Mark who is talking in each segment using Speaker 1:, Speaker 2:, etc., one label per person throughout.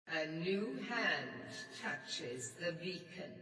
Speaker 1: A new hand touches the beacon.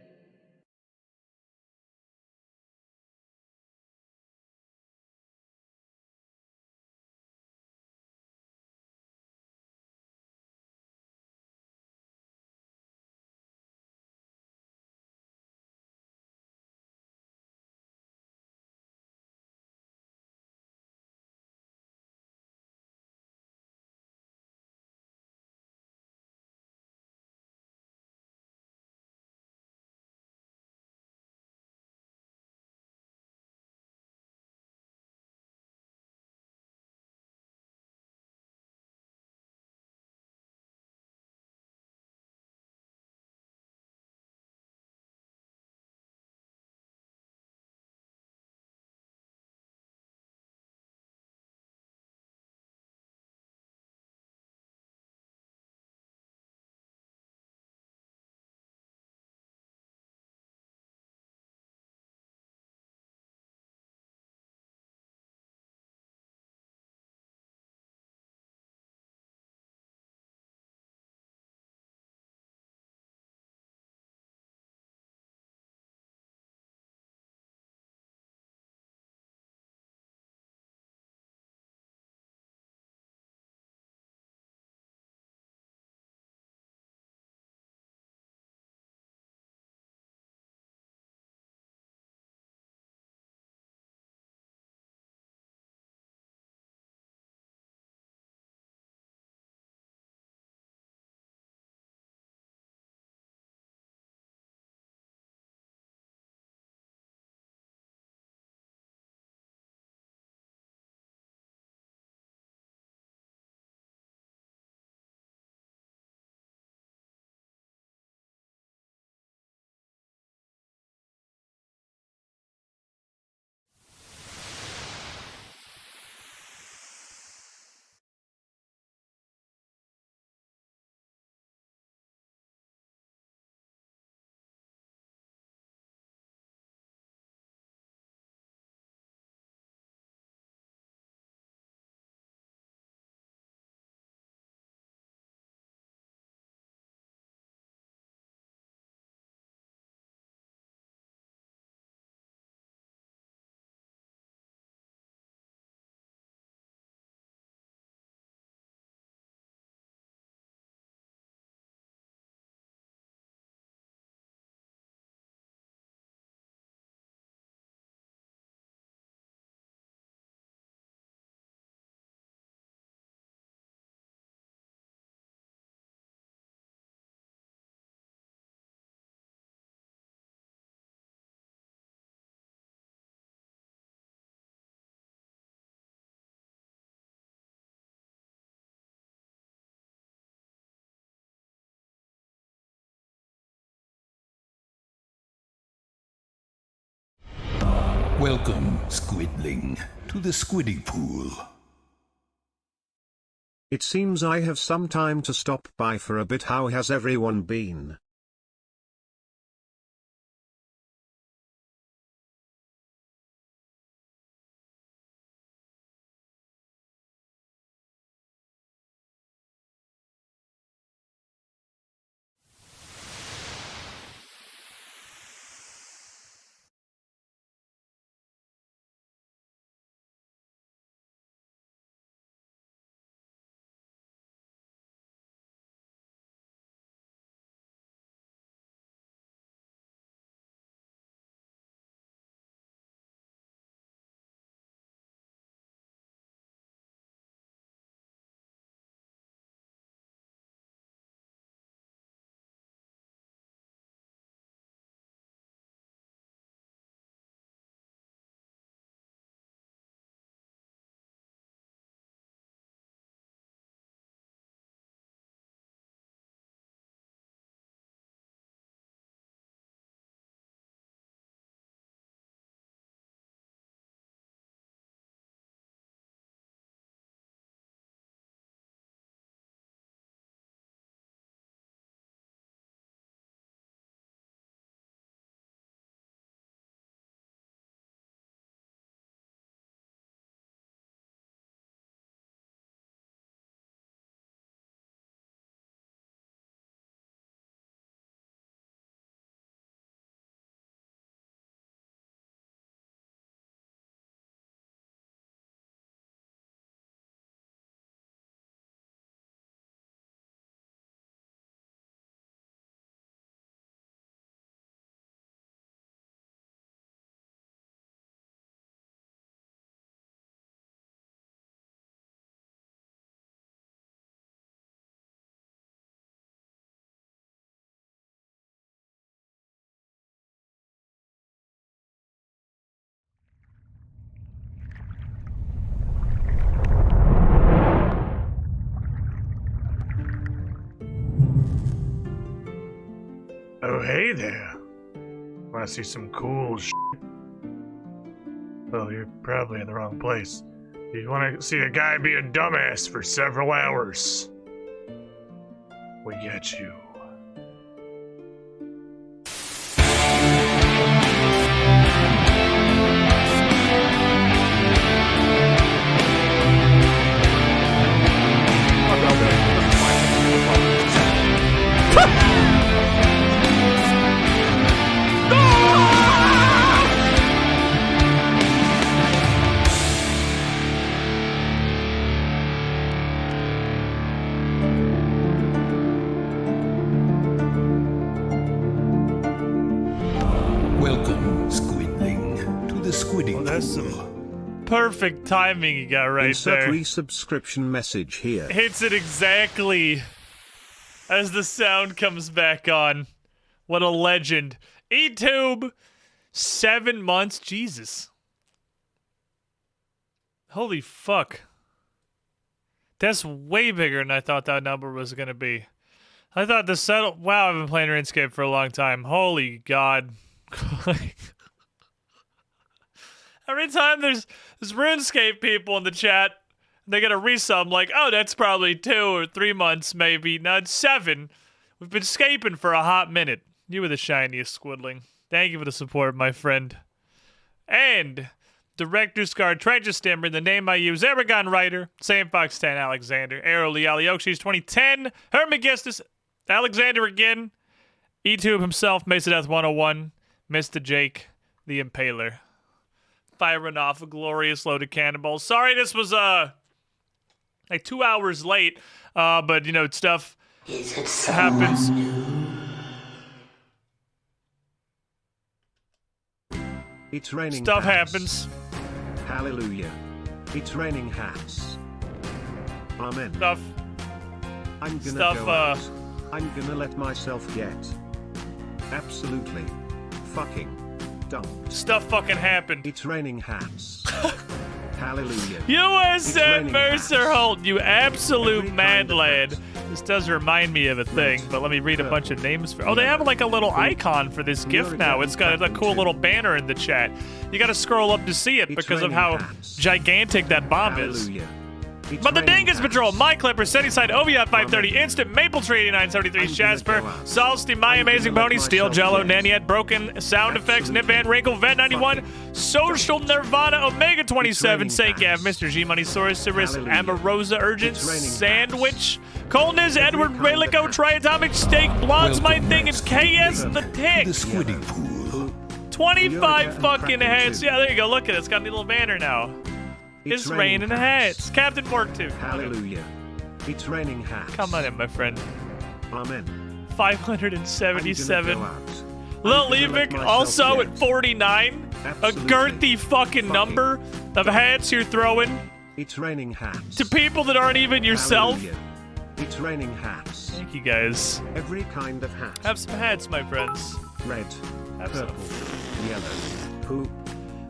Speaker 2: Welcome, Squidling, to the Squiddy Pool.
Speaker 3: It seems I have some time to stop by for a bit. How has everyone been?
Speaker 4: Oh, hey there. Want to see some cool shit? Well, you're probably in the wrong place. You want to see a guy be a dumbass for several hours. We get you.
Speaker 2: Welcome, Squidling, to the Squidding
Speaker 5: that's
Speaker 2: Pool.
Speaker 5: Perfect timing you got right
Speaker 3: Insert
Speaker 5: there.
Speaker 3: resubscription message here.
Speaker 5: Hits it exactly as the sound comes back on. What a legend. eTube, 7 months. Jesus. Holy fuck. That's way bigger than I thought that number was going to be. I thought the settle. Wow, I've been playing RuneScape for a long time. Holy God. Every time there's RuneScape people in the chat, they get a resub, like, oh, that's probably 2 or 3 months, maybe. Now it's 7. We've been scaping for a hot minute. You were the shiniest, Squidling. Thank you for the support, my friend. And Director's Card, Treasure Stimmer, the name I use, Aragon Writer, Sam Fox 10, Alexander, Arrow Lee, Aliokshi's 2010, Hermagistus, Alexander again, eTube himself, Death 101, Mr. Jake, the Impaler. Firing off a glorious load of cannonballs. Sorry this was, like 2 hours late, but, you know, stuff happens.
Speaker 3: It's raining
Speaker 5: Stuff
Speaker 3: hats.
Speaker 5: happens.
Speaker 3: Hallelujah. It's raining hats. Amen.
Speaker 5: Stuff.
Speaker 3: I'm gonna
Speaker 5: Stuff,
Speaker 3: go out. I'm gonna let myself get absolutely fucking dumped.
Speaker 5: Stuff fucking happened.
Speaker 3: It's raining hats. Hallelujah.
Speaker 5: USN Mercer
Speaker 3: hats.
Speaker 5: Holt, you absolute
Speaker 3: Every
Speaker 5: mad
Speaker 3: kind of
Speaker 5: lad.
Speaker 3: hat.
Speaker 5: This does remind me of a thing, but let me read a bunch of names for. Oh, they have like a little icon for this gift now. It's got a cool little banner in the chat. You got to scroll up to see it because of how gigantic that bomb is.
Speaker 3: Hallelujah. It's
Speaker 5: But the
Speaker 3: raining
Speaker 5: Dingus
Speaker 3: hats.
Speaker 5: Patrol, My Clipper, Steadyside, OVI 530, Instant, Maple Tree 8973,
Speaker 3: I'm gonna
Speaker 5: Jasper,
Speaker 3: go out.
Speaker 5: Salsty, My
Speaker 3: I'm
Speaker 5: Amazing
Speaker 3: gonna let
Speaker 5: Pony, Steel,
Speaker 3: myself
Speaker 5: Jello,
Speaker 3: get
Speaker 5: Naniette, Broken, Sound Effects, Nip
Speaker 3: absolutely
Speaker 5: Van Wrinkle, Vet 91,
Speaker 3: fucking
Speaker 5: Social Nirvana, Omega 27,
Speaker 3: It's raining
Speaker 5: St. Gav,
Speaker 3: hats.
Speaker 5: Mr. G Money, Sorceress,
Speaker 3: Hallelujah.
Speaker 5: Amarosa, Urgent,
Speaker 3: It's raining
Speaker 5: Sandwich, Colness, Edward,
Speaker 3: Every kind of
Speaker 5: Relico,
Speaker 3: hat.
Speaker 5: Triatomic, Steak, Blonde's My
Speaker 2: Welcome,
Speaker 5: Thing, and KS the
Speaker 2: To
Speaker 5: Tick.
Speaker 2: the Squidding Pool.
Speaker 5: 25
Speaker 3: You're
Speaker 5: fucking
Speaker 3: cracking
Speaker 5: hats.
Speaker 3: too.
Speaker 5: Yeah, there you go. Look at it. It's got a little banner now. It's raining hats. Captain Mork too.
Speaker 3: Hallelujah. It's raining hats.
Speaker 5: Come on in, my friend.
Speaker 3: Amen.
Speaker 5: 577.
Speaker 3: I'm gonna go out.
Speaker 5: Lil
Speaker 3: I'm gonna let
Speaker 5: Levick
Speaker 3: myself
Speaker 5: also
Speaker 3: get
Speaker 5: at 49. A
Speaker 3: absolutely
Speaker 5: girthy fucking number of hats you're throwing
Speaker 3: It's raining hats.
Speaker 5: to people that aren't even yourself.
Speaker 3: Hallelujah. It's raining hats.
Speaker 5: Thank you guys.
Speaker 3: Every kind of hat.
Speaker 5: Have some hats, my friends.
Speaker 3: Red,
Speaker 5: Have some.
Speaker 3: purple, yellow, poop.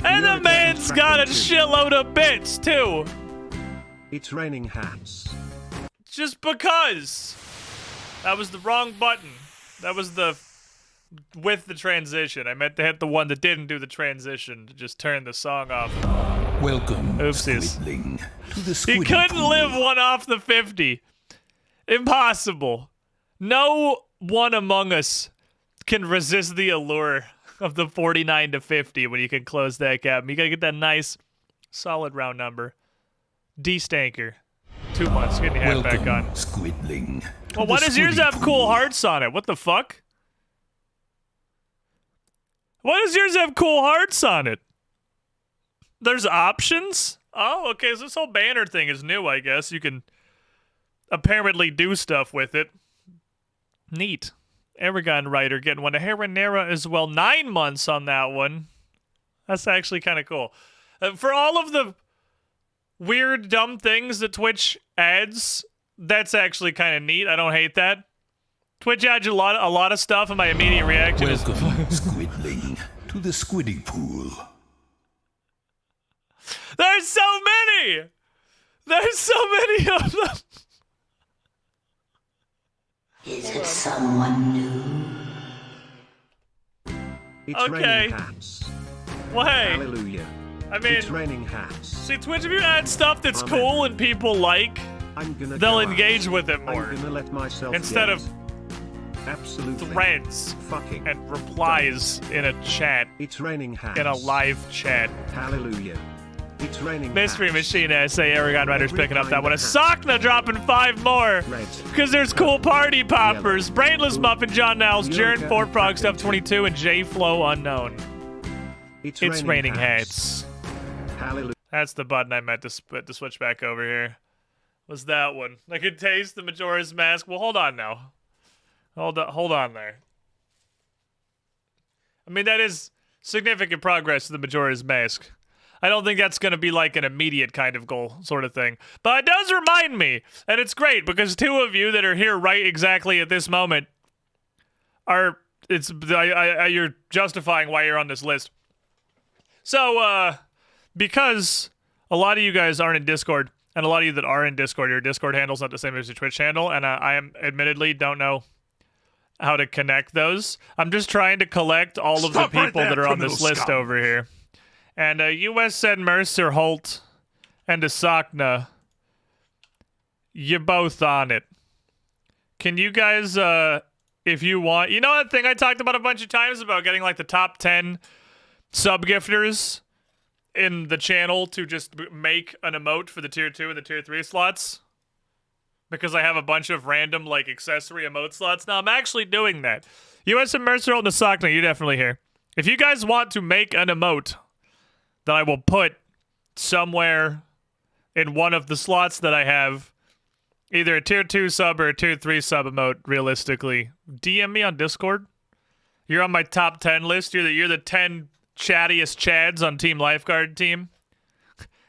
Speaker 5: And the
Speaker 3: You're
Speaker 5: man's got a
Speaker 3: attracted to.
Speaker 5: shitload of bits too.
Speaker 3: It's raining hats.
Speaker 5: Just because. That was the wrong button. That was the with the transition. I meant to hit the one that didn't do the transition to just turn the song off.
Speaker 2: Welcome,
Speaker 5: Oopsies.
Speaker 2: Squidling, to the
Speaker 5: He
Speaker 2: Squidding
Speaker 5: couldn't
Speaker 2: Pool.
Speaker 5: live one off the 50. Impossible. No one among us can resist the allure of the 49 to 50 when you can close that gap. You gotta get that nice, solid round number. D-Stanker. 2 months, getting your hat
Speaker 2: Welcome,
Speaker 5: back on.
Speaker 2: Squidling. to
Speaker 5: Well, why
Speaker 2: the
Speaker 5: does yours
Speaker 2: Squidding
Speaker 5: have cool
Speaker 2: Pool.
Speaker 5: hearts on it? What the fuck? Why does yours have cool hearts on it? There's options? Oh, okay, so this whole banner thing is new, I guess. You can apparently do stuff with it. Neat. Aragon Writer getting one. A Heronera as well. 9 months on that one. That's actually kind of cool. For all of the weird, dumb things that Twitch adds, that's actually kind of neat. I don't hate that. Twitch adds a lot of stuff, and my immediate reaction is,
Speaker 2: Welcome, Squidling, to the Squidding Pool.
Speaker 5: there's so many! There's so many of them!
Speaker 6: Is it someone new?
Speaker 3: It's
Speaker 5: Okay.
Speaker 3: raining hats.
Speaker 5: Well, hey,
Speaker 3: Hallelujah.
Speaker 5: I mean,
Speaker 3: It's raining hats.
Speaker 5: see, Twitch, if you add stuff that's
Speaker 3: Amen.
Speaker 5: cool and people like,
Speaker 3: I'm gonna
Speaker 5: they'll
Speaker 3: go
Speaker 5: engage
Speaker 3: out.
Speaker 5: with it more.
Speaker 3: I'm gonna let myself
Speaker 5: Instead
Speaker 3: get.
Speaker 5: of
Speaker 3: Absolutely.
Speaker 5: threads
Speaker 3: Fucking.
Speaker 5: and replies in a chat,
Speaker 3: It's raining hats.
Speaker 5: in a live chat.
Speaker 3: Hallelujah. It's raining
Speaker 5: Mystery
Speaker 3: hats.
Speaker 5: Machine essay, Aragon Rider's
Speaker 3: Every
Speaker 5: picking up
Speaker 3: kind
Speaker 5: that one. A
Speaker 3: of hat.
Speaker 5: Sockna dropping 5 more.
Speaker 3: Red.
Speaker 5: Because there's cool party poppers.
Speaker 3: Yellow.
Speaker 5: Brainless
Speaker 3: Blue.
Speaker 5: Muffin, John Niles, Jared
Speaker 3: Yoga
Speaker 5: Four
Speaker 3: and
Speaker 5: Frog Stuff
Speaker 3: Paddington.
Speaker 5: 22, and J Flow Unknown.
Speaker 3: It's
Speaker 5: Raining hats.
Speaker 3: Hallelujah.
Speaker 5: That's the button I meant to switch back over here. Was that one? I could taste the Majora's Mask. Well, hold on now. Hold on there. I mean, that is significant progress to the Majora's Mask. I don't think that's going to be like an immediate kind of goal sort of thing. But it does remind me, and it's great because 2 of you that are here right exactly at this moment are, you're justifying why you're on this list. So, because a lot of you guys aren't in Discord, and a lot of you that are in Discord, your Discord handle's not the same as your Twitch handle, and I am admittedly don't know how to connect those. I'm just trying to collect all of the people that are on this list over here. And US said Mercer, Holt, and Asakna, you both on it. Can you guys, if you want, you know that thing I talked about a bunch of times about getting like the top 10 sub-gifters in the channel to just make an emote for the tier 2 and the tier 3 slots? Because I have a bunch of random like accessory emote slots. Now I'm actually doing that. US and Mercer, Holt, and Asakna, you're definitely here. If you guys want to make an emote that I will put somewhere in one of the slots that I have, either a tier 2 sub or a tier 3 sub emote, realistically, DM me on Discord. You're on my top 10 list. You're the 10 chattiest chads on Team Lifeguard team.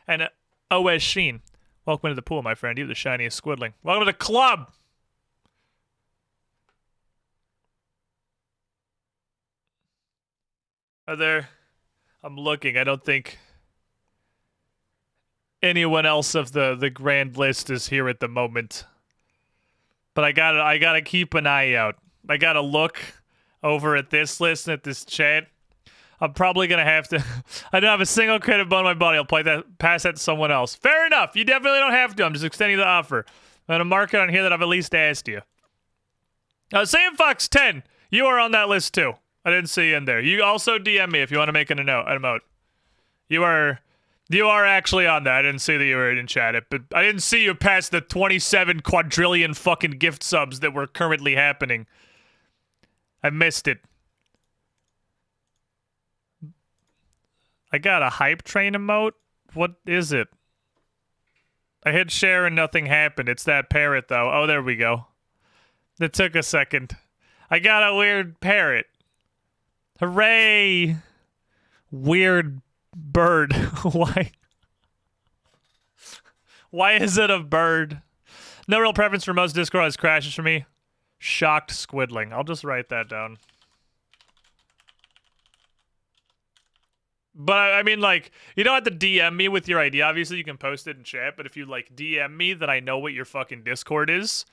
Speaker 5: And OS Sheen, welcome to the pool, my friend. You're the shiniest squidling. Welcome to the club. Are there... I'm looking. I don't think anyone else of the grand list is here at the moment. But I gotta keep an eye out. I gotta look over at this list and at this chat. I'm probably gonna have to. I don't have a single credit bone in my body. I'll pass that to someone else. Fair enough. You definitely don't have to. I'm just extending the offer. I'm gonna mark it on here that I've at least asked you. Sam Fox 10. You are on that list too. I didn't see you in there. You also DM me if you want to make an emote. You are actually on that. I didn't see that you were in chat, but I didn't see you past the 27 quadrillion fucking gift subs that were currently happening. I missed it. I got a hype train emote? What is it? I hit share and nothing happened. It's that parrot though. Oh, there we go. It took a second. I got a weird parrot. Hooray! Weird bird. Why? Why is it a bird? No real preference for most Discord has crashes for me. Shocked squidling. I'll just write that down. But I mean, like, you don't have to DM me with your ID. Obviously, you can post it in chat, but if you, like, DM me, then I know what your fucking Discord is.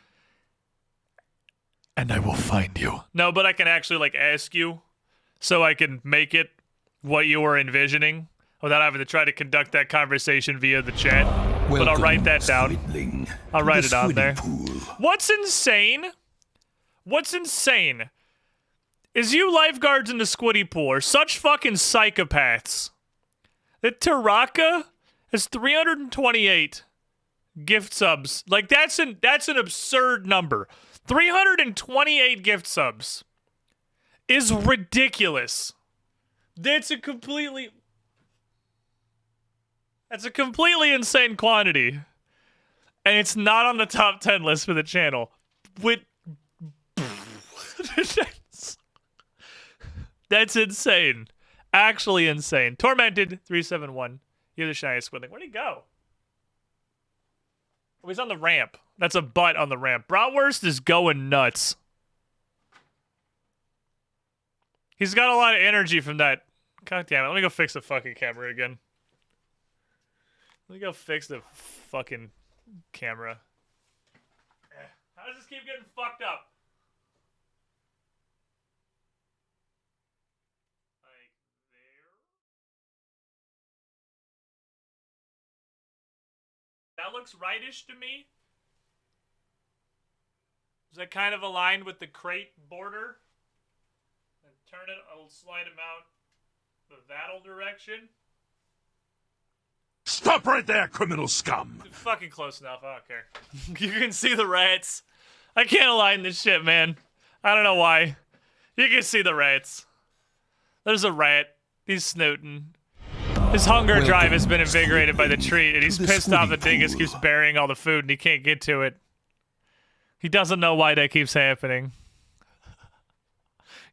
Speaker 5: And I will find you. No, but I can actually, like, ask you so I can make it what you were envisioning without having to try to conduct that conversation via the chat. But I'll write that down.
Speaker 2: Squidling,
Speaker 5: I'll
Speaker 2: to
Speaker 5: write
Speaker 2: the
Speaker 5: it on there.
Speaker 2: Pool.
Speaker 5: What's insane is you lifeguards in the Squiddy pool are such fucking psychopaths that Taraka has 328 gift subs. Like, that's an absurd number. 328 gift subs is ridiculous. That's a completely insane quantity. And it's not on the top 10 list for the channel. That's insane. Actually insane. Tormented 371. You're the shiniest squidling. Where'd he go? Oh, he's on the ramp. That's a butt on the ramp. Bratwurst is going nuts. He's got a lot of energy from that. God damn it. Let me go fix the fucking camera again. Let me go fix the fucking camera. How does this keep getting fucked up? looks rightish to me. Is that kind of aligned with the crate border? And turn it, I'll slide him out the Vattel direction.
Speaker 2: Stop right there, criminal scum!
Speaker 5: Fucking close enough, I don't care. You can see the rats. I can't align this shit, man. I don't know why. You can see the rats. There's a rat. He's snooting. His hunger drive has been invigorated by the treat, and he's pissed off that Dingus keeps burying all the food and he can't get to it. He doesn't know why that keeps happening.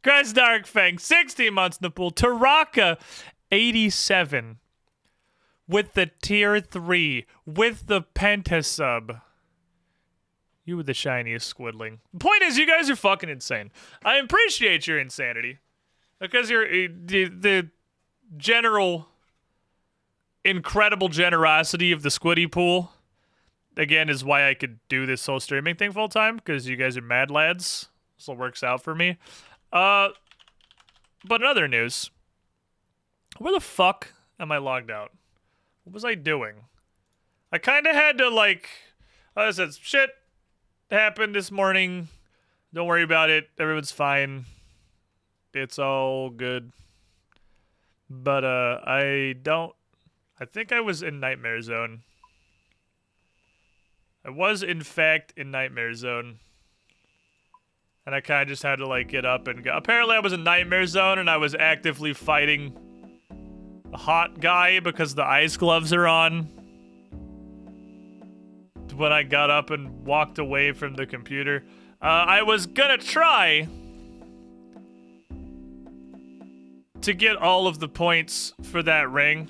Speaker 5: Grass Darkfang, 16 months in the pool. Taraka, 87. With the tier 3. With the pentasub. You were the shiniest squidling. The point is, you guys are fucking insane. I appreciate your insanity. Because you're the general incredible generosity of the squiddy pool, again, is why I could do this whole streaming thing full time, because you guys are mad lads. So it works out for me. But in other news, where the fuck am I logged out? What was I doing? I kind of had to, like, I said, shit happened this morning. Don't worry about it. Everyone's fine. It's all good. But, I think I was in Nightmare Zone. I was, in fact, in Nightmare Zone. And I kind of just had to, like, get up and go. Apparently I was in Nightmare Zone and I was actively fighting a hot guy because the ice gloves are on. When I got up and walked away from the computer. I was gonna try to get all of the points for that ring.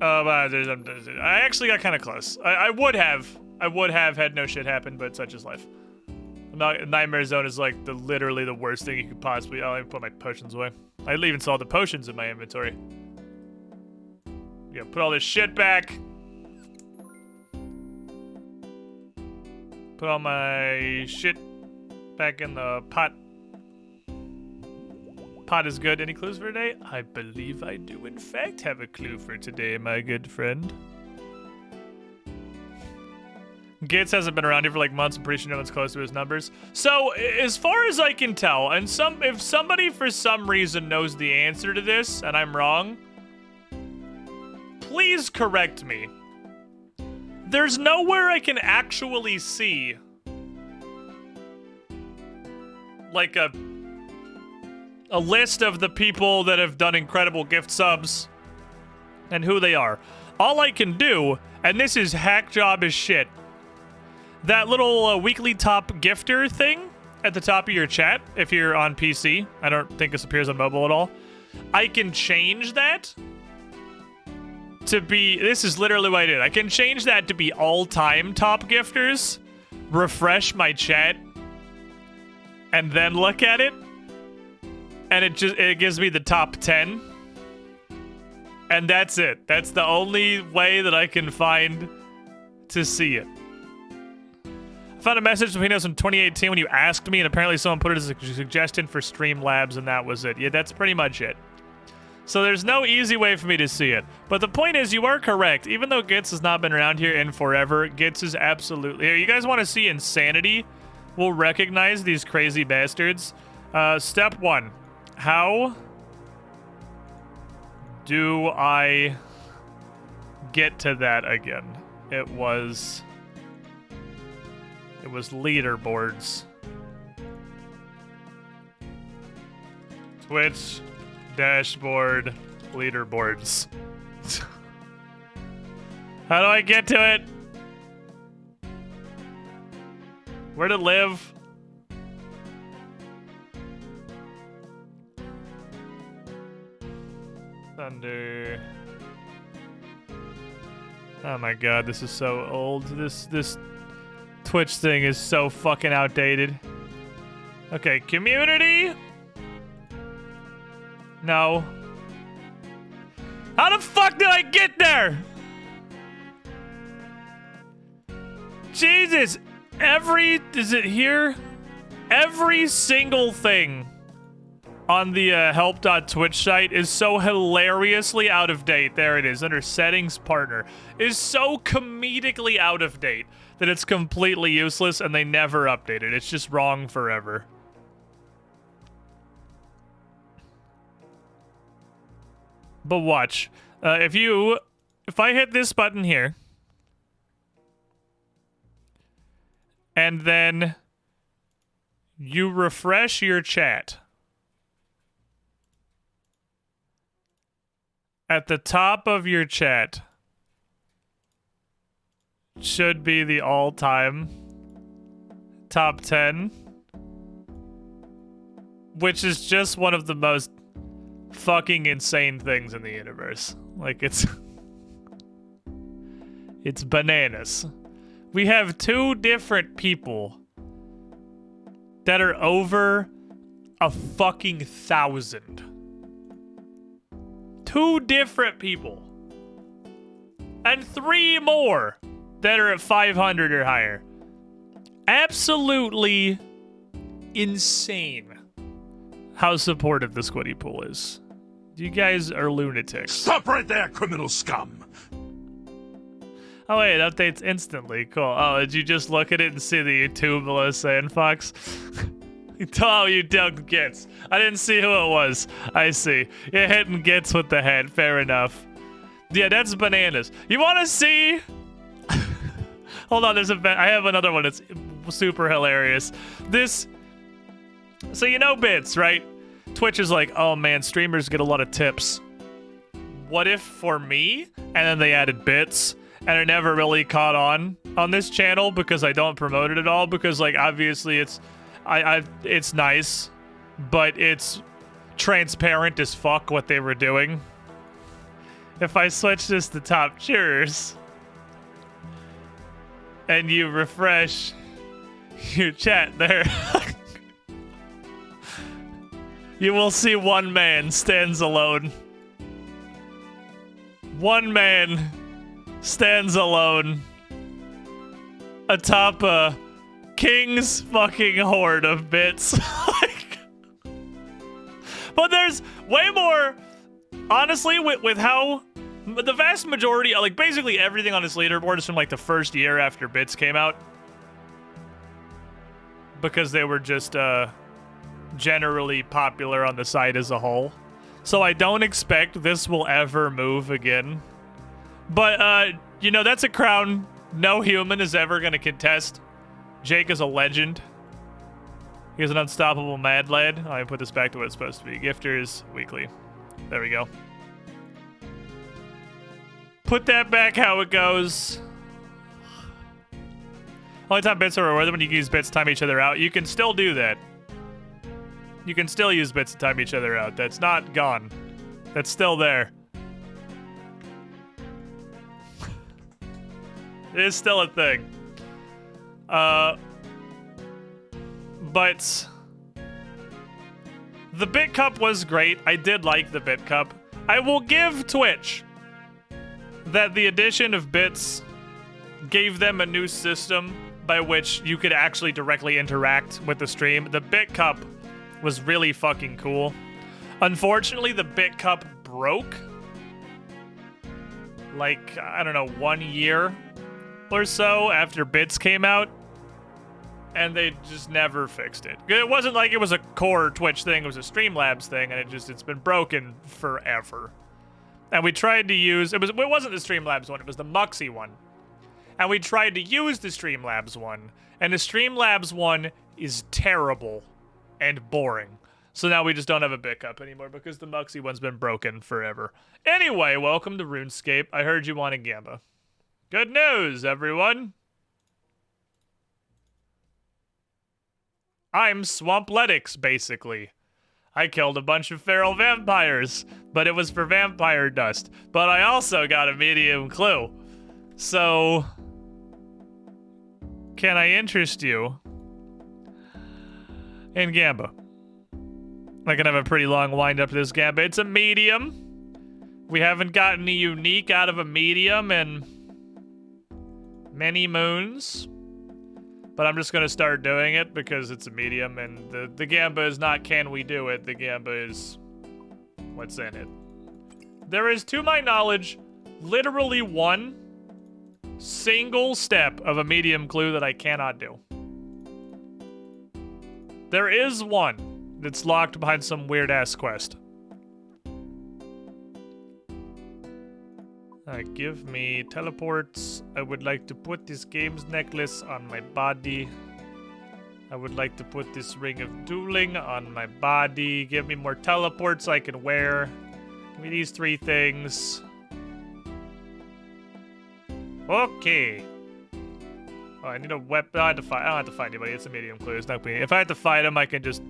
Speaker 5: I actually got kind of close. I would have had no shit happen, but such is life. Nightmare Zone is like literally the worst thing you could possibly. I'll even put my potions away. I even saw the potions in my inventory. Yeah, put all this shit back. Put all my shit back in the pot. Pot is good. Any clues for today? I believe I do, in fact, have a clue for today, my good friend. Gates hasn't been around here for like months. I'm pretty sure no one's close to his numbers. So, as far as I can tell, and if somebody for some reason knows the answer to this, and I'm wrong, please correct me. There's nowhere I can actually see like a list of the people that have done incredible gift subs and who they are. All I can do, and this is hack job as shit, that little weekly top gifter thing at the top of your chat, if you're on PC, I don't think this appears on mobile at all, I can change that to be, this is literally what I did. I can change that to be all-time top gifters, refresh my chat, and then look at it, and it gives me the top 10, and that's it. That's the only way that I can find to see it. I found a message between us in 2018 when you asked me, and apparently someone put it as a suggestion for Streamlabs, and that was it. Yeah, that's pretty much it. So there's no easy way for me to see it. But the point is, you are correct. Even though Gitz has not been around here in forever, Gitz is absolutely... Here, you guys want to see insanity? We'll recognize these crazy bastards. Step 1. How do I get to that again? It was leaderboards. Twitch dashboard leaderboards. How do I get to it? Where to live? Thunder. Oh my god, this is so old. This Twitch thing is so fucking outdated. Okay, community? No. How the fuck did I get there? Jesus. Is it here? Every single thing on the help.twitch site is so hilariously out of date. There it is, under settings partner. Is so comedically out of date that it's completely useless and they never update it. It's just wrong forever. But watch. If I hit this button here, and then you refresh your chat, at the top of your chat should be the all-time top 10, which is just one of the most fucking insane things in the universe. Like, it's bananas. We have 2 different people that are over a fucking 1,000. 2 different people. And 3 more that are at 500 or higher. Absolutely insane how supportive the Squiddy Pool is. You guys are lunatics.
Speaker 2: Stop right there, criminal scum!
Speaker 5: Oh wait, it updates instantly. Cool. Oh, did you just look at it and see the YouTube below saying Fox? Oh, you dug Gits. I didn't see who it was. I see. You're hitting Gits with the head. Fair enough. Yeah, that's bananas. You want to see? Hold on, I have another one that's super hilarious. So you know Bits, right? Twitch is like, oh man, streamers get a lot of tips. What if for me? And then they added Bits, and it never really caught on this channel because I don't promote it at all, because like obviously it's nice, but it's transparent as fuck what they were doing. If I switch this to top cheers and you refresh your chat there, you will see one man stands alone. One man stands alone atop a king's fucking horde of bits. But there's way more, honestly, with how the vast majority, like basically everything on this leaderboard is from like the first year after Bits came out, because they were just generally popular on the site as a whole. So I don't expect this will ever move again. But you know, that's a crown no human is ever gonna contest. Jake is a legend. He's an unstoppable mad lad. I put this back to what it's supposed to be. Gifters weekly. There we go. Put that back how it goes. Only time bits are rewarded when you use bits to time each other out. You can still do that. You can still use bits to time each other out. That's not gone. That's still there. It is still a thing. But the Bit Cup was great. I did like the Bit Cup. I will give Twitch that the addition of bits gave them a new system by which you could actually directly interact with the stream. The Bit Cup was really fucking cool. Unfortunately, the Bit Cup broke like, I don't know, 1 year or so after Bits came out, and they just never fixed it. It wasn't like it was a core Twitch thing, it was a Streamlabs thing, and it's been broken forever. And we tried to use, it wasn't the Streamlabs one, it was the Muxy one. And we tried to use the Streamlabs one, and the Streamlabs one is terrible and boring. So now we just don't have a Bit Cup anymore because the Muxy one's been broken forever. Anyway, welcome to RuneScape. I heard you wanted Gamba. Good news, everyone. I'm Swampletix, basically. I killed a bunch of feral vampires, but it was for vampire dust. But I also got a medium clue. So, can I interest you in Gamba? I can have a pretty long wind up to this Gamba. It's a medium. We haven't gotten a unique out of a medium in many moons. But I'm just gonna start doing it because it's a medium, and the gamba is not can we do it, the gamba is what's in it. There is, to my knowledge, literally one single step of a medium clue that I cannot do. There is one that's locked behind some weird-ass quest. Give me teleports. I would like to put this games necklace on my body. I would like to put this ring of dueling on my body. Give me more teleports I can wear. Give me these 3 things. Okay. Oh, I need a weapon. I don't have to fight anybody. It's a medium clue. It's not being. If I have to fight him, I can just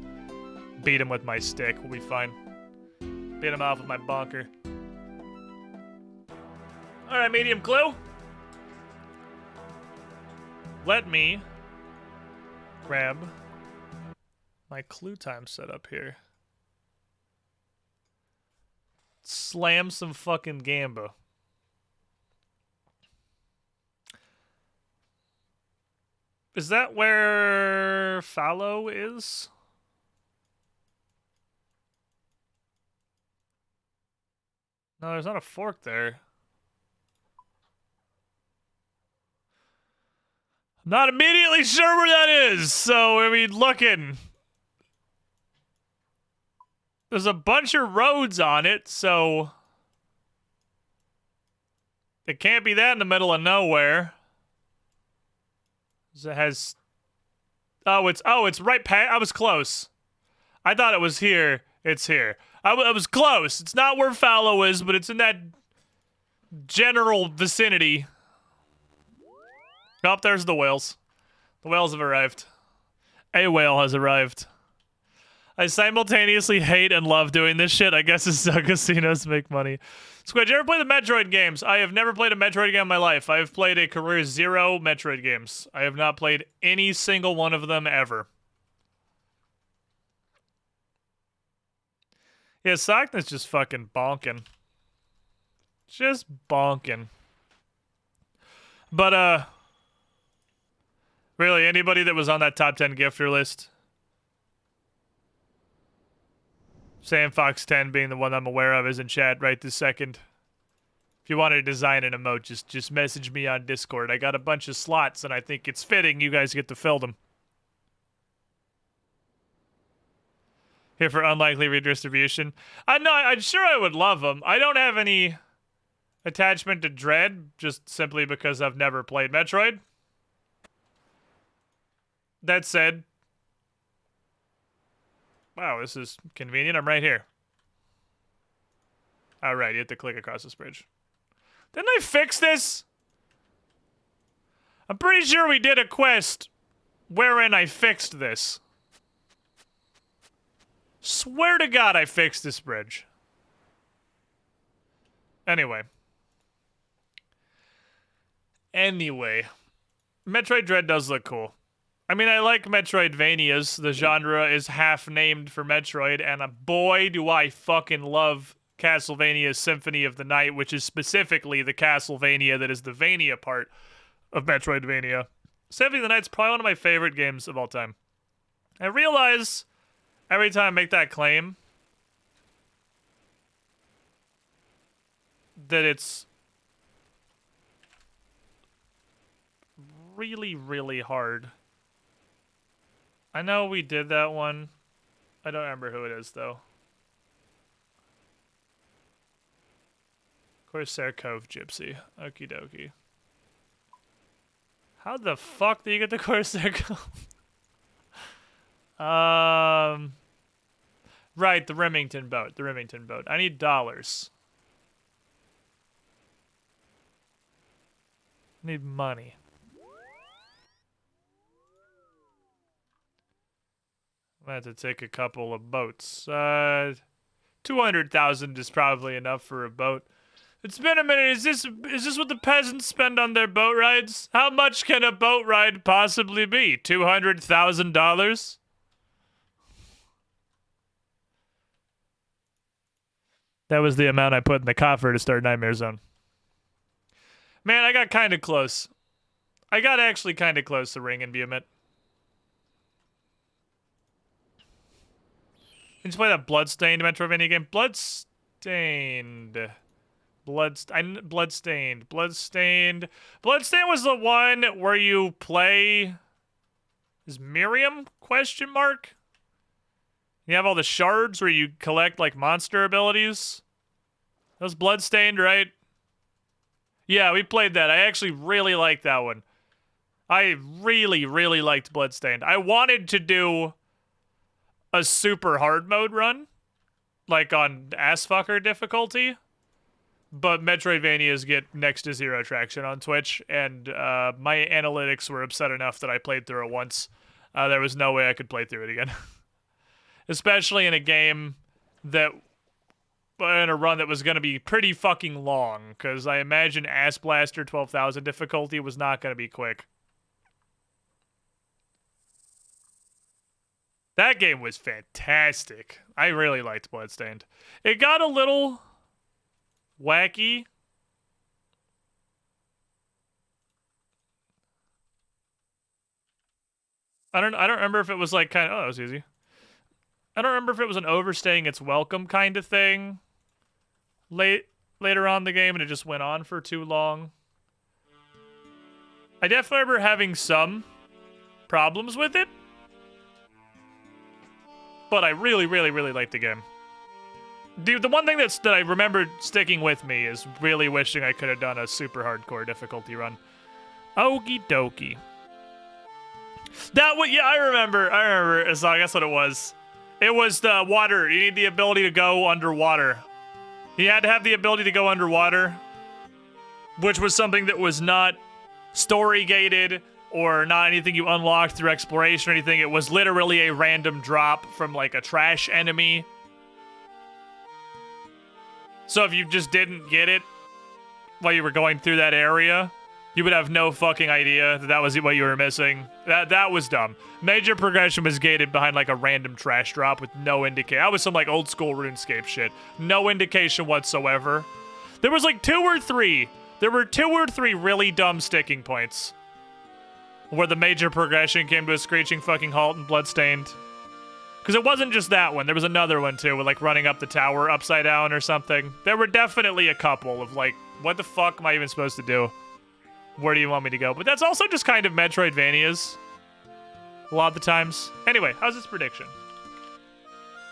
Speaker 5: beat him with my stick. We'll be fine. Beat him off with my bonker. Alright, medium clue. Let me grab my clue time setup here. Slam some fucking gamba. Is that where fallow is? No, there's not a fork there. I'm not immediately sure where that is, so, I mean, looking. There's a bunch of roads on it, so it can't be that in the middle of nowhere. It has... Oh, it's right past... I was close. I thought it was here. It's here. I was close. It's not where fallow is, but it's in that general vicinity. Oh, there's the whales. The whales have arrived. A whale has arrived. I simultaneously hate and love doing this shit. I guess it's how casinos make money. Squid, you ever play the Metroid games? I have never played a Metroid game in my life. I have played a career 0 Metroid games. I have not played any single one of them ever. Yeah, Sakna's just fucking bonking. Just bonking. But, really, anybody that was on that top 10 gifter list? Sam Fox 10 being the one I'm aware of is in chat right this second. If you want to design an emote, just message me on Discord. I got a bunch of slots, and I think it's fitting you guys get to fill them. Here for unlikely redistribution. I'm sure I would love them. I don't have any attachment to Dread, just simply because I've never played Metroid. That said, wow, this is convenient. I'm right here. All right, you have to click across this bridge. Didn't I fix this? I'm pretty sure we did a quest wherein I fixed this. Swear to God I fixed this bridge. Anyway, Metroid Dread does look cool. I mean, I like Metroidvanias. The genre is half named for Metroid, and boy, do I fucking love Castlevania Symphony of the Night, which is specifically the Castlevania that is the Vania part of Metroidvania. Symphony of the Night's probably one of my favorite games of all time. I realize every time I make that claim that it's really, really hard. I know we did that one. I don't remember who it is, though. Corsair Cove Gypsy. Okie dokie. How the fuck do you get the Corsair Cove? Right, the Remington boat. The Remington boat. I need dollars. I need money. I have to take a couple of boats. 200,000 is probably enough for a boat. It's been a minute. Is this what the peasants spend on their boat rides? How much can a boat ride possibly be? $200,000? That was the amount I put in the coffer to start Nightmare Zone. Man, I got kind of close. I got actually kind of close to ringing Behemoth. Did you play that Bloodstained Metroidvania game? Bloodstained. Bloodstained. Bloodstained was the one where you play... Is Miriam? Question mark? You have all the shards where you collect, like, monster abilities. That was Bloodstained, right? Yeah, we played that. I actually really liked that one. I really, really liked Bloodstained. I wanted to do a super hard mode run, like on assfucker difficulty, but Metroidvanias get next to zero traction on Twitch, and my analytics were upset enough that I played through it once. There was no way I could play through it again. Especially in a game that, in a run that was going to be pretty fucking long, because I imagine Ass Blaster 12,000 difficulty was not going to be quick. That game was fantastic. I really liked Bloodstained. It got a little wacky. I don't remember if it was like kind of, oh, that was easy. I don't remember if it was an overstaying its welcome kind of thing later on in the game and it just went on for too long. I definitely remember having some problems with it. But I really, really, really liked the game. Dude, the one thing that I remember sticking with me is really wishing I could have done a super hardcore difficulty run. Okie dokie. That one, yeah, I remember. So I guess what it was. It was the water. You need the ability to go underwater. You had to have the ability to go underwater, which was something that was not story gated or not anything you unlocked through exploration or anything. It was literally a random drop from like a trash enemy. So if you just didn't get it while you were going through that area, you would have no fucking idea that was what you were missing. That was dumb. Major progression was gated behind like a random trash drop with no indication. That was some like old school RuneScape shit. No indication whatsoever. There was like two or three really dumb sticking points where the major progression came to a screeching fucking halt in Bloodstained. Because it wasn't just that one. There was another one too, with like running up the tower upside down or something. There were definitely a couple of like, what the fuck am I even supposed to do? Where do you want me to go? But that's also just kind of Metroidvanias. A lot of the times. Anyway, how's this prediction?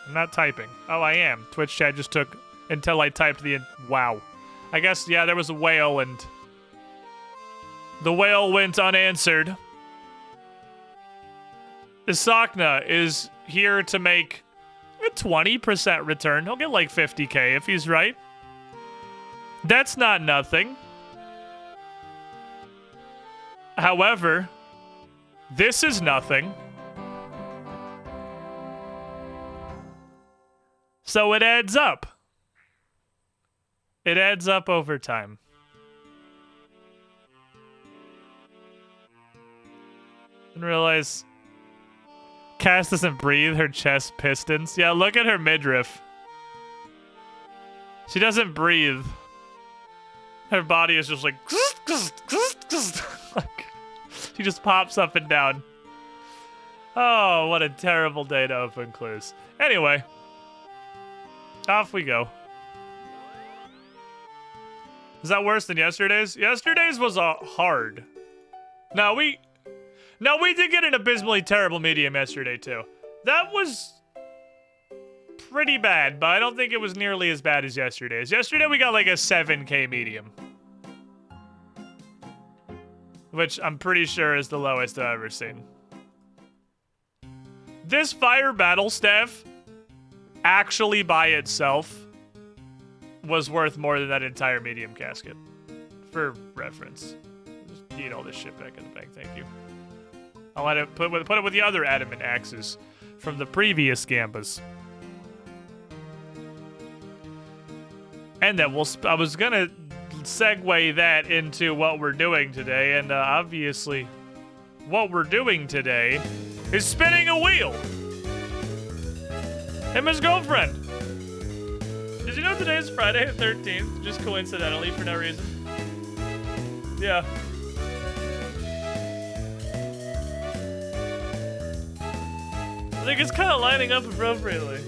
Speaker 5: I'm not typing. Oh, I am. Twitch chat just took until I typed the... Wow. I guess, yeah, there was a whale and... The whale went unanswered. Isakna is here to make a 20% return. He'll get like 50k if he's right. That's not nothing. However, this is nothing. So it adds up. It adds up over time. Didn't realize Cass doesn't breathe, her chest pistons. Yeah, look at her midriff. She doesn't breathe. Her body is just like... She just pops up and down. Oh, what a terrible day to open clues. Anyway. Off we go. Is that worse than yesterday's? Yesterday's was hard. No, we did get an abysmally terrible medium yesterday, too. That was pretty bad, but I don't think it was nearly as bad as yesterday's. Yesterday, we got like a 7k medium. Which I'm pretty sure is the lowest I've ever seen. This fire battle staff, actually by itself, was worth more than that entire medium casket. For reference. Just eat all this shit back in the bank, thank you. I'll let it put it with the other adamant axes from the previous Gambas. And then I was gonna segue that into what we're doing today, and obviously what we're doing today is spinning a wheel. Him and his girlfriend. Did you know today is Friday the 13th? Just coincidentally, for no reason. Yeah. I think it's kind of lining up appropriately.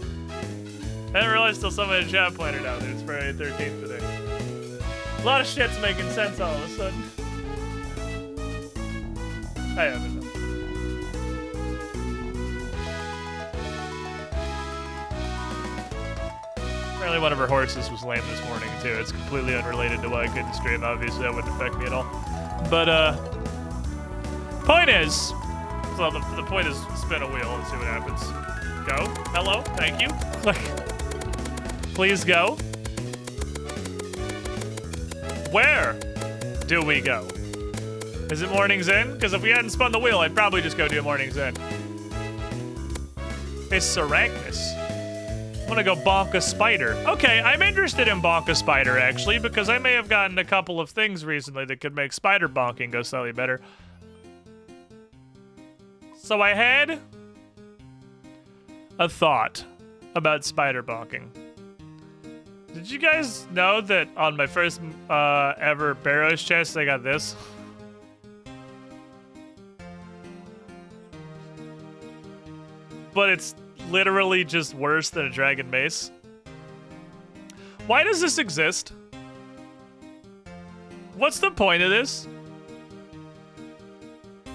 Speaker 5: I didn't realize till someone in chat pointed out that it's Friday the 13th today. A lot of shit's making sense all of a sudden. I haven't. Apparently one of her horses was lame this morning too. It's completely unrelated to why I couldn't stream. Obviously that wouldn't affect me at all. But point is, well, the point is spin a wheel and see what happens. Go. Hello. Thank you. Click. Please go. Where do we go? Is it Morning's End? Because if we hadn't spun the wheel, I'd probably just go do Morning's End. It's Arachnus. I want to go bonk a spider. Okay, I'm interested in bonk a spider, actually, because I may have gotten a couple of things recently that could make spider bonking go slightly better. So I had a thought about spider bonking. Did you guys know that on my first ever Barrows chest, I got this? But it's literally just worse than a dragon mace. Why does this exist? What's the point of this?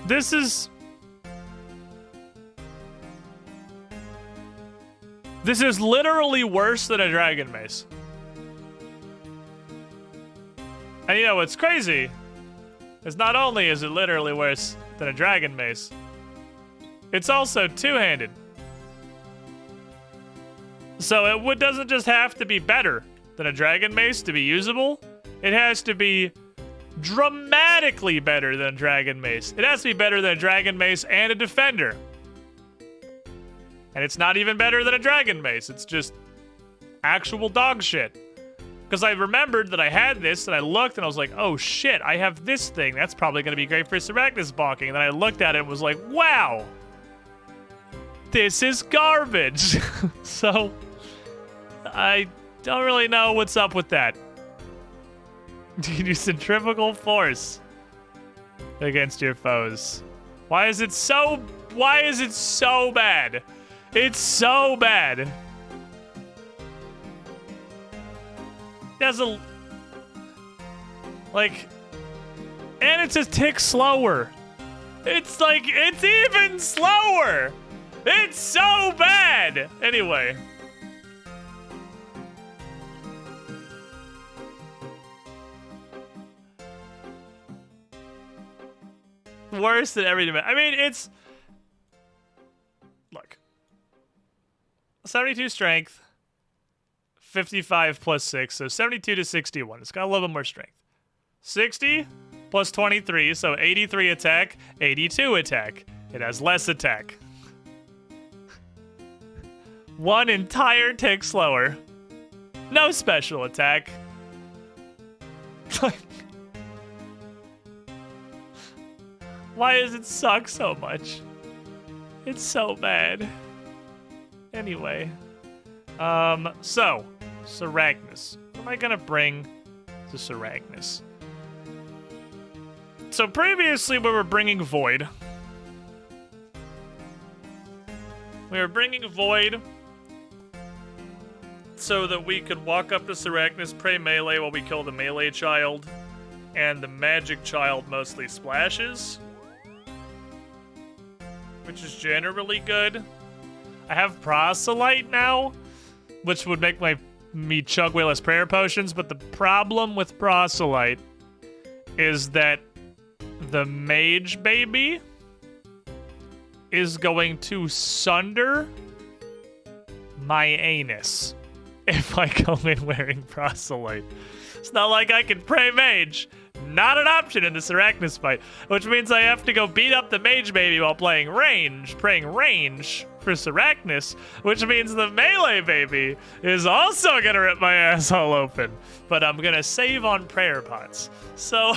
Speaker 5: This is literally worse than a dragon mace. And you know what's crazy is not only is it literally worse than a dragon mace, it's also two-handed. So it doesn't just have to be better than a dragon mace to be usable. It has to be dramatically better than a dragon mace. It has to be better than a dragon mace and a defender. And it's not even better than a dragon mace. It's just actual dog shit. Because I remembered that I had this, and I looked, and I was like, oh shit, I have this thing. That's probably going to be great for Arachnus bonking. And then I looked at it and was like, wow, this is garbage. So, I don't really know what's up with that. You do centrifugal force against your foes. Why is it so bad? It's so bad. There's a, like, and it's a tick slower. It's like, it's even slower. It's so bad. Anyway. Worse than every dimension. I mean, it's, look, 72 strength. 55 plus 6, so 72 to 61. It's got a little bit more strength. 60 plus 23, so 83 attack, 82 attack. It has less attack. One entire tick slower. No special attack. Why does it suck so much? It's so bad. Anyway. So, Arachnus. What am I gonna bring to Arachnus? So previously we were bringing Void. We were bringing Void so that we could walk up to Arachnus, pray melee while we kill the melee child, and the magic child mostly splashes, which is generally good. I have Proselyte now, which would make me chug way less prayer potions, but the problem with Proselyte is that the mage baby is going to sunder my anus if I go in wearing Proselyte. It's not like I can pray mage. Not an option in this Arachnus fight, which means I have to go beat up the mage baby while praying range for Arachnus, which means the melee baby is also gonna rip my asshole open. But I'm gonna save on prayer pots. So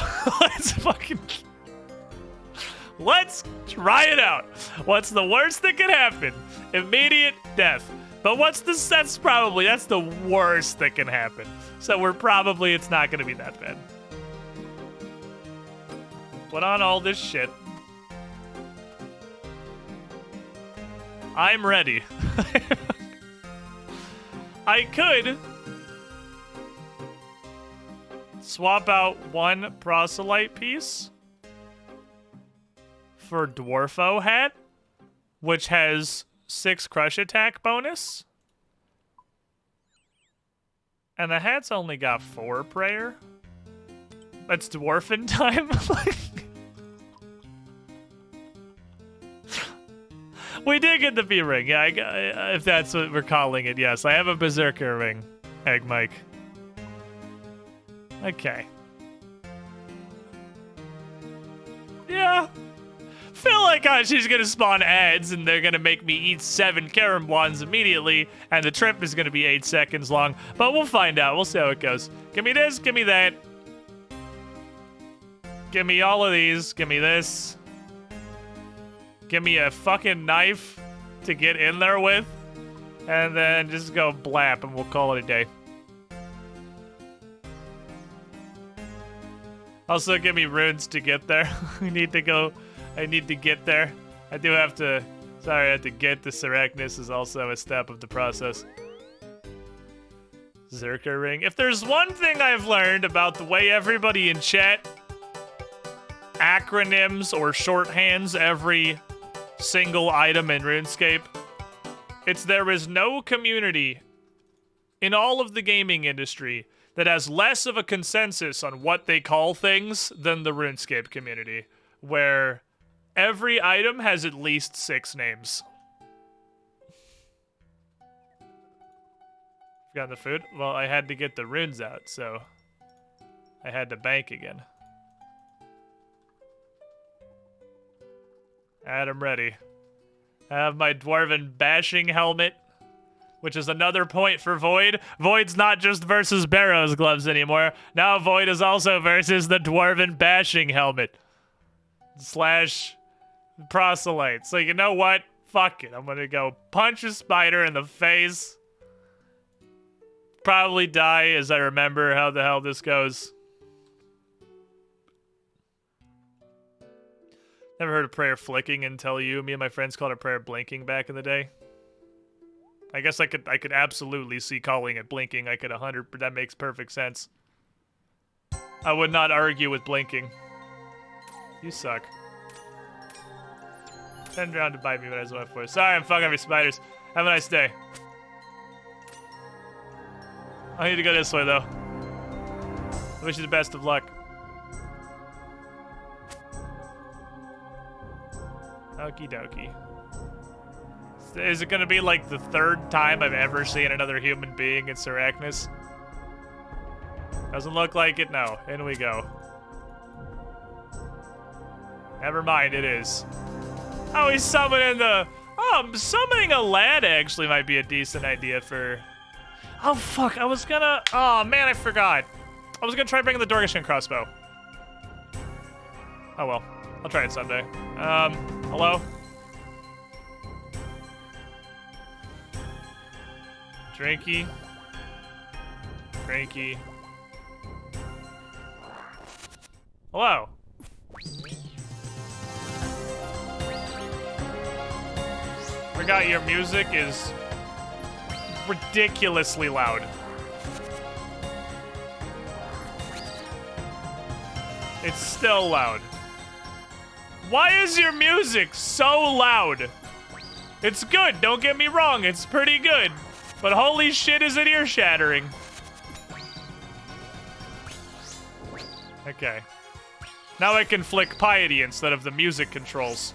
Speaker 5: let's try it out. What's the worst that can happen? Immediate death. But that's the worst that can happen. So it's not gonna be that bad. Put on all this shit. I'm ready. I could swap out one proselyte piece for Dwarfo hat, which has 6 crush attack bonus. And the hat's only got 4 prayer. That's dwarfen time. We did get the B ring. Yeah, if that's what we're calling it, yes. I have a berserker ring, Egg Mike. Okay. Yeah. Feel like she's gonna spawn ads and they're gonna make me eat 7 Karam wands immediately, and the trip is gonna be 8 seconds long. But we'll find out. We'll see how it goes. Give me this. Give me that. Give me all of these. Give me this. Give me a fucking knife to get in there with. And then just go blap and we'll call it a day. Also, give me runes to get there. I need to get there. I do have to... Sorry, I have to get to Seracnus is also a step of the process. Zerker ring. If there's one thing I've learned about the way everybody in chat acronyms or shorthands every single item in RuneScape, it's there is no community in all of the gaming industry that has less of a consensus on what they call things than the RuneScape community, where every item has at least 6 names. Got the food? Well, I had to get the runes out, so I had to bank again. I'm ready. I have my dwarven bashing helmet, which is another point for Void. Void's not just versus Barrow's gloves anymore. Now Void is also versus the dwarven bashing helmet. / proselyte. So you know what? Fuck it. I'm gonna go punch a spider in the face. Probably die as I remember how the hell this goes. Never heard of prayer flicking until you. Me and my friends called it prayer blinking back in the day. I guess I could absolutely see calling it blinking. I could 100, but that makes perfect sense. I would not argue with blinking. You suck. Turned around to bite me when I was left for. Sorry, I'm fucking every spiders. Have a nice day. I need to go this way though. I wish you the best of luck. Okie dokie. Is it gonna be like the 3rd time I've ever seen another human being in Seracnus? Doesn't look like it, no. In we go. Never mind, it is. Oh, he's summoning the... Oh, summoning a lad actually might be a decent idea for... Oh, fuck, I was gonna... Oh, man, I forgot. I was gonna try bringing the Dorgashin crossbow. Oh, well. I'll try it someday. Hello? Drinky. Drinky. Hello. Forgot your music is ridiculously loud. It's still loud. Why is your music so loud? It's good, don't get me wrong, it's pretty good. But holy shit, is it ear-shattering. Okay. Now I can flick piety instead of the music controls.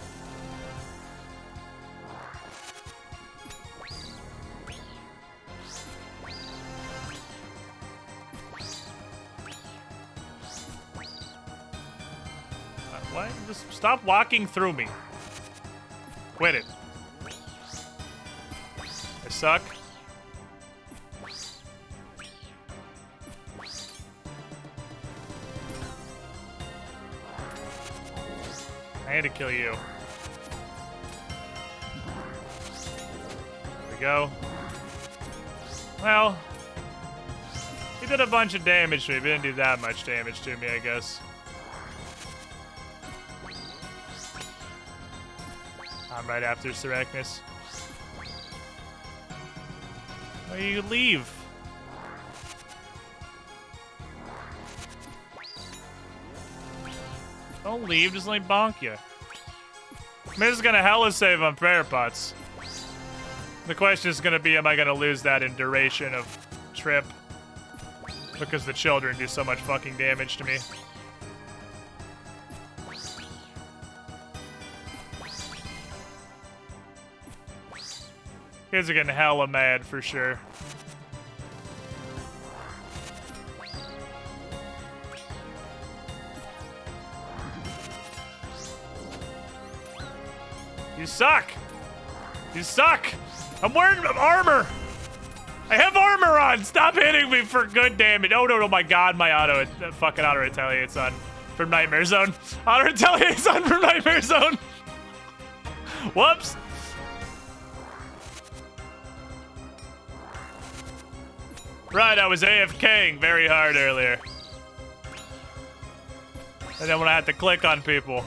Speaker 5: What? Just stop walking through me. Quit it. I suck. I had to kill you. There we go. Well, he did a bunch of damage to me, but he didn't do that much damage to me, I guess. I'm right after Seracnus. Why you leave? Don't leave, just let me bonk you. I mean, this is gonna hella save on prayer pots. The question is gonna be, am I gonna lose that in duration of trip? Because the children do so much fucking damage to me. Kids are getting hella mad for sure. You suck! You suck! I'm wearing armor! I have armor on! Stop hitting me for good damage! Oh no, my god, my fucking auto retaliates on from Nightmare Zone. Auto retaliates on from Nightmare Zone! Whoops! Right, I was AFKing very hard earlier. And then when I had to click on people.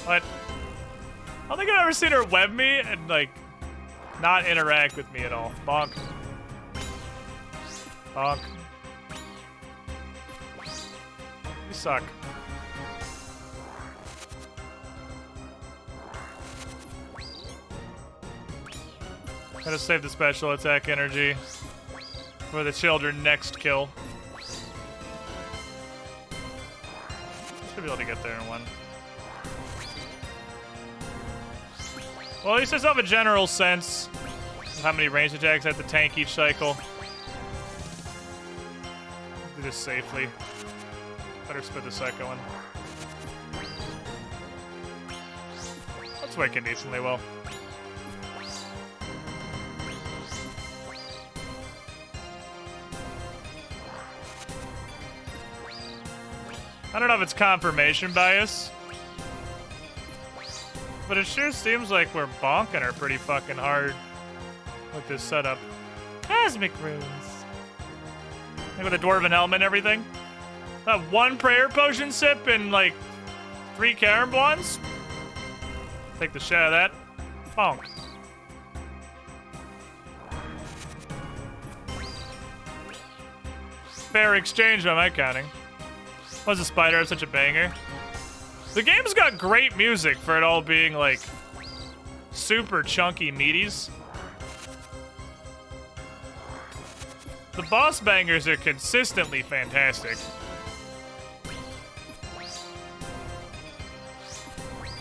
Speaker 5: What? I don't think I've ever seen her web me and, like, not interact with me at all. Bonk. Bonk. You suck. Gotta save the special attack energy for the children next kill. Should be able to get there in one. Well, at least I still have a general sense of how many range attacks I have to tank each cycle. Do this safely. Better spit the second one. That's working decently well. I don't know if it's confirmation bias, but it sure seems like we're bonking her pretty fucking hard with this setup. Cosmic runes. Like with a dwarven helmet and everything. One prayer potion sip and like 3 carom wands. Take the shit out of that. Bonk. Fair exchange by my counting. Why does the spider have such a banger? The game's got great music for it all being like super chunky meaties. The boss bangers are consistently fantastic.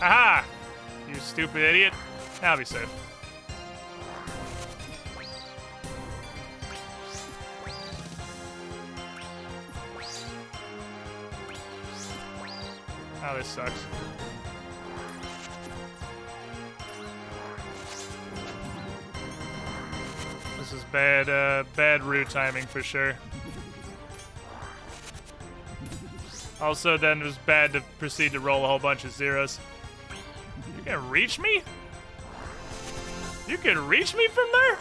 Speaker 5: Aha! You stupid idiot. I'll be safe. Oh, this sucks. This is bad route timing for sure. Also, then it was bad to proceed to roll a whole bunch of zeros. You can reach me? You can reach me from there?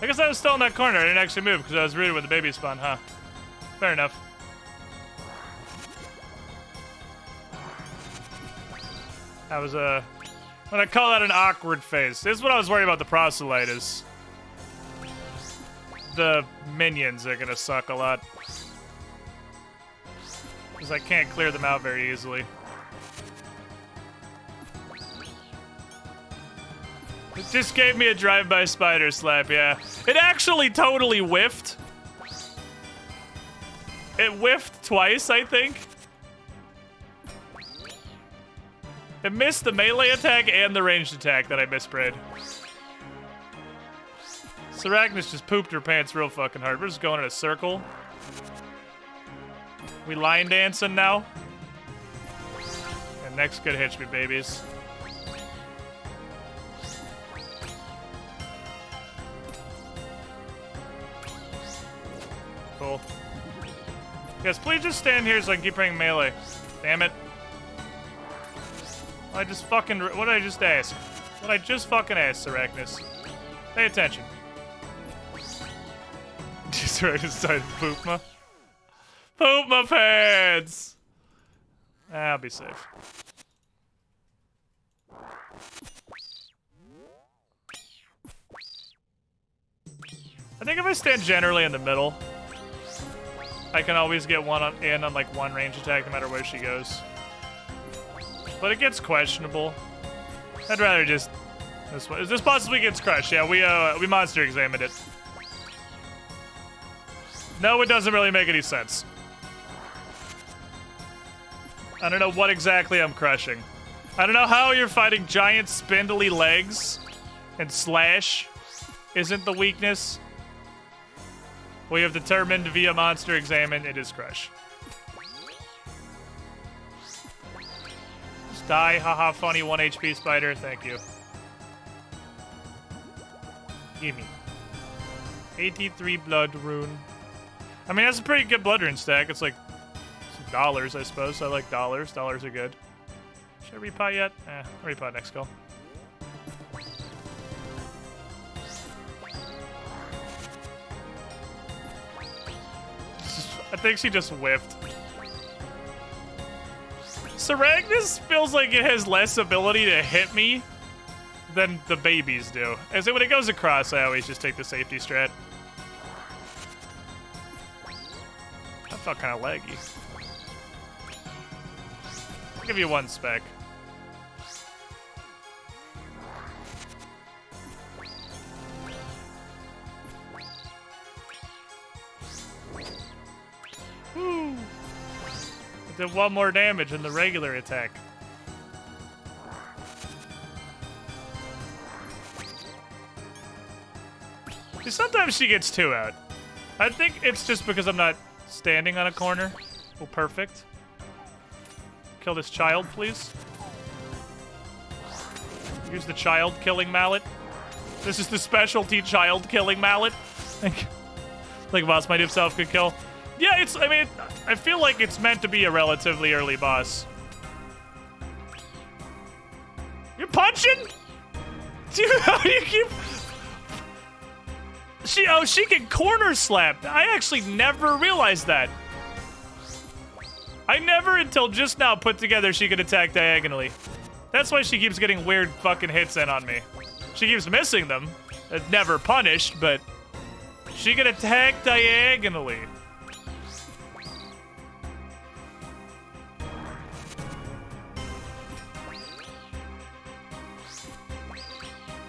Speaker 5: I guess I was still in that corner. I didn't actually move because I was rooted when the baby spawned, huh? Fair enough. That was I'm gonna call that an awkward phase. This is what I was worried about the proselyte is. The minions are gonna suck a lot. Because I can't clear them out very easily. It just gave me a drive-by spider slap, yeah. It actually totally whiffed. It whiffed twice, I think. It missed the melee attack and the ranged attack that I misprayed. Sarachnis just pooped her pants real fucking hard. We're just going in a circle. We line dancing now. And next could hitch me, babies. Cool. Yes, please just stand here so I can keep playing melee. Damn it. I just fucking... What did I just ask? What did I just fucking ask, Sarachnis? Pay attention. Sarachnis decided to poop my... Poop my pants! I'll be safe. I think if I stand generally in the middle, I can always get one on like one range attack no matter where she goes. But it gets questionable. I'd rather just this one. This possibly gets crushed. Yeah, we monster examined it. No, it doesn't really make any sense. I don't know what exactly I'm crushing. I don't know how you're fighting giant spindly legs and slash isn't the weakness. We have determined via monster examine it is crush. Just die, haha, funny 1 HP spider, thank you. Gimme. 83 blood rune. I mean, that's a pretty good blood rune stack. It's like some dollars, I suppose. I like dollars. Dollars are good. Should I repot yet? I'll repot next go. I think she just whiffed. Saragnus feels like it has less ability to hit me than the babies do. As when it goes across, I always just take the safety strat. That felt kind of laggy. I'll give you one spec. Woo! It did 1 more damage in the regular attack. See, sometimes she gets 2 out. I think it's just because I'm not standing on a corner. Oh, perfect. Kill this child, please. Use the child-killing mallet. This is the specialty child-killing mallet. Like boss might himself could kill. Yeah, it's, I mean, I feel like it's meant to be a relatively early boss. You're punching? Dude, how do you keep... She can corner slap. I actually never realized that. I never until just now put together she could attack diagonally. That's why she keeps getting weird fucking hits in on me. She keeps missing them. Never punished, but she can attack diagonally.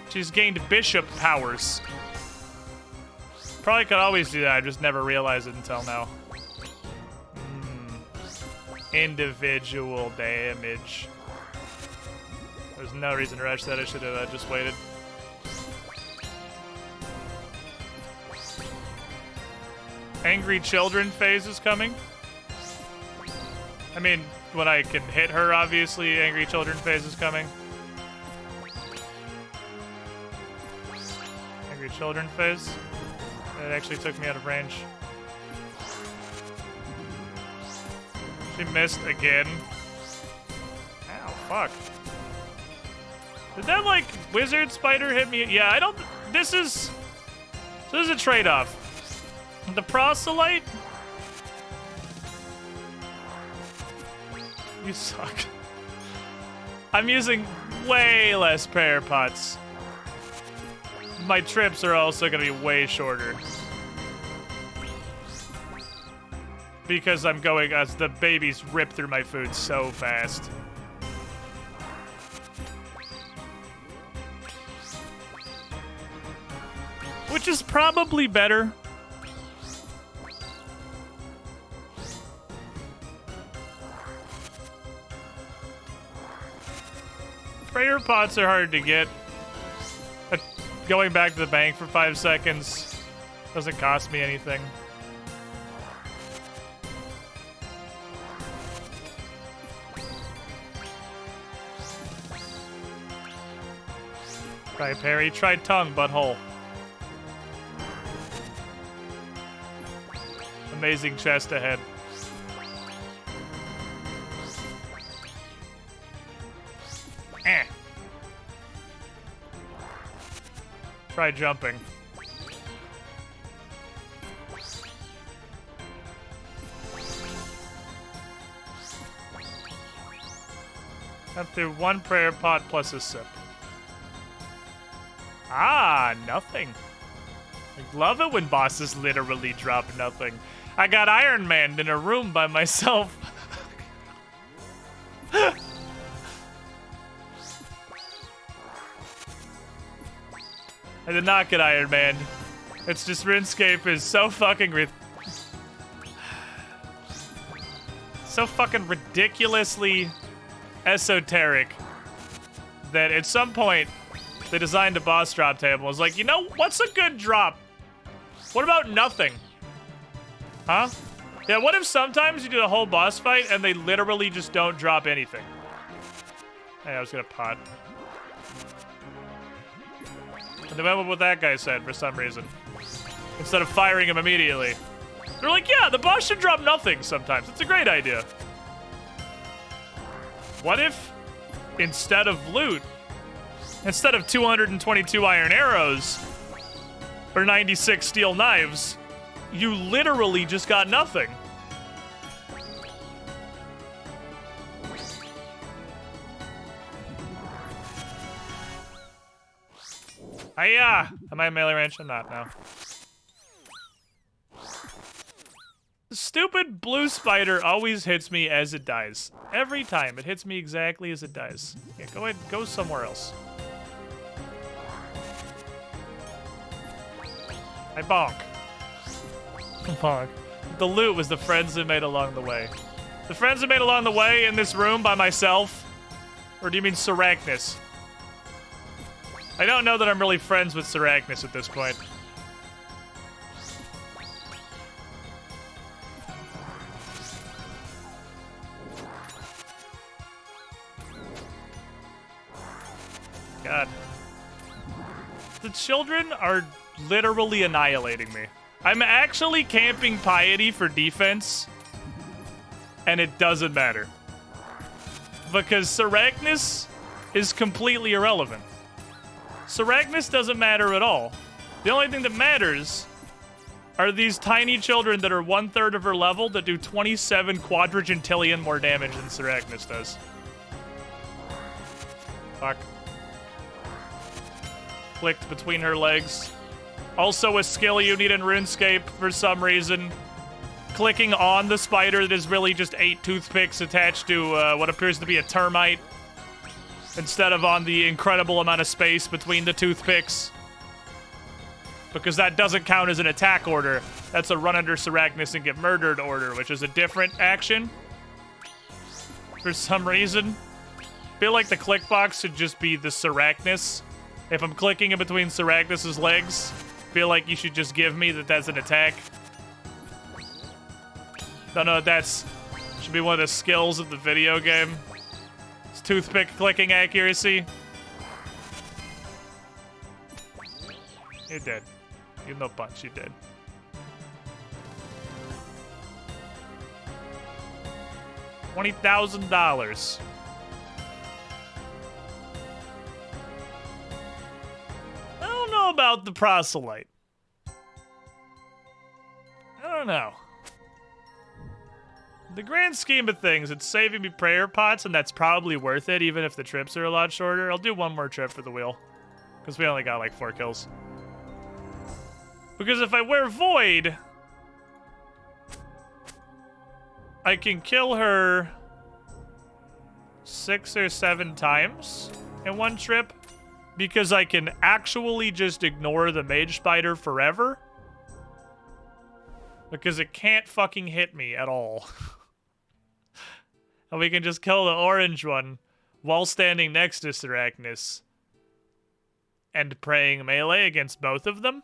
Speaker 5: She's gained bishop powers. Probably could always do that, I just never realized it until now. Individual damage. There's no reason to rush that, I should have just waited. Angry children phase is coming. I mean, when I can hit her, obviously, angry children phase is coming. Angry children phase. It actually took me out of range. She missed again. Ow, fuck. Did that, like, wizard spider hit me? Yeah, I don't... This is a trade-off. The proselyte? You suck. I'm using way less prayer pots. My trips are also going to be way shorter. Because I'm going as the babies rip through my food so fast. Which is probably better. Prayer pots are hard to get. Going back to the bank for 5 seconds doesn't cost me anything. Try parry, try tongue, butthole. Amazing chest ahead. Try jumping. Up through 1 prayer pot plus a sip. Ah, nothing. I love it when bosses literally drop nothing. I got Ironman in a room by myself. I did not get Ironman. It's just RuneScape is so fucking so fucking ridiculously esoteric that at some point they designed a boss drop table. I was like, you know, what's a good drop? What about nothing? Huh? Yeah, what if sometimes you do a whole boss fight and they literally just don't drop anything? Hey, I was gonna pot. And they went with what that guy said for some reason. Instead of firing him immediately. They're like, yeah, the boss should drop nothing sometimes. It's a great idea. What if, instead of loot, instead of 222 iron arrows or 96 steel knives, you literally just got nothing? Hiya! Am I a melee range? I'm not, no. The stupid blue spider always hits me as it dies. Every time, it hits me exactly as it dies. Yeah, go ahead, go somewhere else. I bonk. Bonk. The loot was the friends I made along the way. The friends I made along the way in this room by myself? Or do you mean Sarachnis? I don't know that I'm really friends with Sarachnis at this point. God. The children are literally annihilating me. I'm actually camping Piety for defense, and it doesn't matter. Because Sarachnis is completely irrelevant. Sarachnis doesn't matter at all. The only thing that matters are these tiny children that are 1/3 of her level that do 27 quadrigentillion more damage than Sarachnis does. Fuck. Clicked between her legs. Also a skill you need in RuneScape for some reason. Clicking on the spider that is really just 8 toothpicks attached to what appears to be a termite, instead of on the incredible amount of space between the toothpicks. Because that doesn't count as an attack order. That's a run under Sarachnis and get murdered order, which is a different action. For some reason. I feel like the click box should just be the Sarachnis. If I'm clicking in between Sarachnis' legs, I feel like you should just give me that that's an attack. Don't know if that's... should be one of the skills of the video game. Toothpick clicking accuracy. You're dead. You no punch, you dead. $20,000. I don't know about the proselyte. I don't know. The grand scheme of things, it's saving me prayer pots, and that's probably worth it, even if the trips are a lot shorter. I'll do one more trip for the wheel, because we only got like 4 kills. Because if I wear Void, I can kill her 6 or 7 times in one trip, because I can actually just ignore the mage spider forever. Because it can't fucking hit me at all. And we can just kill the orange one while standing next to Sarachnis and praying melee against both of them.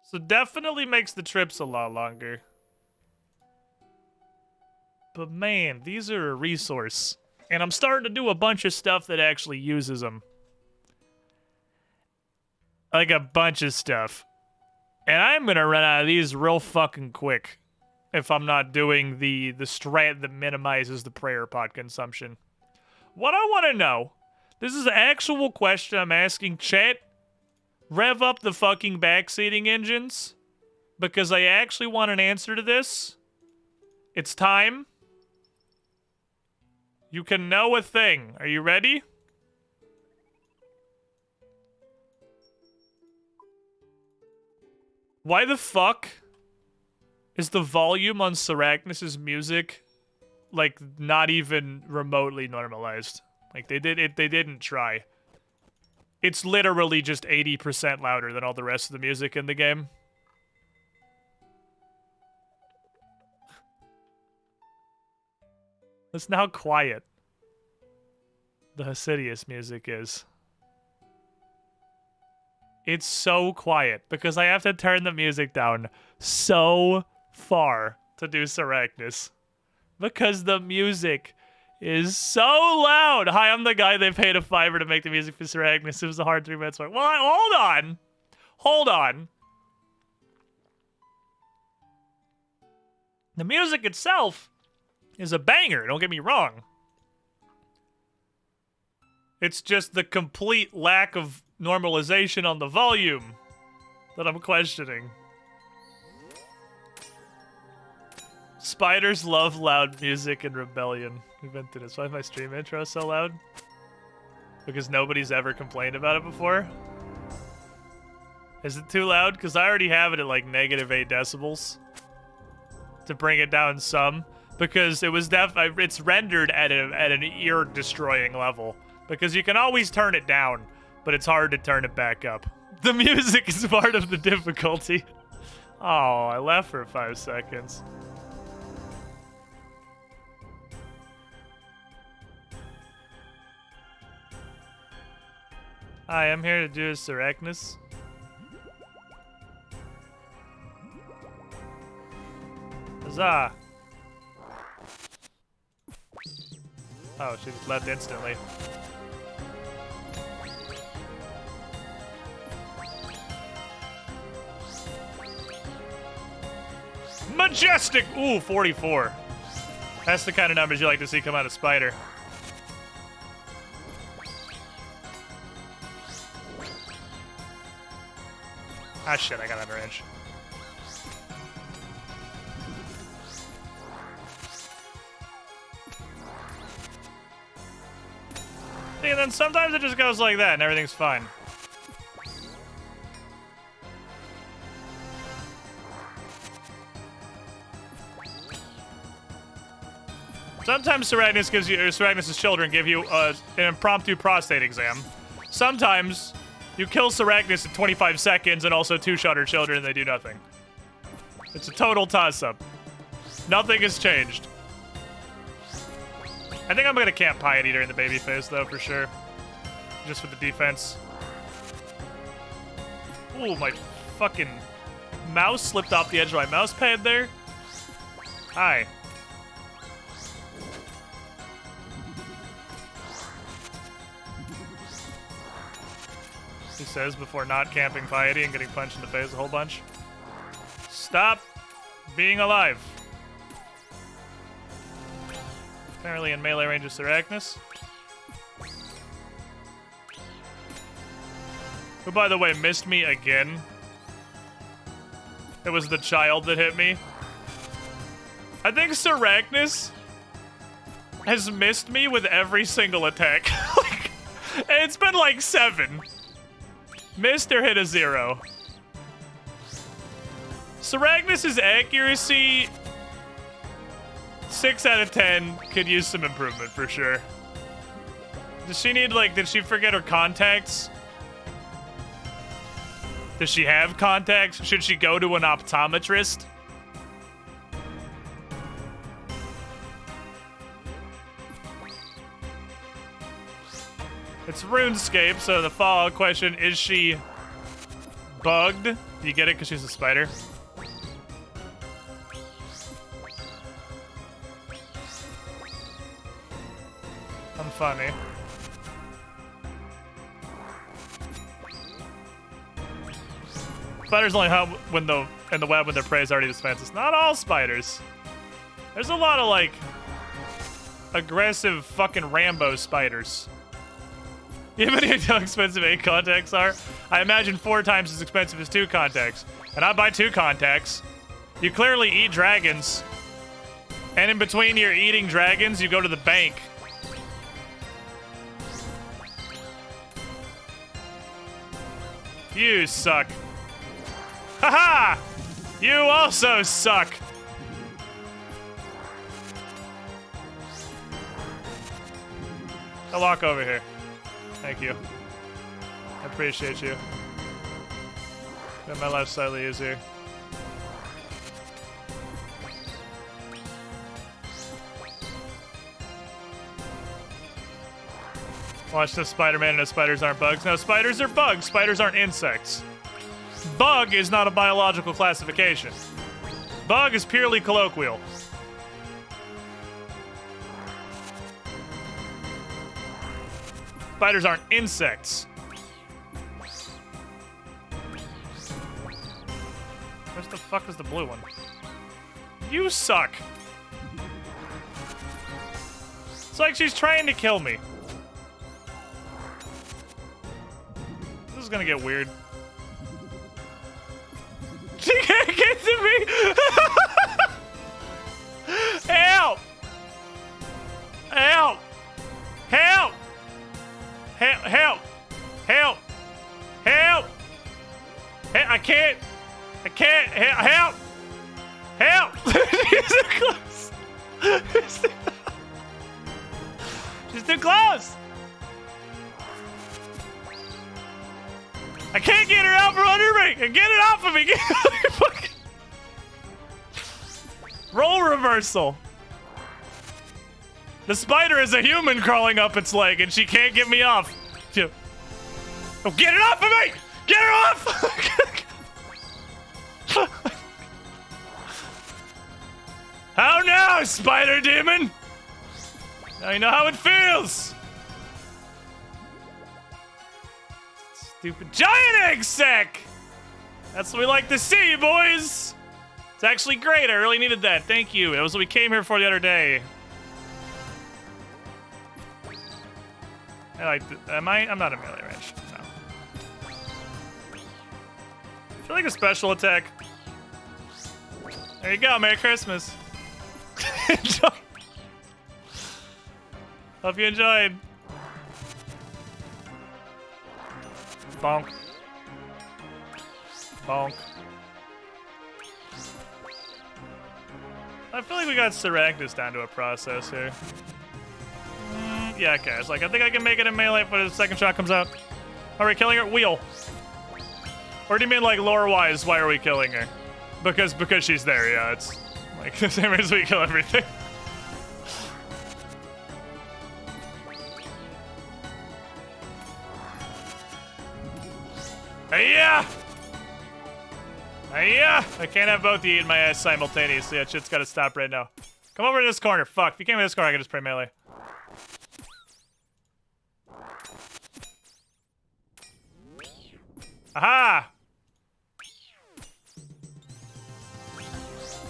Speaker 5: So definitely makes the trips a lot longer. But man, these are a resource. And I'm starting to do a bunch of stuff that actually uses them. Like a bunch of stuff. And I'm gonna run out of these real fucking quick if I'm not doing the strat that minimizes the prayer pot consumption. What I want to know, this is an actual question I'm asking chat, rev up the fucking backseating engines, because I actually want an answer to this. It's time. You can know a thing. Are you ready? Why the fuck is the volume on Sarachnis's music like not even remotely normalized? Like they didn't try. It's literally just 80% louder than all the rest of the music in the game. Listen to how quiet the Hasidius music is. It's so quiet because I have to turn the music down so far to do Sarachnis. Because the music is so loud. Hi, I'm the guy they paid $5 to make the music for Sarachnis. It was a hard 3 minutes work. Well, hold on. Hold on. The music itself is a banger, don't get me wrong. It's just the complete lack of normalization on the volume that I'm questioning. Spiders love loud music in Rebellion. We've been through this. Why is my stream intro so loud? Because nobody's ever complained about it before? Is it too loud? Because I already have it at like -8 decibels. To bring it down some. Because it was it's rendered at an ear-destroying level. Because you can always turn it down, but it's hard to turn it back up. The music is part of the difficulty. Oh, I left for 5 seconds. Hi, I'm here to do a Sarachnis. Huzzah! Oh, she just left instantly. Majestic! Ooh, 44. That's the kind of numbers you like to see come out of Spider. Ah, shit, I got under range. And then sometimes it just goes like that and everything's fine. Sometimes Sarachnis' children give you an impromptu prostate exam. Sometimes you kill Sarachnis in 25 seconds and also two-shot her children and they do nothing. It's a total toss-up. Nothing has changed. I think I'm gonna camp Piety during the baby phase though, for sure. Just for the defense. Ooh, my fucking mouse slipped off the edge of my mouse pad there. Hi. He says before not camping Piety and getting punched in the face a whole bunch. Stop being alive. Apparently in melee range of Sarachnis. Who, by the way, missed me again. It was the child that hit me. I think Sarachnis has missed me with every single attack. Like, it's been like 7. Missed or hit a 0. Sarachnis' accuracy, 6 out of 10, could use some improvement for sure. Does she need, like, did she forget her contacts? Does she have contacts? Should she go to an optometrist? It's RuneScape, so the follow-up question, is she bugged? Do you get it because she's a spider? I'm funny. Spiders only hunt when in the web when their prey is already defenseless. Not all spiders. There's a lot of, like, aggressive fucking Rambo spiders. You have any idea how expensive 8 contacts are? I imagine 4 times as expensive as 2 contacts. And I buy 2 contacts. You clearly eat dragons. And in between your eating dragons, you go to the bank. You suck. Haha! You also suck. I'll walk over here. Thank you. I appreciate you. Make my life slightly easier. Watch the Spider-Man and the spiders aren't bugs. No, spiders are bugs. Spiders aren't insects. Bug is not a biological classification. Bug is purely colloquial. Spiders aren't insects. Where's the fuck was the blue one? You suck. It's like she's trying to kill me. This is gonna get weird. She can't get to me! Help! Help! Help! Help! Help! Help! Help! I can't! I can't! Help! Help! She's too close! She's too close! I can't get her out from under me! Get it off of me! Get it Roll reversal. The spider is a human crawling up its leg, and she can't get me off. Oh, get it off of me! Get her off! How now, spider demon? Now you know how it feels. Stupid giant egg sack! That's what we like to see, boys! It's actually great, I really needed that. Thank you. It was what we came here for the other day. I like I'm not a melee range. No. I feel like a special attack. There you go, Merry Christmas. Enjoy. Hope you enjoyed. Bonk. Bonk. I feel like we got Syracuse down to a process here. Yeah, okay. It's like, I think I can make it in melee before the second shot comes out. Are we killing her? Wheel. Or do you mean, like, lore-wise, why are we killing her? Because she's there, yeah. It's, like, the same reason we kill everything. Hey-ya! Hey-ya! I can't have both of you eating my ass simultaneously. That shit's gotta stop right now. Come over to this corner. Fuck. If you came to this corner, I can just play melee. Aha!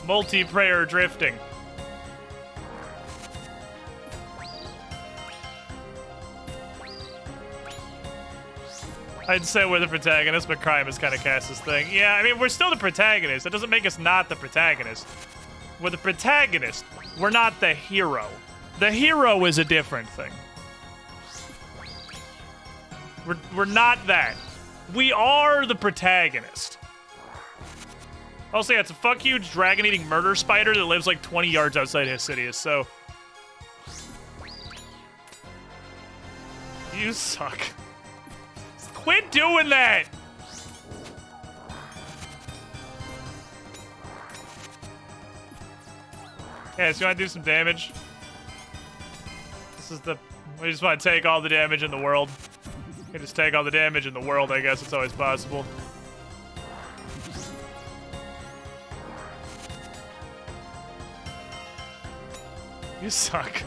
Speaker 5: Multiplayer drifting. I'd say we're the protagonist, but crime is kind of Cass's thing. Yeah, I mean, we're still the protagonist. That doesn't make us not the protagonist. We're the protagonist. We're not the hero. The hero is a different thing. We're not that. We are the protagonist. Also, yeah, it's a fuck huge dragon-eating murder spider that lives like 20 yards outside Hesidius, so... You suck. Quit doing that! Yeah, so you want to do some damage? This is the... We just want to take all the damage in the world. You just take all the damage in the world, I guess. It's always possible. You suck.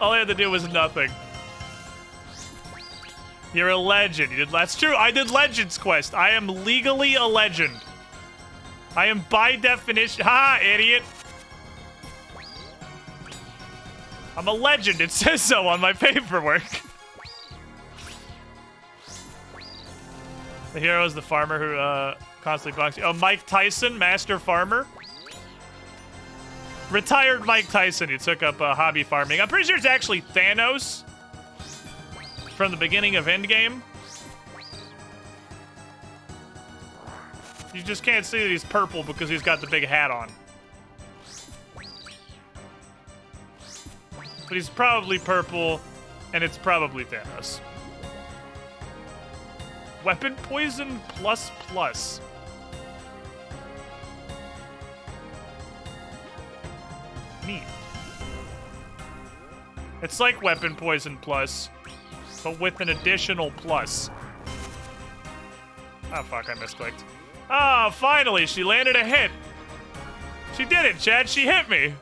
Speaker 5: All I had to do was nothing. You're a legend. You did. That's true. I did Legends Quest. I am legally a legend. I am by definition. Ha, idiot. I'm a legend. It says so on my paperwork. The hero is the farmer who constantly bonks you. Oh, Mike Tyson, master farmer. Retired Mike Tyson, who took up hobby farming. I'm pretty sure it's actually Thanos from the beginning of Endgame. You just can't see that he's purple because he's got the big hat on. But he's probably purple, and it's probably Thanos. Weapon poison plus plus. Neat. It's like weapon poison plus, but with an additional plus. Oh fuck, I misclicked. Ah, finally, she landed a hit. She did it, Chad, she hit me.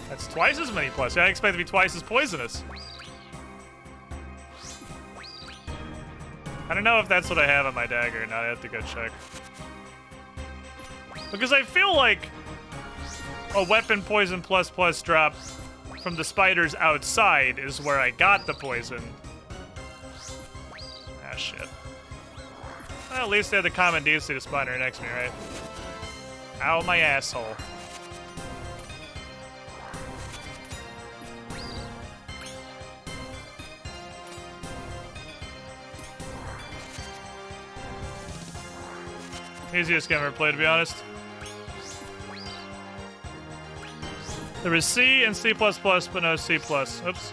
Speaker 5: That's twice as many plus. I expect it to be twice as poisonous. I don't know if that's what I have on my dagger or not. I have to go check. Because I feel like a weapon poison plus plus drop from the spiders outside is where I got the poison. Ah, shit. Well, at least they had the common decency to spider next to me, right? Ow, my asshole. Easiest game I've ever played, to be honest. There was C and C++, but no C+. Oops.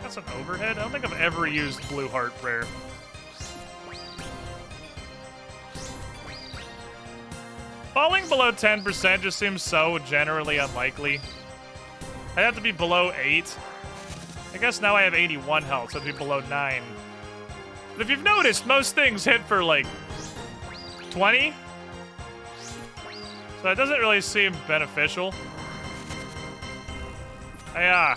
Speaker 5: That's an overhead? I don't think I've ever used Blue Heart Prayer. Falling below 10% just seems so generally unlikely. I'd have to be below 8. I guess now I have 81 health, so it'd be below 9. But if you've noticed, most things hit for, like, 20? So it doesn't really seem beneficial. Yeah.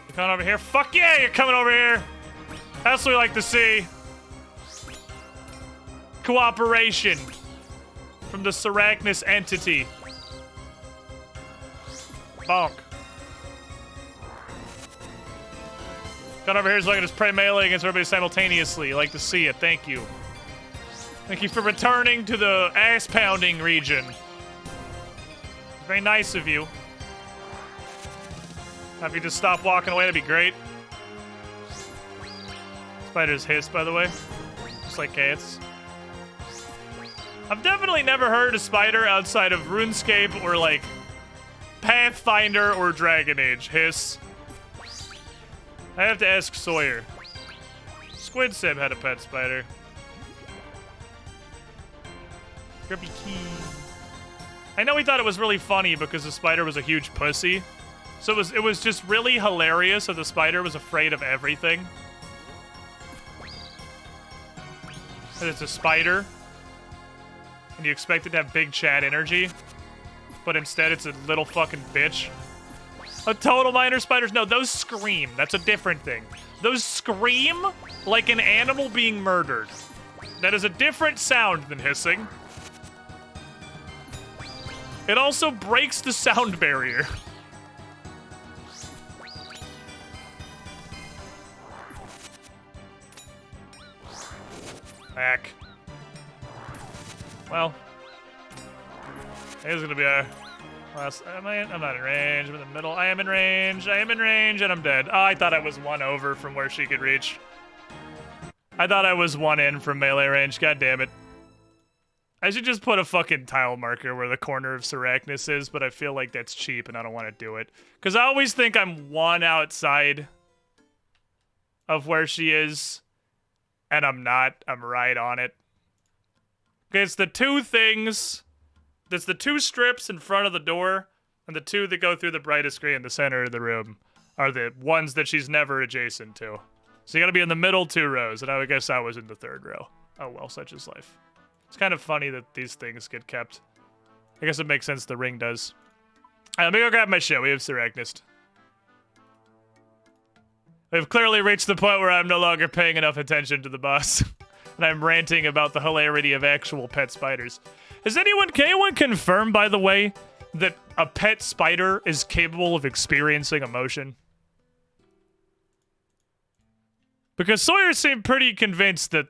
Speaker 5: You coming over here? Fuck yeah, you're coming over here! That's what we like to see. Cooperation from the Sarachnis entity. Bonk. Got over here so I can just pray melee against everybody simultaneously. You like to see it. Thank you. Thank you for returning to the ass-pounding region. It's very nice of you. If you just stop walking away, that'd be great. Spiders hiss, by the way. Just like cats. I've definitely never heard a spider outside of RuneScape or, like, Pathfinder or Dragon Age hiss. I have to ask Sawyer. Squid Sim had a pet spider. Grippy key. I know he thought it was really funny because the spider was a huge pussy. So it was just really hilarious that the spider was afraid of everything. That it's a spider. And you expect it to have big Chad energy. But instead it's a little fucking bitch. A total minor spiders? No, those scream. That's a different thing. Those scream like an animal being murdered. That is a different sound than hissing. It also breaks the sound barrier. Back. Well. Here's gonna be our last. I'm not in range. I'm in the middle. I am in range. I am in range, and I'm dead. Oh, I thought I was one over from where she could reach. I thought I was one in from melee range. God damn it. I should just put a fucking tile marker where the corner of Sarachnis is, but I feel like that's cheap, and I don't want to do it. Because I always think I'm one outside of where she is, and I'm not. I'm right on it. Okay, it's the two things. There's the two strips in front of the door, and the two that go through the brightest screen in the center of the room are the ones that she's never adjacent to. So you gotta be in the middle 2 rows, and I guess I was in the 3rd row. Oh well, such is life. It's kind of funny that these things get kept. I guess it makes sense the ring does. Alright, let me go grab my shit. We have Sarachnis. We've clearly reached the point where I'm no longer paying enough attention to the boss. And I'm ranting about the hilarity of actual pet spiders. Can anyone confirm, by the way, that a pet spider is capable of experiencing emotion? Because Sawyer seemed pretty convinced that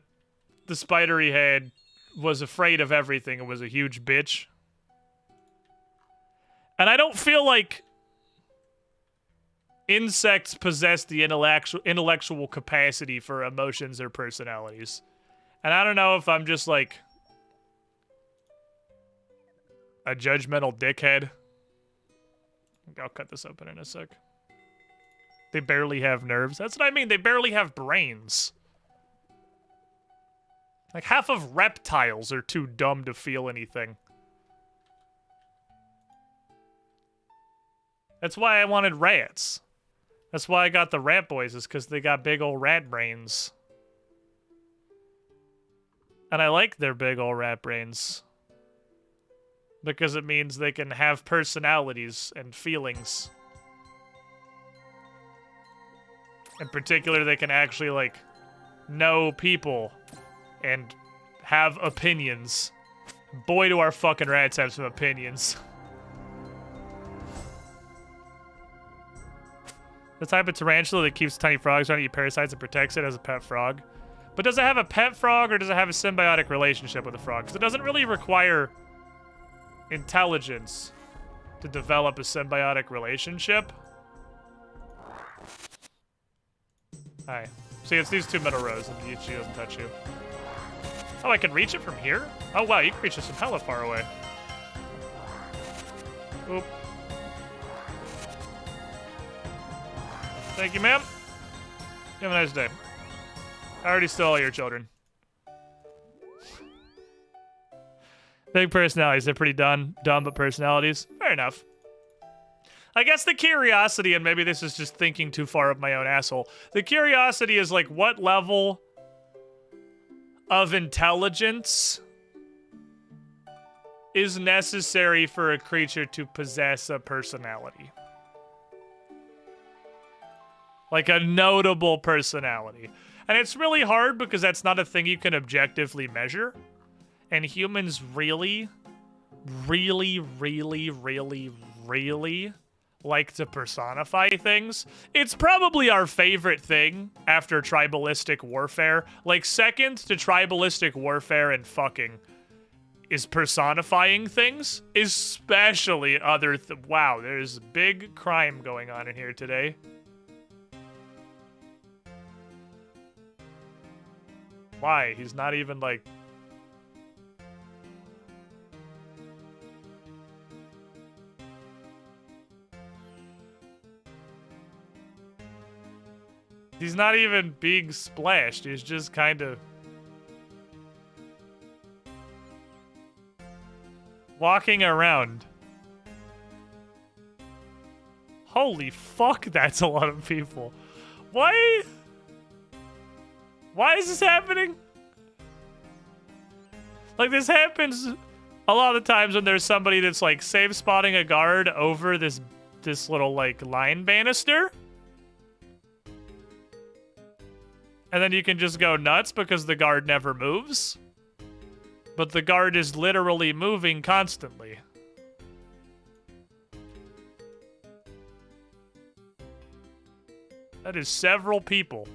Speaker 5: the spider he had was afraid of everything and was a huge bitch. And I don't feel like insects possess the intellectual capacity for emotions or personalities. And I don't know if I'm just like a judgmental dickhead. I'll cut this open in a sec. They barely have nerves. That's what I mean. They barely have brains. Like, half of reptiles are too dumb to feel anything. That's why I wanted rats. That's why I got the rat boys, is because they got big old rat brains. And I like their big old rat brains. Because it means they can have personalities and feelings. In particular, they can actually, like, know people and have opinions. Boy, do our fucking rats have some opinions. The type of tarantula that keeps tiny frogs trying to eat parasites and protects it as a pet frog. But does it have a pet frog or does it have a symbiotic relationship with a frog? Because it doesn't really require intelligence to develop a symbiotic relationship. Hi. See, it's these two middle rows and she doesn't touch you. Oh, I can reach it from here? Oh, wow, you can reach it from hella far away. Oop. Thank you, ma'am. You have a nice day. I already stole all your children. Big personalities. They're pretty dumb, but personalities. Fair enough. I guess the curiosity, and maybe this is just thinking too far up my own asshole. The curiosity is like, what level of intelligence is necessary for a creature to possess a personality? Like a notable personality. And it's really hard because that's not a thing you can objectively measure. And humans really like to personify things. It's probably our favorite thing after tribalistic warfare. Like, second to tribalistic warfare and fucking is personifying things. Especially other wow, there's big crime going on in here today. Why? He's not even, like... He's not even being splashed. He's just kind of... walking around. Holy fuck, that's a lot of people. Why? Why is this happening? Like, this happens a lot of the times when there's somebody that's, like, safe spotting a guard over this little, like, line banister. And then you can just go nuts because the guard never moves. But the guard is literally moving constantly. That is several people.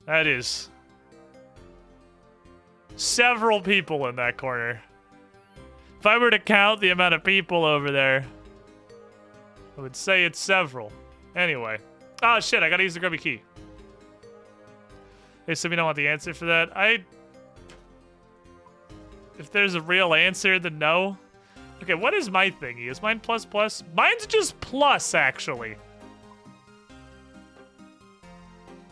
Speaker 5: That is several people in that corner. If I were to count the amount of people over there, I would say it's several. Anyway. Oh shit, I gotta use the grubby key. Hey, so we don't want the answer for that. If there's a real answer, then no. Okay, what is my thingy? Is mine plus plus? Mine's just plus, actually.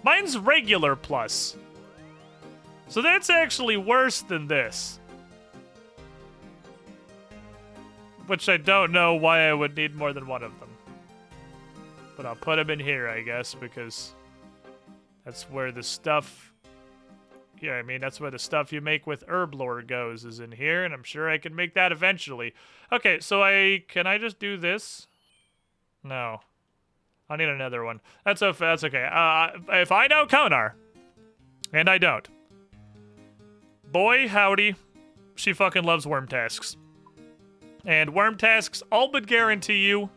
Speaker 5: Mine's regular plus. So that's actually worse than this. Which I don't know why I would need more than one of them. But I'll put them in here, I guess, because that's where the stuff... Yeah, I mean, that's where the stuff you make with herb lore goes, is in here, and I'm sure I can make that eventually. Okay, so can I just do this? No. I need another one. That's okay. If I know Konar, and I don't, boy, howdy, she fucking loves worm tasks. And worm tasks all but guarantee you,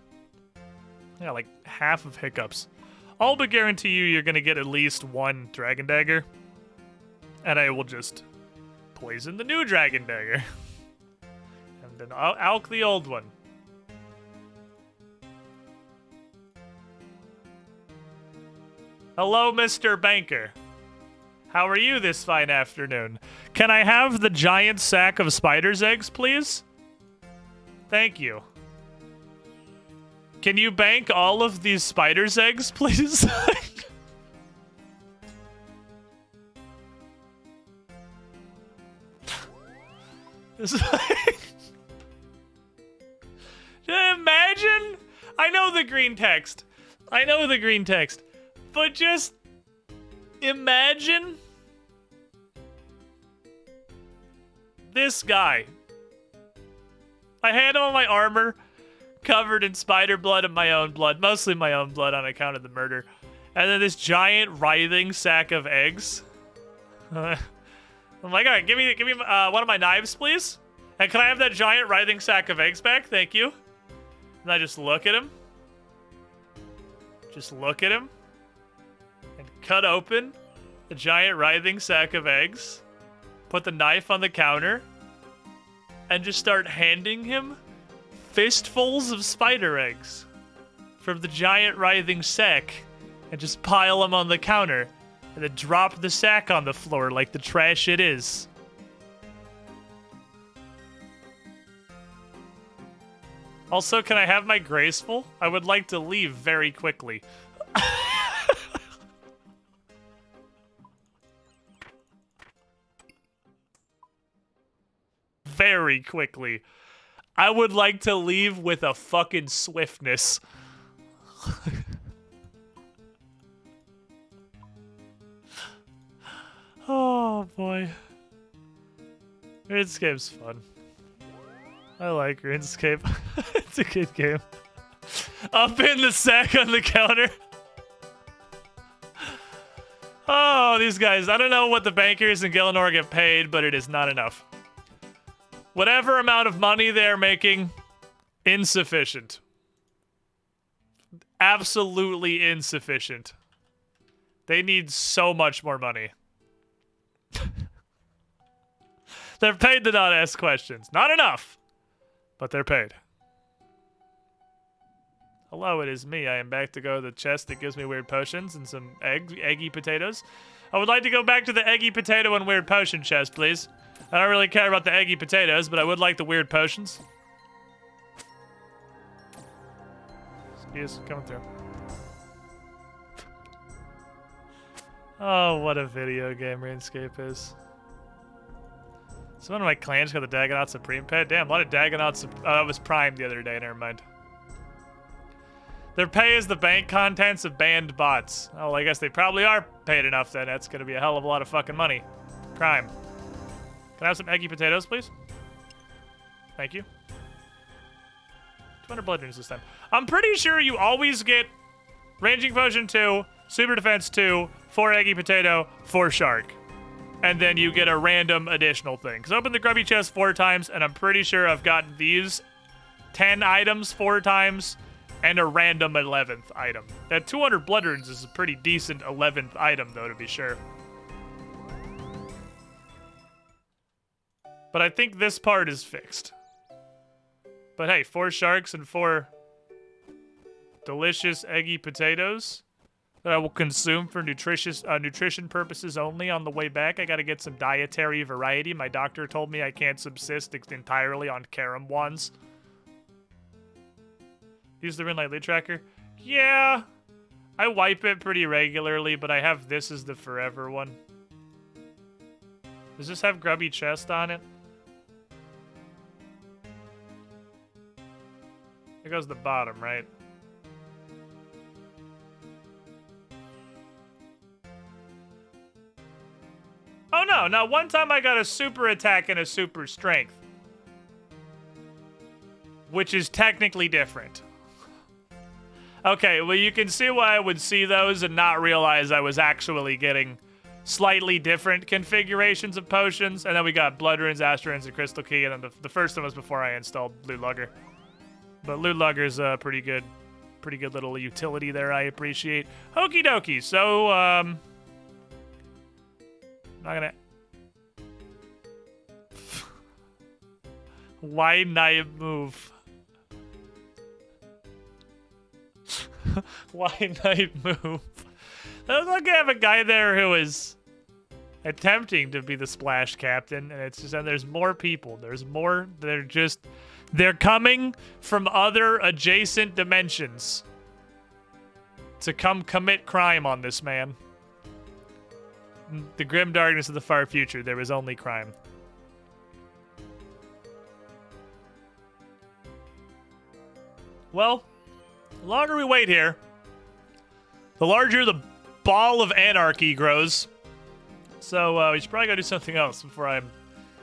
Speaker 5: yeah, like half of hiccups, all but guarantee you you're gonna get at least one dragon dagger. And I will just poison the new dragon dagger. And then I'll alk the old one. Hello, Mr. Banker. How are you this fine afternoon? Can I have the giant sack of spider's eggs, please? Thank you. Can you bank all of these spider's eggs, please? Imagine? I know the green text. But just imagine this guy. I had all my armor covered in spider blood and my own blood, mostly my own blood on account of the murder. And then this giant writhing sack of eggs. I'm like, all right, give me one of my knives, please. And can I have that giant writhing sack of eggs back? Thank you. And I just look at him. And cut open the giant writhing sack of eggs. Put the knife on the counter. And just start handing him fistfuls of spider eggs from the giant writhing sack. And just pile them on the counter. And then drop the sack on the floor like the trash it is. Also, can I have my graceful? I would like to leave very quickly. Very quickly. I would like to leave with a fucking swiftness. Oh boy. RuneScape's fun. I like RuneScape. It's a good game. Up in the sack on the counter. Oh, these guys. I don't know what the bankers in Gillinor get paid, but it is not enough. Whatever amount of money they're making, insufficient. Absolutely insufficient. They need so much more money. They're paid to not ask questions. Not enough, but they're paid. Hello, it is me. I am back to go to the chest that gives me weird potions and some eggy potatoes. I would like to go back to the eggy potato and weird potion chest, please. I don't really care about the eggy potatoes, but I would like the weird potions. Excuse, coming through. Oh, what a video game RuneScape is. So one of my clans got the Dagonaut Supreme pet. Damn, a lot of Dagonauts. I was primed the other day, never mind. Their pay is the bank contents of banned bots. Oh, well, I guess they probably are paid enough then. That's gonna be a hell of a lot of fucking money. Crime. Can I have some eggy potatoes, please? Thank you. 200 blood runes this time. I'm pretty sure you always get Ranging Potion 2, Super Defense 2, 4 eggy potato, 4 shark. And then you get a random additional thing. Because I opened the grubby chest 4 times, and I'm pretty sure I've gotten these 10 items 4 times, and a random 11th item. That 200 blood runes is a pretty decent 11th item, though, to be sure. But I think this part is fixed. But hey, 4 sharks and 4 delicious eggy potatoes that I will consume for nutrition purposes only on the way back. I gotta get some dietary variety. My doctor told me I can't subsist entirely on carom wands. Use the Runelight Loot Tracker? Yeah. I wipe it pretty regularly, but I have this as the forever one. Does this have grubby chest on it? There goes the bottom, right? Oh no, now one time I got a super attack and a super strength. Which is technically different. Okay, well you can see why I would see those and not realize I was actually getting slightly different configurations of potions. And then we got Blood Runes, Astral Runes, and Crystal Key, and then the first one was before I installed Loot Lugger. But Loot Lugger's a pretty good little utility there, I appreciate. Okie dokie, so, I'm not gonna Why night move? Why night move? Looks like I have a guy there who is attempting to be the splash captain, and it's just, and there's more people. There's more. They're coming from other adjacent dimensions to come commit crime on this man. The grim darkness of the far future, there was only crime. Well, the longer we wait here, the larger the ball of anarchy grows. So we should probably go do something else before I'm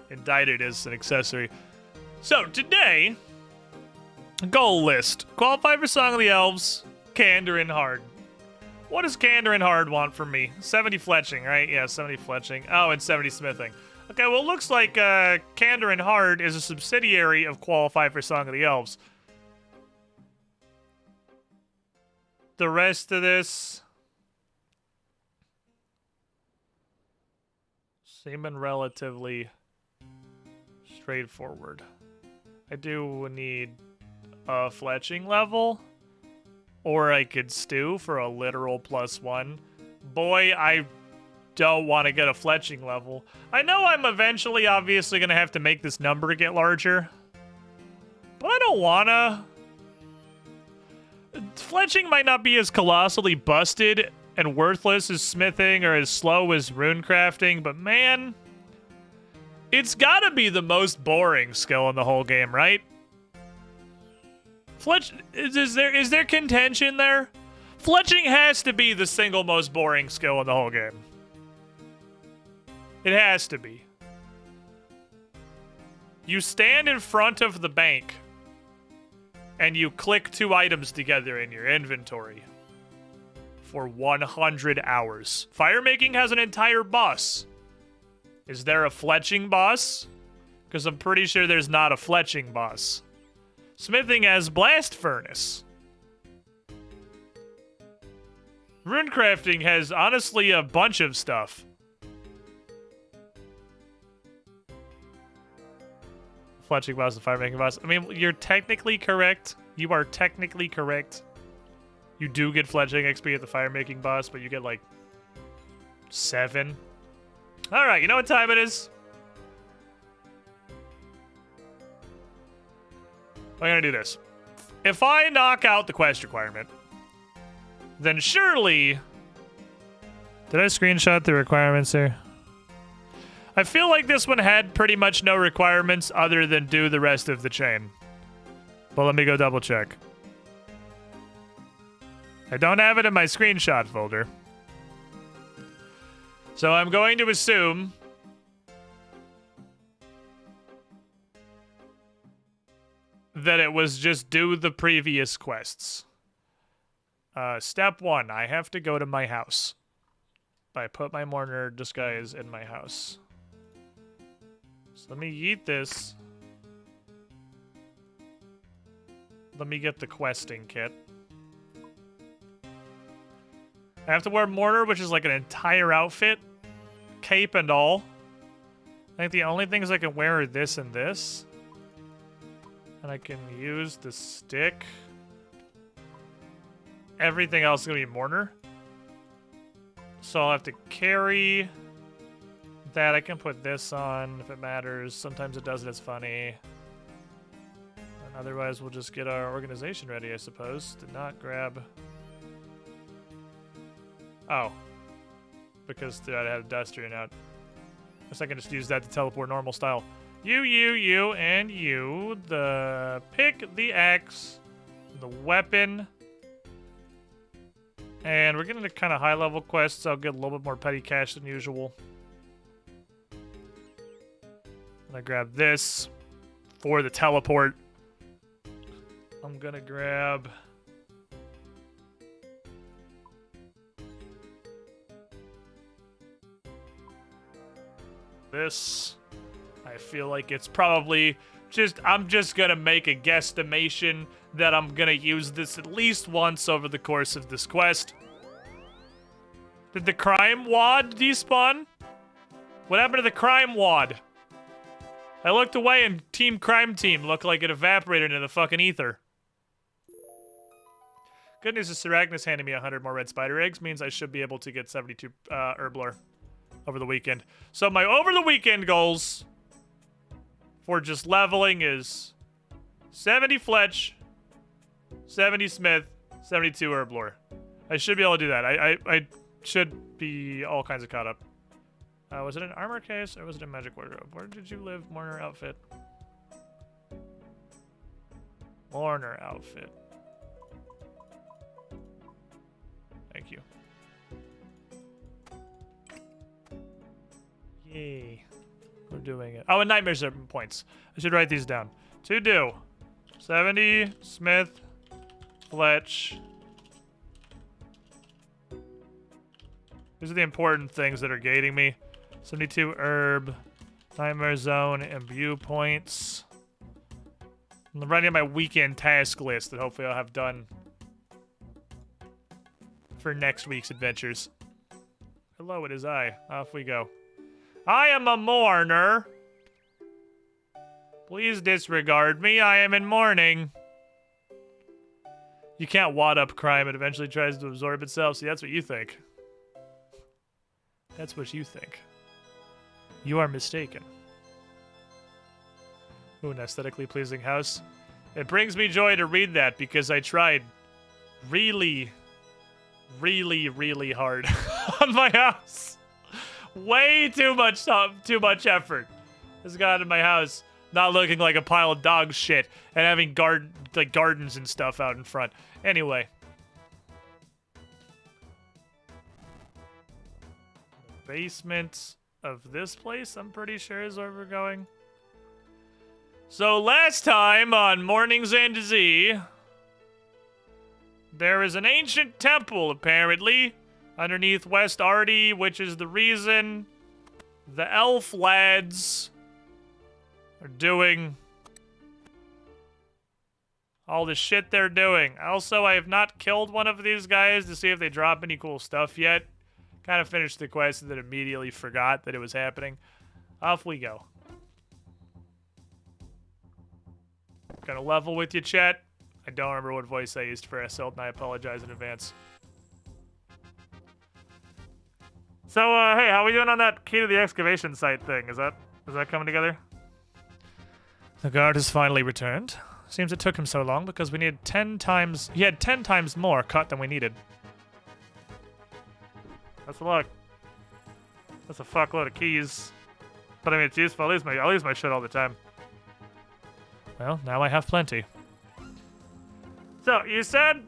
Speaker 5: indicted as an accessory. So today, goal list. Qualify for Song of the Elves, Candor and Hard. What does Candor and Hard want from me? 70 fletching, right? Yeah, 70 fletching. Oh, and 70 smithing. Okay, well, it looks like Candor and Hard is a subsidiary of Qualify for Song of the Elves. The rest of this seeming relatively straightforward. I do need a fletching level, or I could stew for a literal +1. Boy, I don't want to get a fletching level. I know I'm eventually obviously going to have to make this number get larger, but I don't want to. Fletching might not be as colossally busted and worthless as smithing or as slow as rune crafting, but man, it's gotta be the most boring skill in the whole game, right? Is there contention there? Fletching has to be the single most boring skill in the whole game. It has to be. You stand in front of the bank and you click 2 items together in your inventory for 100 hours. Firemaking has an entire boss. Is there a fletching boss? Because I'm pretty sure there's not a fletching boss. Smithing has blast furnace. Runecrafting has honestly a bunch of stuff. Fletching boss and firemaking boss. I mean, you're technically correct. You are technically correct. You do get fletching XP at the firemaking boss, but you get like 7. All right, you know what time it is? I'm gonna do this. If I knock out the quest requirement, then surely... Did I screenshot the requirements here? I feel like this one had pretty much no requirements other than do the rest of the chain. But let me go double check. I don't have it in my screenshot folder. So I'm going to assume that it was just do the previous quests. Step 1, I have to go to my house. I put my mourner disguise in my house. So let me yeet this. Let me get the questing kit. I have to wear mourner, which is like an entire outfit. Cape and all. I think the only things I can wear are this and this. And I can use the stick. Everything else is going to be mourner. So I'll have to carry that. I can put this on if it matters. Sometimes it doesn't. It's funny. And otherwise, we'll just get our organization ready, I suppose. Did not grab... Oh. Because I had a duster and out. I guess I can just use that to teleport normal style. You, and you. The pick, the axe, the weapon. And we're getting to kind of high-level quests. I'll get a little bit more petty cash than usual. And I grab this for the teleport. I'm gonna grab... this. I feel like it's probably just... I'm just gonna make a guesstimation that I'm gonna use this at least once over the course of this quest. Did the crime wad despawn? What happened to the crime wad? I looked away and Team Crime Team looked like it evaporated into the fucking ether. Good news is Siragnis handing me 100 more red spider eggs means I should be able to get 72 herb lore over the weekend. So my over the weekend goals for just leveling is 70 Fletch, 70 Smith, 72 herb lore. I should be able to do that. I should be all kinds of caught up. Was it an armor case or was it a magic wardrobe? Where did you live, Mourner outfit? Mourner outfit. Thank you. Yay. We're doing it. Oh, and nightmares are points. I should write these down. To do. 70, Smith, Fletch. These are the important things that are gating me. 72 herb, nightmare zone, imbue points. I'm writing my weekend task list that hopefully I'll have done for next week's adventures. Hello, it is I. Off we go. I am a mourner. Please disregard me. I am in mourning. You can't wad up crime. It eventually tries to absorb itself. See, that's what you think. That's what you think. You are mistaken. Ooh, an aesthetically pleasing house. It brings me joy to read that because I tried really hard on my house. Way too much effort has gone in my house, not looking like a pile of dog shit and having gardens and stuff out in front. Anyway. Basement of this place, I'm pretty sure is where we're going. So last time on Mornings and Z, there is an ancient temple, apparently, underneath West Arty, which is the reason the elf lads are doing all the shit they're doing. Also, I have not killed one of these guys to see if they drop any cool stuff yet. Kind of finished the quest and then immediately forgot that it was happening. Off we go. Gonna level with you, chat. I don't remember what voice I used for Assault, and I apologize in advance. So, hey, how are we doing on that key to the excavation site thing? Is that coming together? The guard has finally returned. Seems it took him so long because we needed 10 times... He had 10 times more cut than we needed. That's a lot. That's a fuckload of keys. But I mean, it's useful. I lose my shit all the time. Well, now I have plenty. So, you said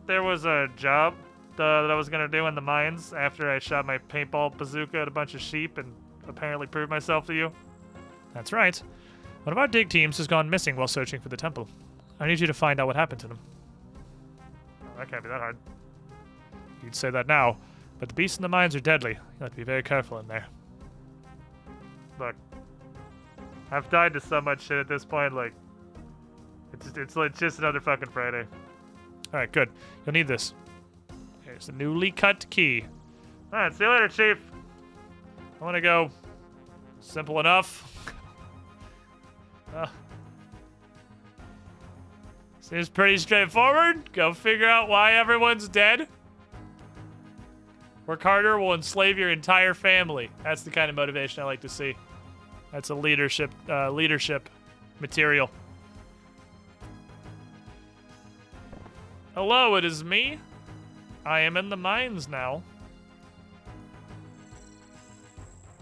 Speaker 5: there was a job that I was going to do in the mines after I shot my paintball bazooka at a bunch of sheep and apparently proved myself to you? That's right. One of our dig teams has gone missing while searching for the temple. I need you to find out what happened to them. Oh, that can't be that hard. You'd say that now, but the beasts in the mines are deadly. You have to be very careful in there. Look, I've died to so much shit at this point, like, it's just another fucking Friday. Alright, good. You'll need this. Here's the newly cut key. Alright, see you later, Chief. I want to go. Simple enough. Seems pretty straightforward. Go figure out why everyone's dead. Work harder will enslave your entire family. That's the kind of motivation I like to see. That's a leadership material. Hello, it is me. I am in the mines now.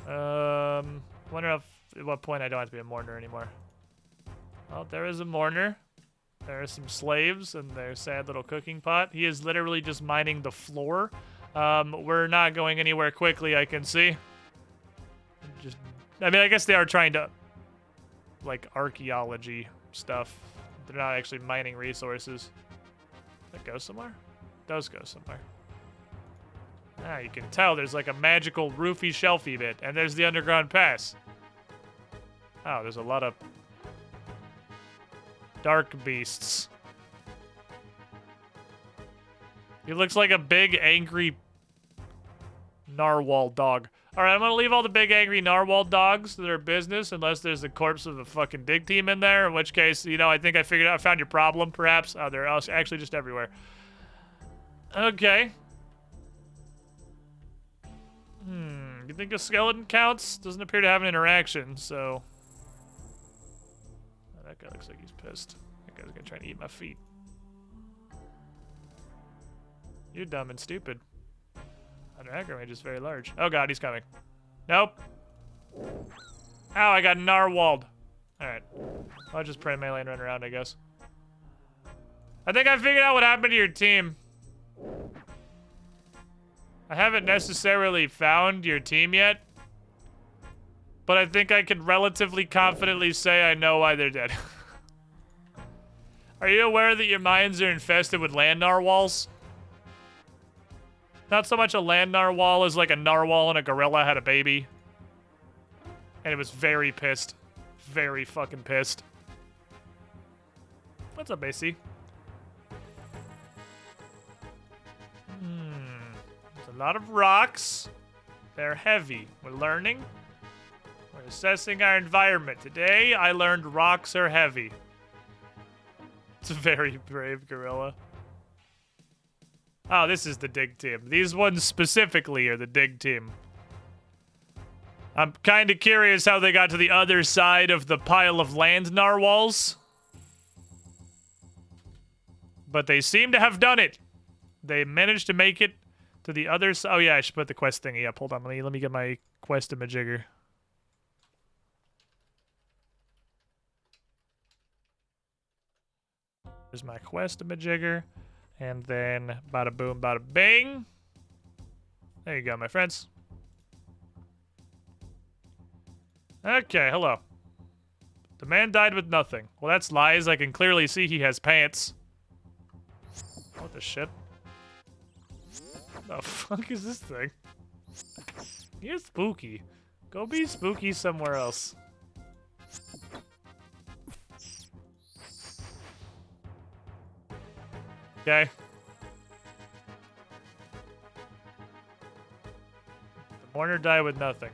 Speaker 5: Wonder at what point I don't have to be a mourner anymore. Well, there is a mourner. There are some slaves and their sad little cooking pot. He is literally just mining the floor. We're not going anywhere quickly, I can see. I mean, I guess they are trying to, like, archaeology stuff. They're not actually mining resources. That goes somewhere? It does go somewhere. Ah, you can tell there's like a magical roofy shelfy bit, and there's the underground pass. Oh, there's a lot of dark beasts. He looks like a big, angry Narwhal dog. Alright, I'm gonna leave all the big angry narwhal dogs to their business unless there's the corpse of a fucking dig team in there, in which case, you know, I think I figured out, I found your problem, perhaps. Oh, they're actually just everywhere. Okay. You think a skeleton counts? Doesn't appear to have an interaction, so... Oh, that guy looks like he's pissed. That guy's gonna try to eat my feet. You're dumb and stupid. Under hacker range is very large. Oh god, he's coming. Nope. Ow, I got narwhaled. Alright. I'll just pray melee and run around, I guess. I think I figured out what happened to your team. I haven't necessarily found your team yet, but I think I can relatively confidently say I know why they're dead. Are you aware that your mines are infested with land narwhals? Not so much a land narwhal as like a narwhal and a gorilla had a baby. And it was very pissed. Very fucking pissed. What's up, AC? There's a lot of rocks. They're heavy. We're learning. We're assessing our environment. Today, I learned rocks are heavy. It's a very brave gorilla. Oh, this is the dig team. These ones specifically are the dig team. I'm kind of curious how they got to the other side of the pile of land narwhals. But they seem to have done it. They managed to make it to the other side. Oh yeah, I should put the quest thingy up. Hold on, let me get my quest imajigger. There's my quest imajigger. And then, bada boom, bada bing. There you go, my friends. Okay, hello. The man died with nothing. Well, that's lies. I can clearly see he has pants. What the shit? What the fuck is this thing? You're spooky. Go be spooky somewhere else. Okay. The mourner died with nothing.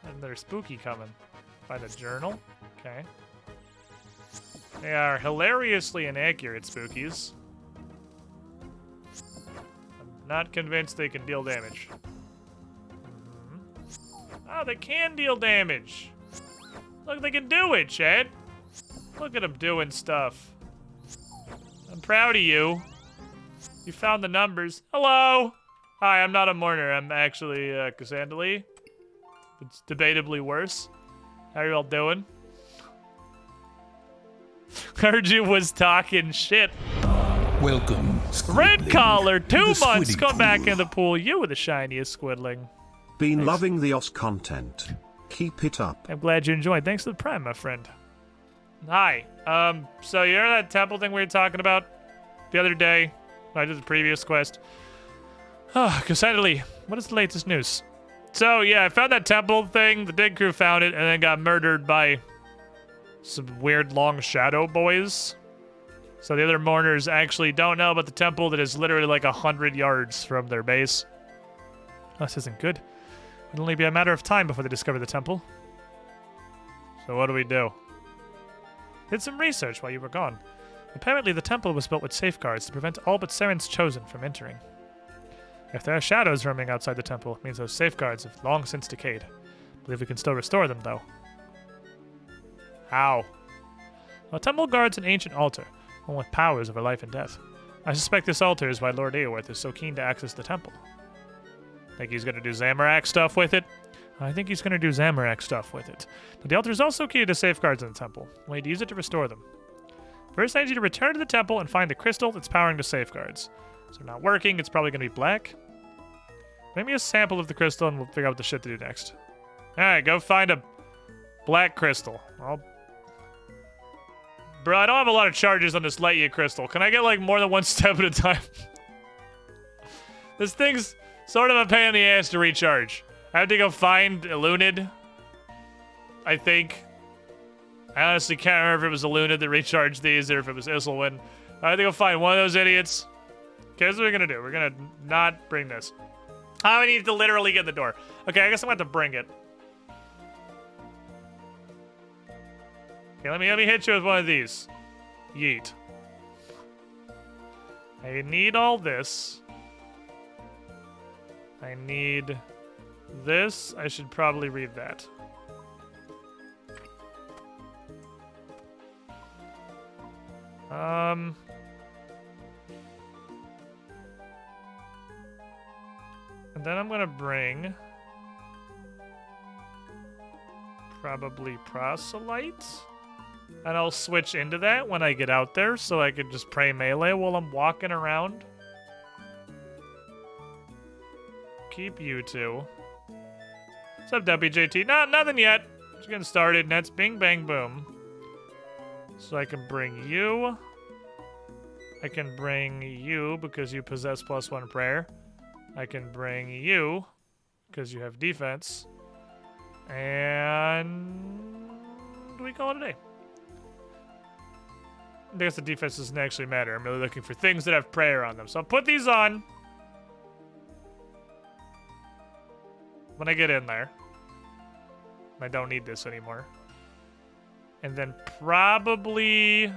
Speaker 5: And they're spooky coming. Find a journal. Okay. They are hilariously inaccurate spookies. I'm not convinced they can deal damage. Oh, they can deal damage. Look, they can do it, Chad. Look at them doing stuff. I'm proud of you. You found the numbers. Hello! Hi, I'm not a mourner. I'm actually Cassandra Lee. It's debatably worse. How are you all doing? Heard you was talking shit.
Speaker 2: Welcome,
Speaker 5: Red
Speaker 2: Squidling,
Speaker 5: collar,
Speaker 2: to
Speaker 5: 2
Speaker 2: the
Speaker 5: months.
Speaker 2: Squiddy
Speaker 5: Come back
Speaker 2: pool.
Speaker 5: in the pool. You were the shiniest squidling.
Speaker 3: Been
Speaker 5: Thanks.
Speaker 3: loving the OS content. Keep it up.
Speaker 5: I'm glad you enjoyed. Thanks for the prime, my friend. Hi. So you know that temple thing we were talking about the other day? I did the previous quest. Oh, Cassandra Lee, what is the latest news? So, yeah, I found that temple thing. The dig crew found it and then got murdered by some weird long shadow boys. So the other mourners actually don't know about the temple that is literally like 100 yards from their base. Oh, this isn't good. It'll only be a matter of time before they discover the temple. So what do we do? Did some research while you were gone. Apparently the temple was built with safeguards to prevent all but Seren's chosen from entering. If there are shadows roaming outside the temple, it means those safeguards have long since decayed. I believe we can still restore them, though. How? The temple guards an ancient altar, one with powers over life and death. I suspect this altar is why Lord Eowyrth is so keen to access the temple. Think he's gonna do Zamorak stuff with it? I think he's gonna do Zamorak stuff with it. But the altar is also key to safeguards in the temple. We'll need to use it to restore them. First, I need you to return to the temple and find the crystal that's powering the safeguards. So not working, it's probably gonna be black. Make me a sample of the crystal and we'll figure out what the shit to do next. Alright, go find a black crystal. Bro, I don't have a lot of charges on this Lightyear crystal. Can I get like more than one step at a time? This thing's sort of a pain in the ass to recharge. I have to go find Elunid. I think. I honestly can't remember if it was Elunid that recharged these or if it was Isilwin. I have to go find one of those idiots. Okay, here's what we're gonna do. We're gonna not bring this. I need to literally get in the door. Okay, I guess I'm going to have to bring it. Okay, let me hit you with one of these. Yeet. I need all this. I need this. I should probably read that. And then I'm gonna bring probably proselyte. And I'll switch into that when I get out there so I can just pray melee while I'm walking around. Keep you two. What's up, WJT? Nothing yet. Just getting started, and that's bing, bang, boom. So I can bring you. I can bring you because you possess +1 prayer. I can bring you because you have defense. And we call it a day. I guess the defense doesn't actually matter. I'm really looking for things that have prayer on them. So I'll put these on when I get in there. I don't need this anymore. And then probably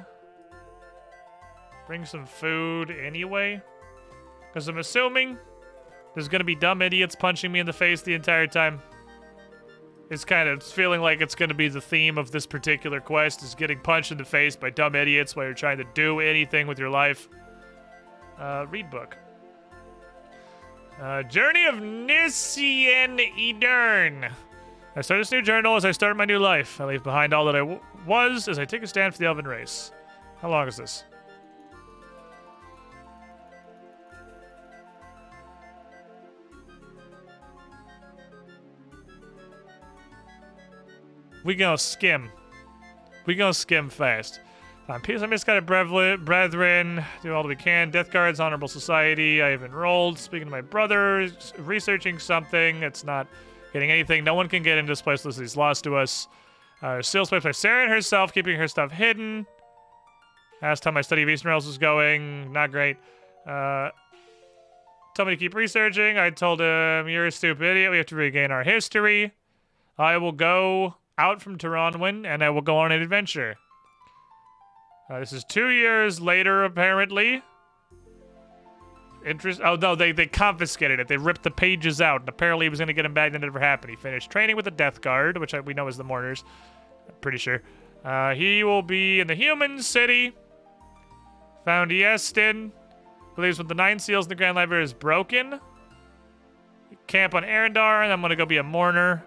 Speaker 5: bring some food anyway. Because I'm assuming there's going to be dumb idiots punching me in the face the entire time. It's kind of feeling like it's going to be the theme of this particular quest, is getting punched in the face by dumb idiots while you're trying to do anything with your life. Read book. Journey of Nissien Edern. I start this new journal as I start my new life. I leave behind all that I was as I take a stand for the elven race. How long is this? We gonna skim. We gonna skim fast. Peace, I misguided brethren. Do all that we can. Death Guards, Honorable Society. I have enrolled. Speaking to my brother, researching something. It's not getting anything. No one can get into this place unless he's lost to us. Sales place by Saren herself, keeping her stuff hidden. Last time my study of Eastern Rails was going. Not great. Told me to keep researching. I told him, you're a stupid idiot. We have to regain our history. I will go out from Taranwin, and I will go on an adventure. This is 2 years later, apparently. Oh, no, they confiscated it. They ripped the pages out, and apparently he was going to get him back. That never happened. He finished training with the Death Guard, which we know is the Mourners. I'm pretty sure. He will be in the human city. Found Yestin. Believes with the 9 seals in the Grand Library is broken. Camp on Arendar, and I'm going to go be a mourner.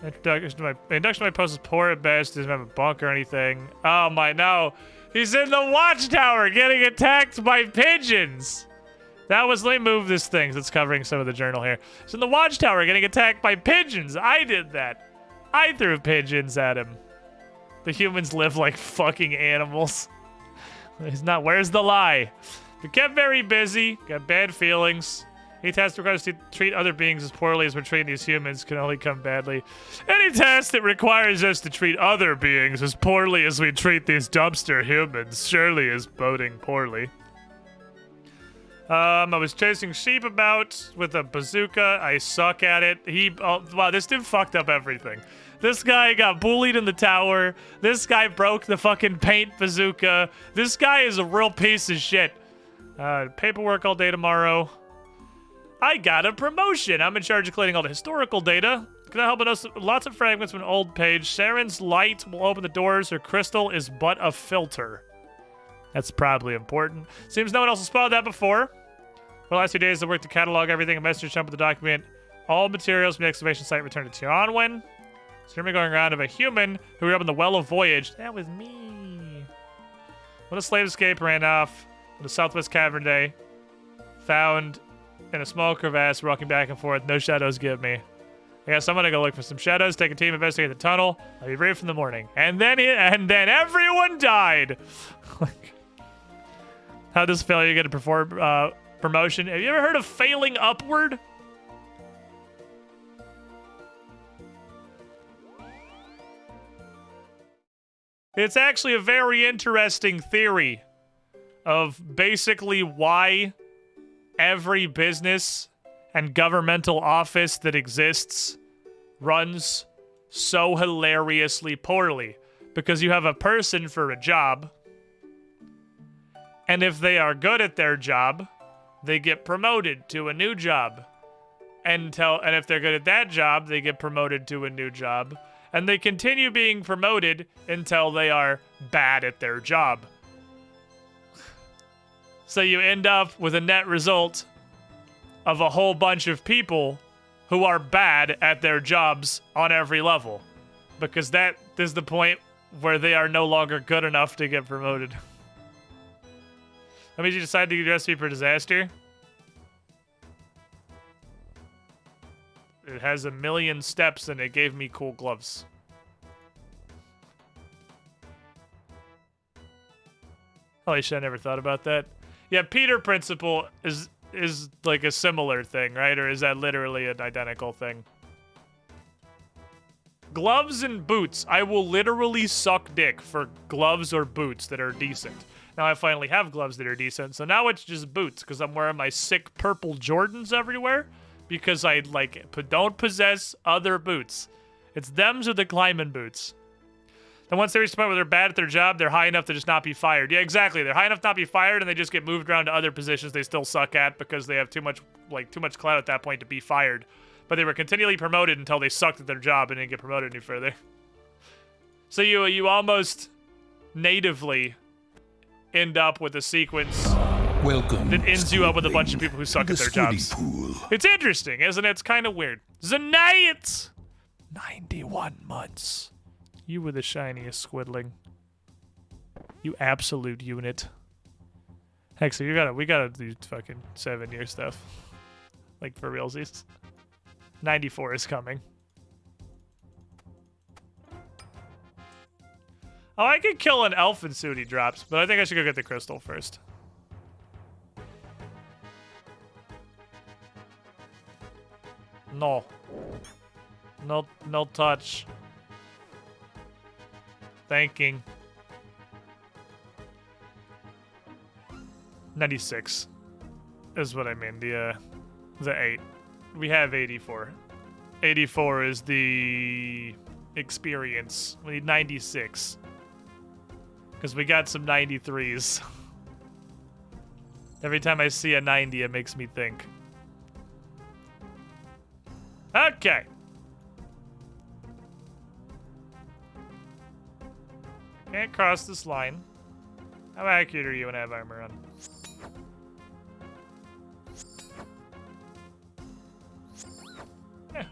Speaker 5: Introduction to my post is poor at best. Doesn't have a bunk or anything. Oh my, no. He's in the watchtower getting attacked by pigeons. That was, let me move this thing that's covering some of the journal here. He's in the watchtower getting attacked by pigeons. I did that. I threw pigeons at him. The humans live like fucking animals. He's not, where's the lie? We kept very busy, got bad feelings. Any task that requires us to treat other beings as poorly as we're treating these humans can only come badly. Any task that requires us to treat other beings as poorly as we treat these dumpster humans surely is boding poorly. I was chasing sheep about with a bazooka. I suck at it. Wow, this dude fucked up everything. This guy got bullied in the tower. This guy broke the fucking paint bazooka. This guy is a real piece of shit. Paperwork all day tomorrow. I got a promotion. I'm in charge of collating all the historical data. Can I help us? Lots of fragments from an old page. Saren's light will open the doors. Her crystal is but a filter. That's probably important. Seems no one else has spotted that before. For the last 2 days, I worked to catalog everything. A messenger jumped with the document. All materials from the excavation site returned to Tianwen. So going around of a human who grew up in the Well of Voyage. That was me. When a slave escape ran off on the Southwest Cavern Day. Found in a small crevasse, walking back and forth. No shadows give me. I guess I'm gonna go look for some shadows, take a team, investigate the tunnel. I'll be brief in the morning. And then everyone died. How does failure get a promotion? Have you ever heard of failing upward? It's actually a very interesting theory of basically why every business and governmental office that exists runs so hilariously poorly because you have a person for a job, and if they are good at their job, they get promoted to a new job. And if they're good at that job, they get promoted to a new job. And they continue being promoted until they are bad at their job. So you end up with a net result of a whole bunch of people who are bad at their jobs on every level. Because that is the point where they are no longer good enough to get promoted. That means you decided to get a recipe for disaster? It has 1,000,000 steps and it gave me cool gloves. Holy shit, I never thought about that. Yeah, Peter Principle is like a similar thing, right? Or is that literally an identical thing? Gloves and boots. I will literally suck dick for gloves or boots that are decent. Now I finally have gloves that are decent, so now it's just boots because I'm wearing my sick purple Jordans everywhere. Because I, don't possess other boots. It's them's or the climbing boots. And once they reach the point where they're bad at their job, they're high enough to just not be fired. Yeah, exactly. They're high enough to not be fired, and they just get moved around to other positions they still suck at because they have too much clout at that point to be fired. But they were continually promoted until they sucked at their job and didn't get promoted any further. So you almost natively end up with a sequence
Speaker 2: Welcome.
Speaker 5: that ends you up with a bunch of people who suck
Speaker 2: to
Speaker 5: at
Speaker 2: the
Speaker 5: their
Speaker 2: squiddy
Speaker 5: jobs.
Speaker 2: pool.
Speaker 5: It's interesting, isn't it? It's kind of weird. Zanite! 91 months. You were the shiniest squidling. You absolute unit. Heck, so we gotta do fucking 7-year stuff. Like, for realsies. 94 is coming. Oh, I could kill an elfin suit he drops, but I think I should go get the crystal first. No. No touch. Thanking. 96 is what I mean. The 8. We have 84. 84 is the experience. We need 96. Because we got some 93s. Every time I see a 90, it makes me think. Okay. Can't cross this line. How accurate are you when I have armor on? Yeah.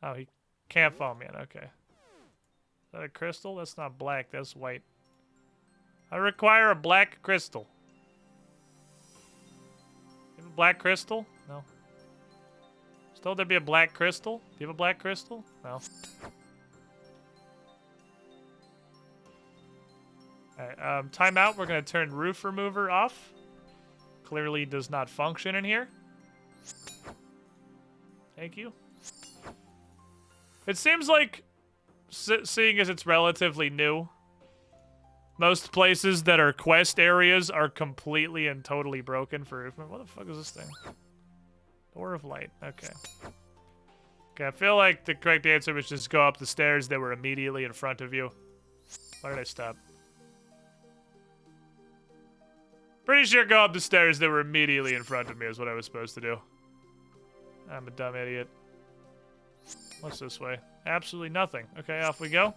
Speaker 5: Oh, he can't fall me in. Okay. Is that a crystal? That's not black. That's white. I require a black crystal. You have a black crystal? No. Told there'd be a black crystal? Do you have a black crystal? No. Alright, time out. We're gonna turn roof remover off. Clearly does not function in here. Thank you. It seems like, seeing as it's relatively new, most places that are quest areas are completely and totally broken for roof. What the fuck is this thing? Door of light. Okay. Okay, I feel like the correct answer was just go up the stairs that were immediately in front of you. Why did I stop? Pretty sure go up the stairs that were immediately in front of me is what I was supposed to do. I'm a dumb idiot. What's this way? Absolutely nothing. Okay, off we go.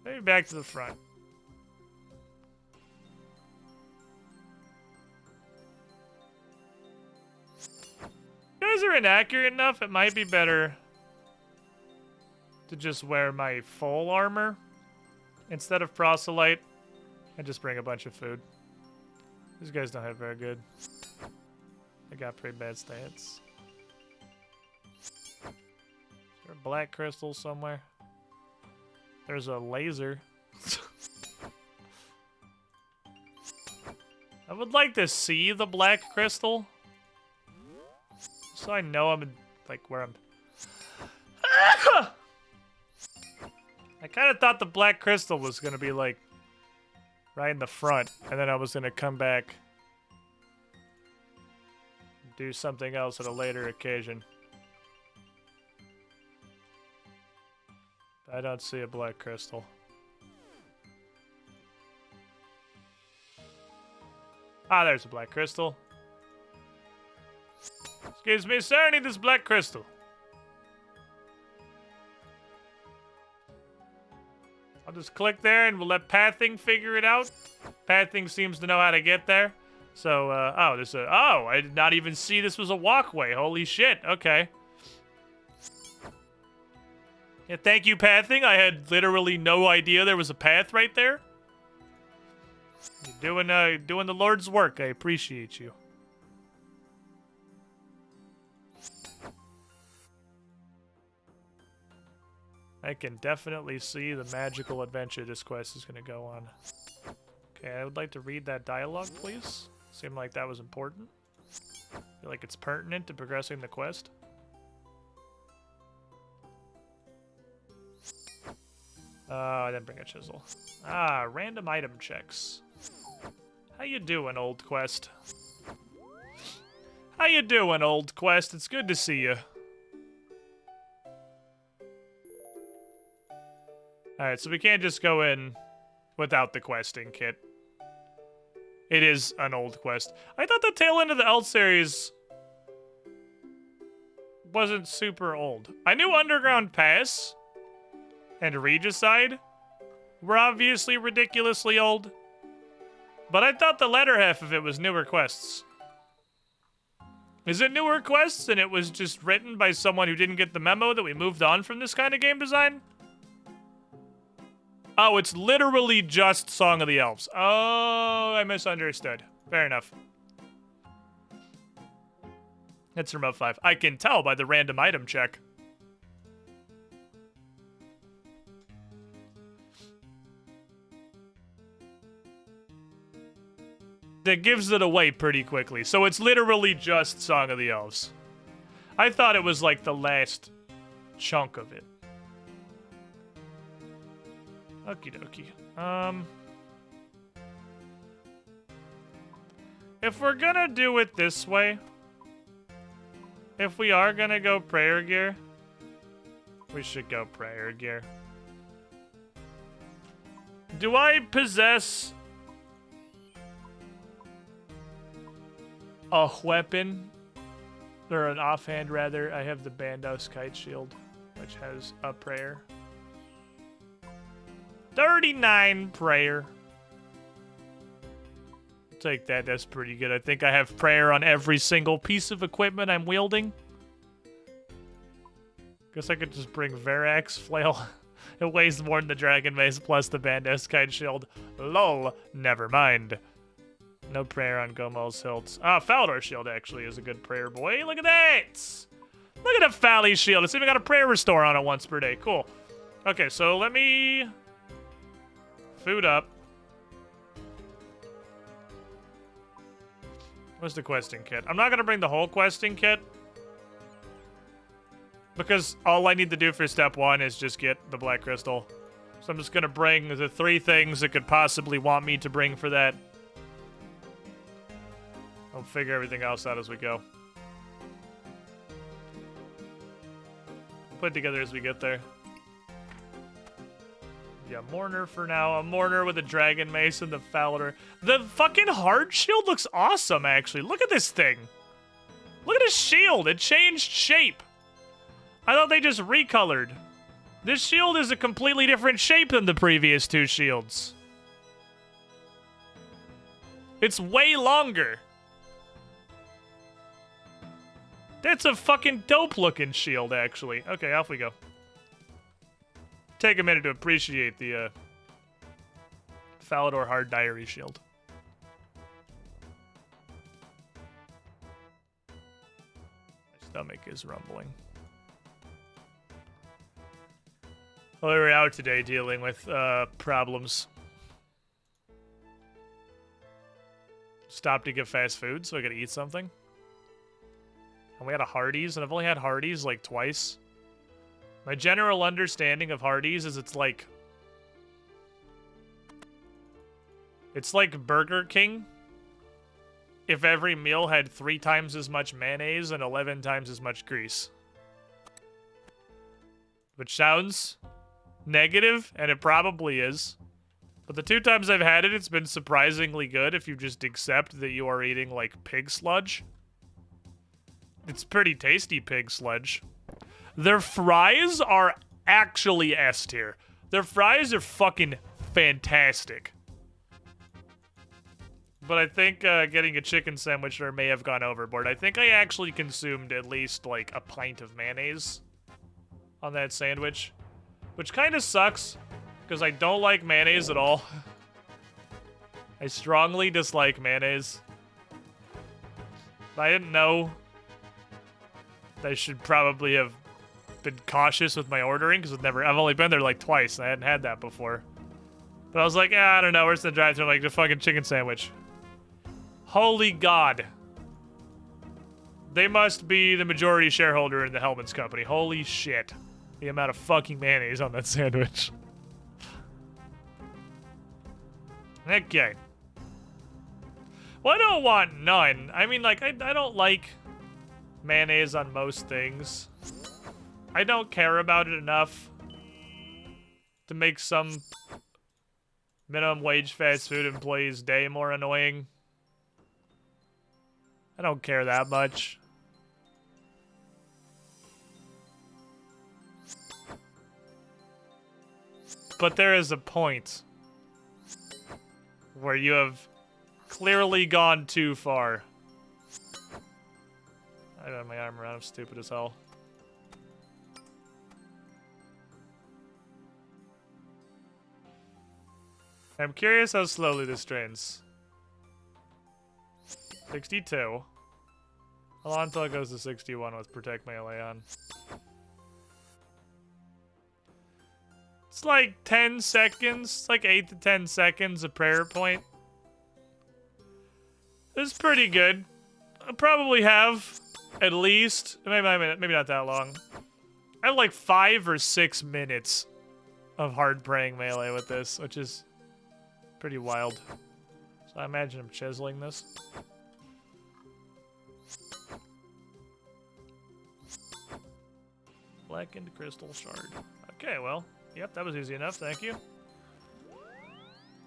Speaker 5: Maybe back to the front. You guys are inaccurate enough, it might be better to just wear my full armor instead of proselyte and just bring a bunch of food. These guys don't have very good. They got pretty bad stats. Is there a black crystal somewhere? There's a laser. I would like to see the black crystal. So I know I'm in, like, where I'm... I kind of thought the black crystal was going to be, like, right in the front, and then I was gonna come back and do something else at a later occasion. I don't see a black crystal. Ah, there's a black crystal. Excuse me, sir, I need this black crystal. I'll just click there and we'll let Pathing figure it out. Pathing seems to know how to get there. So, oh, there's a, oh, I did not even see this was a walkway. Holy shit, okay. Yeah, thank you, Pathing. I had literally no idea there was a path right there. You're doing the Lord's work. I appreciate you. I can definitely see the magical adventure this quest is going to go on. Okay, I would like to read that dialogue, please. Seemed like that was important. Feel like it's pertinent to progressing the quest. Oh, I didn't bring a chisel. Ah, random item checks. How you doing, old quest? How you doing, old quest? It's good to see you. Alright, so we can't just go in without the questing kit. It is an old quest. I thought the tail end of the L series wasn't super old. I knew Underground Pass and Regicide were obviously ridiculously old, but I thought the latter half of it was newer quests. Is it newer quests and it was just written by someone who didn't get the memo that we moved on from this kind of game design? Oh, it's literally just Song of the Elves. Oh, I misunderstood. Fair enough. It's Remote 5. I can tell by the random item check. That gives it away pretty quickly. So it's literally just Song of the Elves. I thought it was like the last chunk of it. Okie dokie. If we're gonna do it this way, if we are gonna go prayer gear, we should go prayer gear. Do I possess a weapon? Or an offhand, rather. I have the Bandos Kite Shield, which has a prayer. 39 prayer. Take that, that's pretty good. I think I have prayer on every single piece of equipment I'm wielding. Guess I could just bring Verax Flail. It weighs more than the Dragon Mace plus the Bandos Kite Shield. Lol, never mind. No prayer on Gomel's hilts. Ah, Falador Shield actually is a good prayer boy. Look at that! Look at a Fally Shield. It's even got a prayer restore on it once per day. Cool. Okay, so let me food up. What's the questing kit? I'm not gonna bring the whole questing kit because all I need to do for step 1 is just get the black crystal. So I'm just gonna bring the 3 things that could possibly want me to bring for that. I'll figure everything else out as we go. Put it together as we get there. Yeah, Mourner for now. A Mourner with a Dragon Mace and the Falador. The fucking Hard Shield looks awesome, actually. Look at this thing. Look at his shield. It changed shape. I thought they just recolored. This shield is a completely different shape than the previous 2 shields. It's way longer. That's a fucking dope-looking shield, actually. Okay, off we go. Take a minute to appreciate the Falador Hard Diary Shield. My stomach is rumbling. Well, we were out today dealing with problems. Stopped to get fast food, so I gotta eat something. And we had a Hardee's, and I've only had Hardee's like twice. My general understanding of Hardee's is it's like It's like Burger King if every meal had 3 times as much mayonnaise and 11 times as much grease. Which sounds negative, and it probably is. But the 2 times I've had it, it's been surprisingly good if you just accept that you are eating, like, pig sludge. It's pretty tasty pig sludge. Their fries are actually S tier. Their fries are fucking fantastic. But I think getting a chicken sandwich there may have gone overboard. I think I actually consumed at least, like, a pint of mayonnaise on that sandwich. Which kind of sucks, because I don't like mayonnaise at all. I strongly dislike mayonnaise. But I didn't know I should probably have been cautious with my ordering, because I've only been there like twice, and I hadn't had that before. But I was like, I don't know, where's the drive-thru? Like, the fucking chicken sandwich. Holy God. They must be the majority shareholder in the Hellman's company. Holy shit. The amount of fucking mayonnaise on that sandwich. Okay. Well, I don't want none. I mean, like, I don't like mayonnaise on most things. I don't care about it enough to make some minimum wage fast food employee's day more annoying. I don't care that much. But there is a point where you have clearly gone too far. I don't have my arm around. I'm stupid as hell. I'm curious how slowly this drains. 62. How long until it goes to 61 with Protect Melee on? It's like 10 seconds. It's like 8 to 10 seconds a prayer point. It's pretty good. I'll probably have at least, maybe not that long. I have like 5 or 6 minutes of hard praying melee with this, which is pretty wild. So I imagine I'm chiseling this. Blackened crystal shard. Okay, well, yep, that was easy enough, thank you.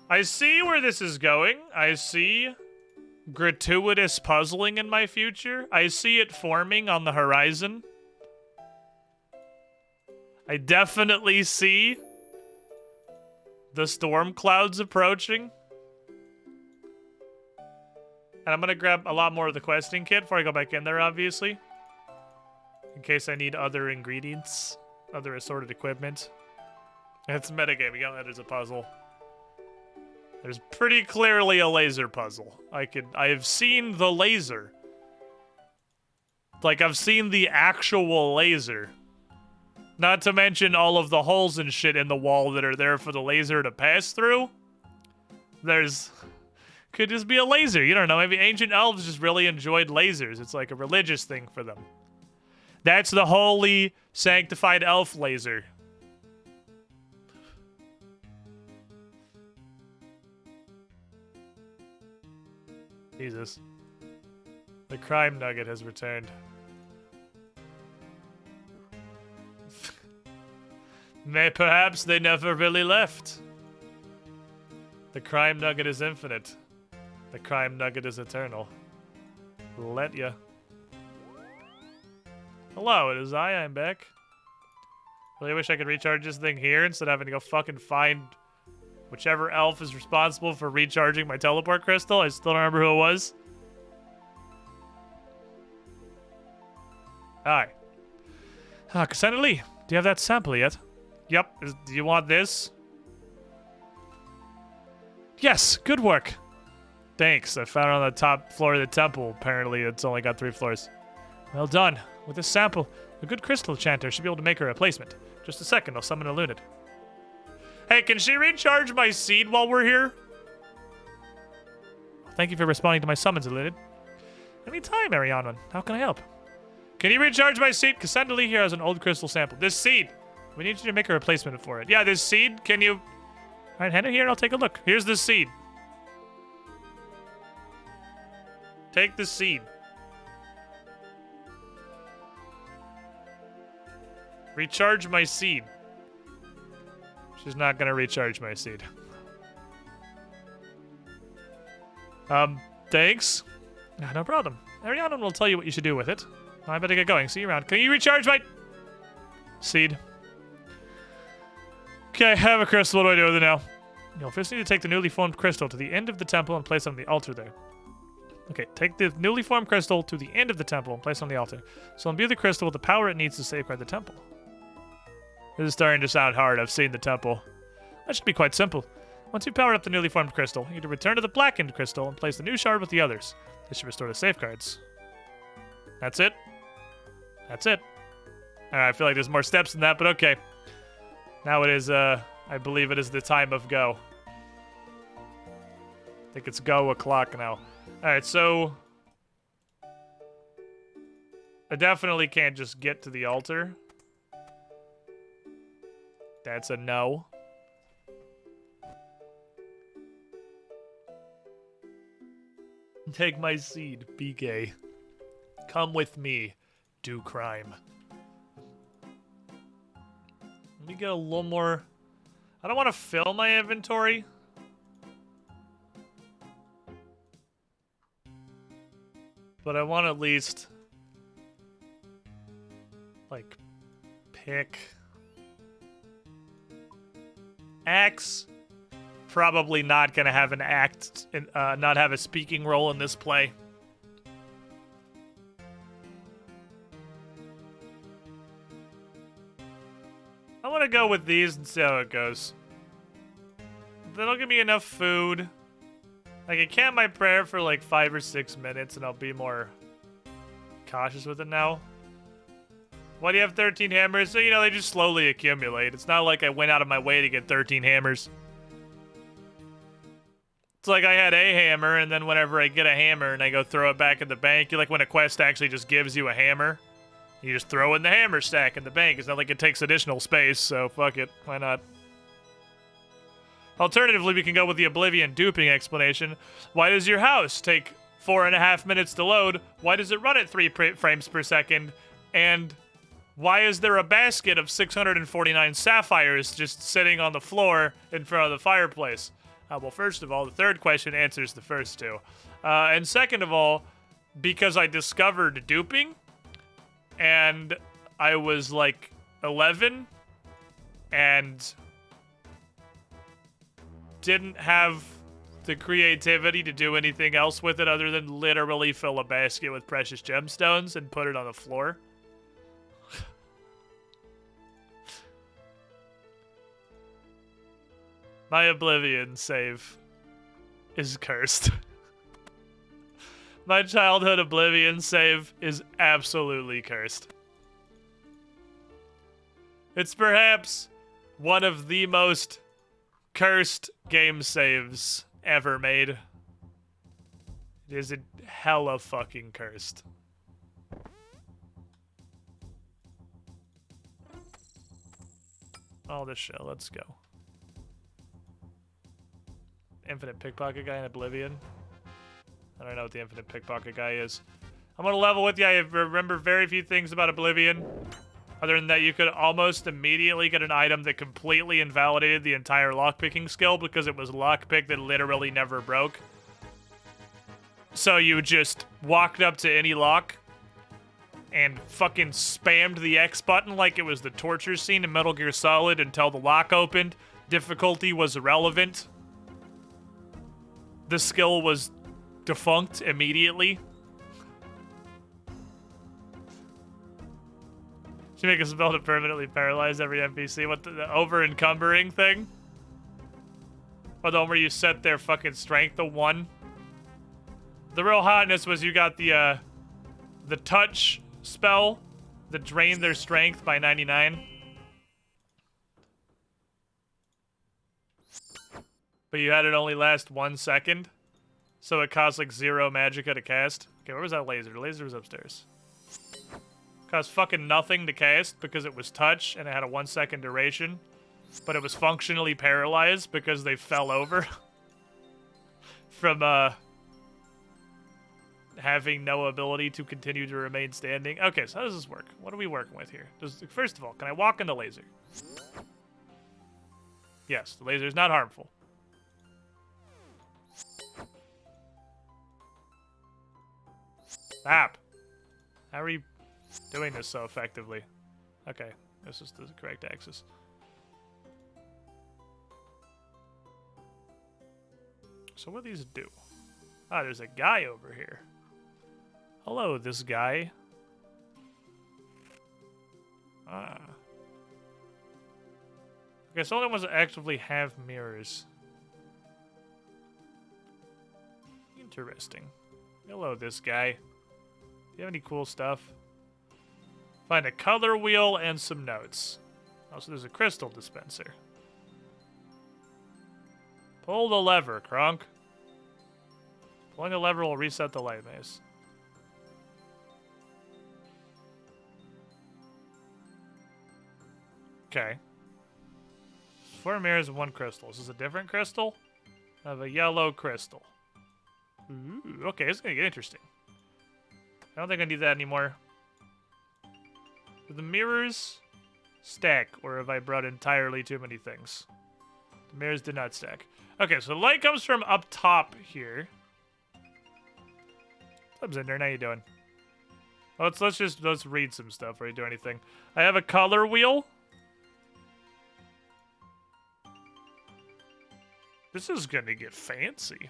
Speaker 5: I see where this is going. I see gratuitous puzzling in my future. I see it forming on the horizon. I definitely see the storm clouds approaching. And I'm gonna grab a lot more of the questing kit before I go back in there, obviously. In case I need other ingredients, other assorted equipment. It's metagaming. Oh, that is a puzzle. There's pretty clearly a laser puzzle. I have seen the laser. Like, I've seen the actual laser. Not to mention all of the holes and shit in the wall that are there for the laser to pass through. Could just be a laser. You don't know. Maybe ancient elves just really enjoyed lasers. It's like a religious thing for them. That's the holy, sanctified elf laser. Jesus. The crime nugget has returned. Perhaps they never really left. The crime nugget is infinite. The crime nugget is eternal. Let ya. Hello, it is I'm back. Really wish I could recharge this thing here instead of having to go fucking find whichever elf is responsible for recharging my teleport crystal. I still don't remember who it was. Hi. Cassandra Lee, do you have that sample yet? Yep. Do you want this? Yes, good work. Thanks. I found it on the top floor of the temple. Apparently, it's only got 3 floors. Well done. With this sample, a good crystal chanter should be able to make a replacement. Just a second, I'll summon a lunid. Hey, can she recharge my seed while we're here? Thank you for responding to my summons, Lunid. Anytime, Arianon. How can I help? Can you recharge my seed? Cassandra Lee here has an old crystal sample. This seed. We need you to make a replacement for it. Yeah, this seed. Can you... Alright, hand it here and I'll take a look. Here's this seed. Take the seed. Recharge my seed. She's not gonna recharge my seed. Thanks. No problem. Ariana will tell you what you should do with it. I better get going. See you around. Can you recharge my seed? Okay, I have a crystal. What do I do with it now? You'll first need to take the newly formed crystal to the end of the temple and place it on the altar there. Okay, take the newly formed crystal to the end of the temple and place it on the altar. So imbue the crystal with the power it needs to safeguard the temple. This is starting to sound hard. I've seen the temple. That should be quite simple. Once you power up the newly formed crystal, you need to return to the blackened crystal and place the new shard with the others. This should restore the safeguards. That's it? That's it. Alright, I feel like there's more steps than that, but okay. Now it is, I believe it is the time of go. I think it's go o'clock now. Alright, so... I definitely can't just get to the altar. That's a no. Take my seed, be gay. Come with me, do crime. Let me get a little more... I don't want to fill my inventory. But I want to at least... like, pick... Axe. Probably not gonna have an act, not have a speaking role in this play. I want to go with these and see how it goes. That'll give me enough food. I can camp my prayer for like 5 or 6 minutes and I'll be more cautious with it now. Why do you have 13 hammers? So, you know, they just slowly accumulate. It's not like I went out of my way to get 13 hammers. It's like I had a hammer, and then whenever I get a hammer and I go throw it back in the bank, you like when a quest actually just gives you a hammer, you just throw in the hammer stack in the bank. It's not like it takes additional space, so fuck it. Why not? Alternatively, we can go with the Oblivion duping explanation. Why does your house take 4.5 minutes to load? Why does it run at 3 frames per second? And why is there a basket of 649 sapphires just sitting on the floor in front of the fireplace? Well, first of all, the third question answers the first two. And second of all, because I discovered duping, and I was like 11, and didn't have the creativity to do anything else with it other than literally fill a basket with precious gemstones and put it on the floor. My Oblivion save is cursed. My childhood Oblivion save is absolutely cursed. It's perhaps one of the most cursed game saves ever made. It is a hella fucking cursed. All this shit, let's go. Infinite pickpocket guy in Oblivion. I don't know what the infinite pickpocket guy is. I'm gonna level with you. I remember very few things about Oblivion. Other than that, you could almost immediately get an item that completely invalidated the entire lockpicking skill because it was lockpick that literally never broke. So you just walked up to any lock and fucking spammed the X button like it was the torture scene in Metal Gear Solid until the lock opened. Difficulty was irrelevant. The skill was defunct immediately. Should make a spell to permanently paralyze every NPC. What the over-encumbering thing? Or the one where you set their fucking strength to 1? The real hotness was you got the touch spell that drained their strength by 99. But you had it only last 1 second. So it cost like 0 magicka to cast. Okay, where was that laser? The laser was upstairs. Cost fucking nothing to cast because it was touch and it had a 1 second duration. But it was functionally paralyzed because they fell over. From having no ability to continue to remain standing. Okay, so how does this work? What are we working with here? First of all, can I walk in the laser? Yes, the laser is not harmful. Stop. How are you doing this so effectively? Okay, this is the correct axis. So what do these do? Ah, there's a guy over here. Hello, this guy. Ah. Okay, so only ones that actively have mirrors. Interesting. Hello, this guy. Do you have any cool stuff? Find a color wheel and some notes. Also, there's a crystal dispenser. Pull the lever, Kronk. Pulling the lever will reset the light maze. Okay. 4 mirrors and 1 crystal. Is this a different crystal? I have a yellow crystal. Ooh, okay, it's gonna get interesting. I don't think I need that anymore. Do the mirrors stack, or have I brought entirely too many things? The mirrors did not stack. Okay, so the light comes from up top here. What's up, Zinder? How you doing? Let's read some stuff before you do anything. I have a color wheel. This is gonna get fancy.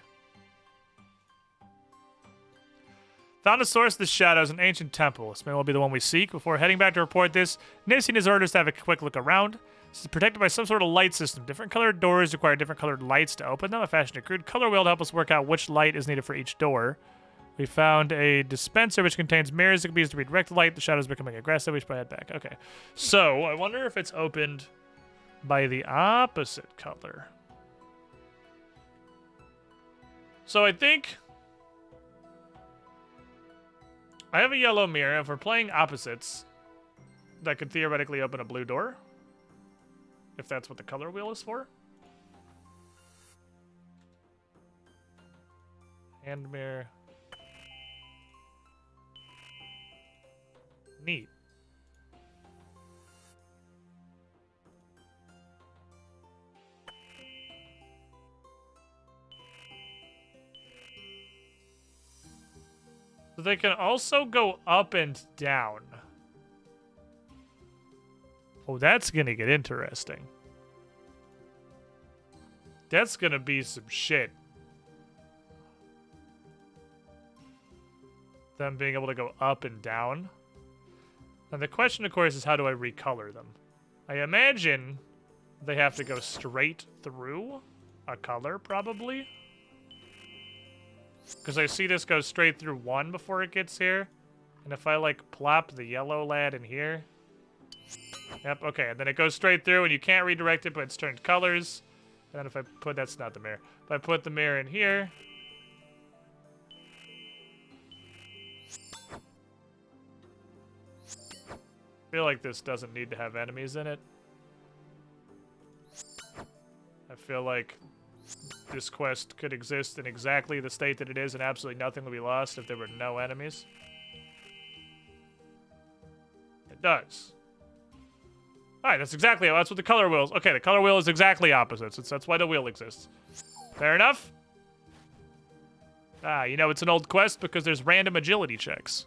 Speaker 5: Found a source of the shadows, an ancient temple. This may well be the one we seek. Before heading back to report this, Nissin has ordered us to have a quick look around. This is protected by some sort of light system. Different colored doors require different colored lights to open them. I fashioned a crude color wheel to help us work out which light is needed for each door. We found a dispenser which contains mirrors that can be used to redirect the light. The shadows becoming aggressive. We should probably head back. Okay. So, I wonder if it's opened by the opposite color. So, I think I have a yellow mirror. If we're playing opposites, that could theoretically open a blue door. If that's what the color wheel is for. Hand mirror. Neat. So they can also go up and down. Oh, that's gonna get interesting. That's gonna be some shit. Them being able to go up and down. And the question, of course, is how do I recolor them? I imagine they have to go straight through a color, probably. Because I see this go straight through one before it gets here. And if I, like, plop the yellow lad in here... Yep, okay, and then it goes straight through, and you can't redirect it, but it's turned colors. And then if I put... That's not the mirror. If I put the mirror in here... I feel like this doesn't need to have enemies in it. I feel like this quest could exist in exactly the state that it is and absolutely nothing would be lost if there were no enemies. It does. Alright, that's what the color wheel is. Okay, the color wheel is exactly opposite. That's why the wheel exists. Fair enough? Ah, you know it's an old quest because there's random agility checks.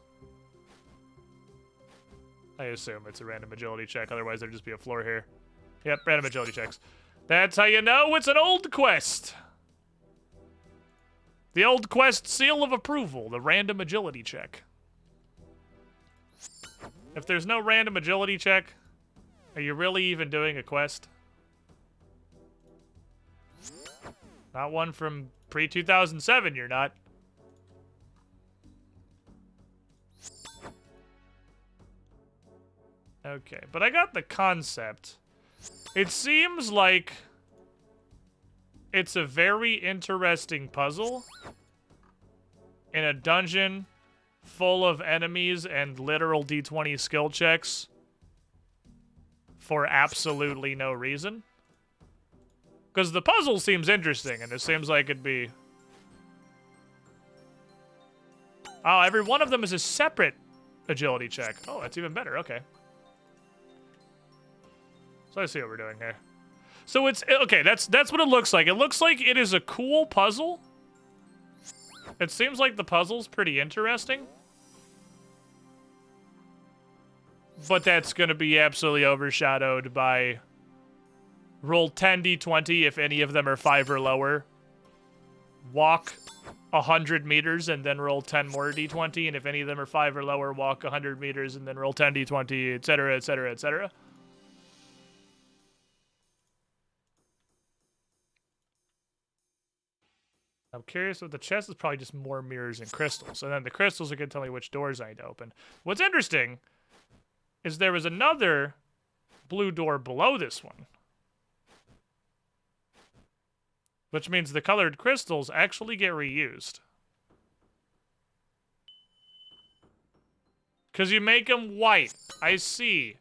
Speaker 5: I assume it's a random agility check, otherwise there'd just be a floor here. Yep, random agility checks. That's how you know it's an old quest. The old quest seal of approval, the random agility check. If there's no random agility check, are you really even doing a quest? Not one from pre-2007, you're not. Okay, but I got the concept. It seems like it's a very interesting puzzle in a dungeon full of enemies and literal D20 skill checks for absolutely no reason. Because the puzzle seems interesting, and it seems like it'd be... Oh, every one of them is a separate agility check. Oh, that's even better. Okay. So I see what we're doing here. So it's okay. That's what it looks like. It looks like it is a cool puzzle. It seems like the puzzle's pretty interesting. But that's going to be absolutely overshadowed by roll 10 d20 if any of them are 5 or lower. Walk 100 meters and then roll 10 more d20, and if any of them are 5 or lower, walk 100 meters and then roll 10 d20, etc., etc., etc. I'm curious if the chest is probably just more mirrors and crystals, and then the crystals are going to tell me which doors I need to open. What's interesting is there was another blue door below this one, which means the colored crystals actually get reused. Because you make them white. I see.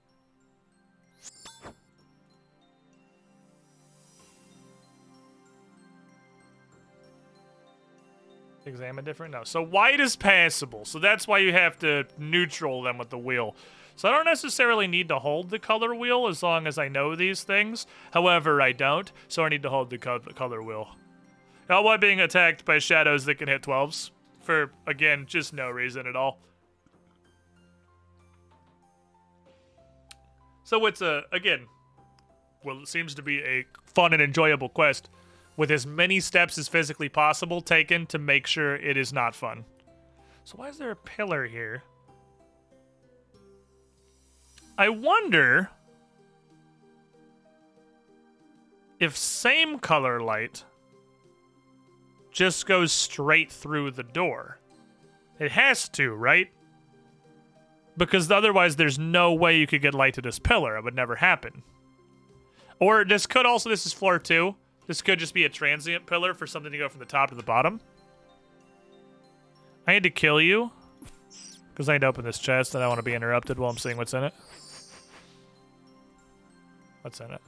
Speaker 5: Examine different? No. So white is passable. So that's why you have to neutral them with the wheel. So I don't necessarily need to hold the color wheel as long as I know these things. However, I don't. So I need to hold the color wheel. Now, why being attacked by shadows that can hit 12s? For, again, just no reason at all. So it's again, well, it seems to be a fun and enjoyable quest with as many steps as physically possible taken to make sure it is not fun. So why is there a pillar here? I wonder if same color light just goes straight through the door. It has to, right? Because otherwise there's no way you could get light to this pillar. It would never happen. Or this could also, this is floor 2. This could just be a transient pillar for something to go from the top to the bottom. I need to kill you. Because I need to open this chest and I want to be interrupted while I'm seeing what's in it. What's in it?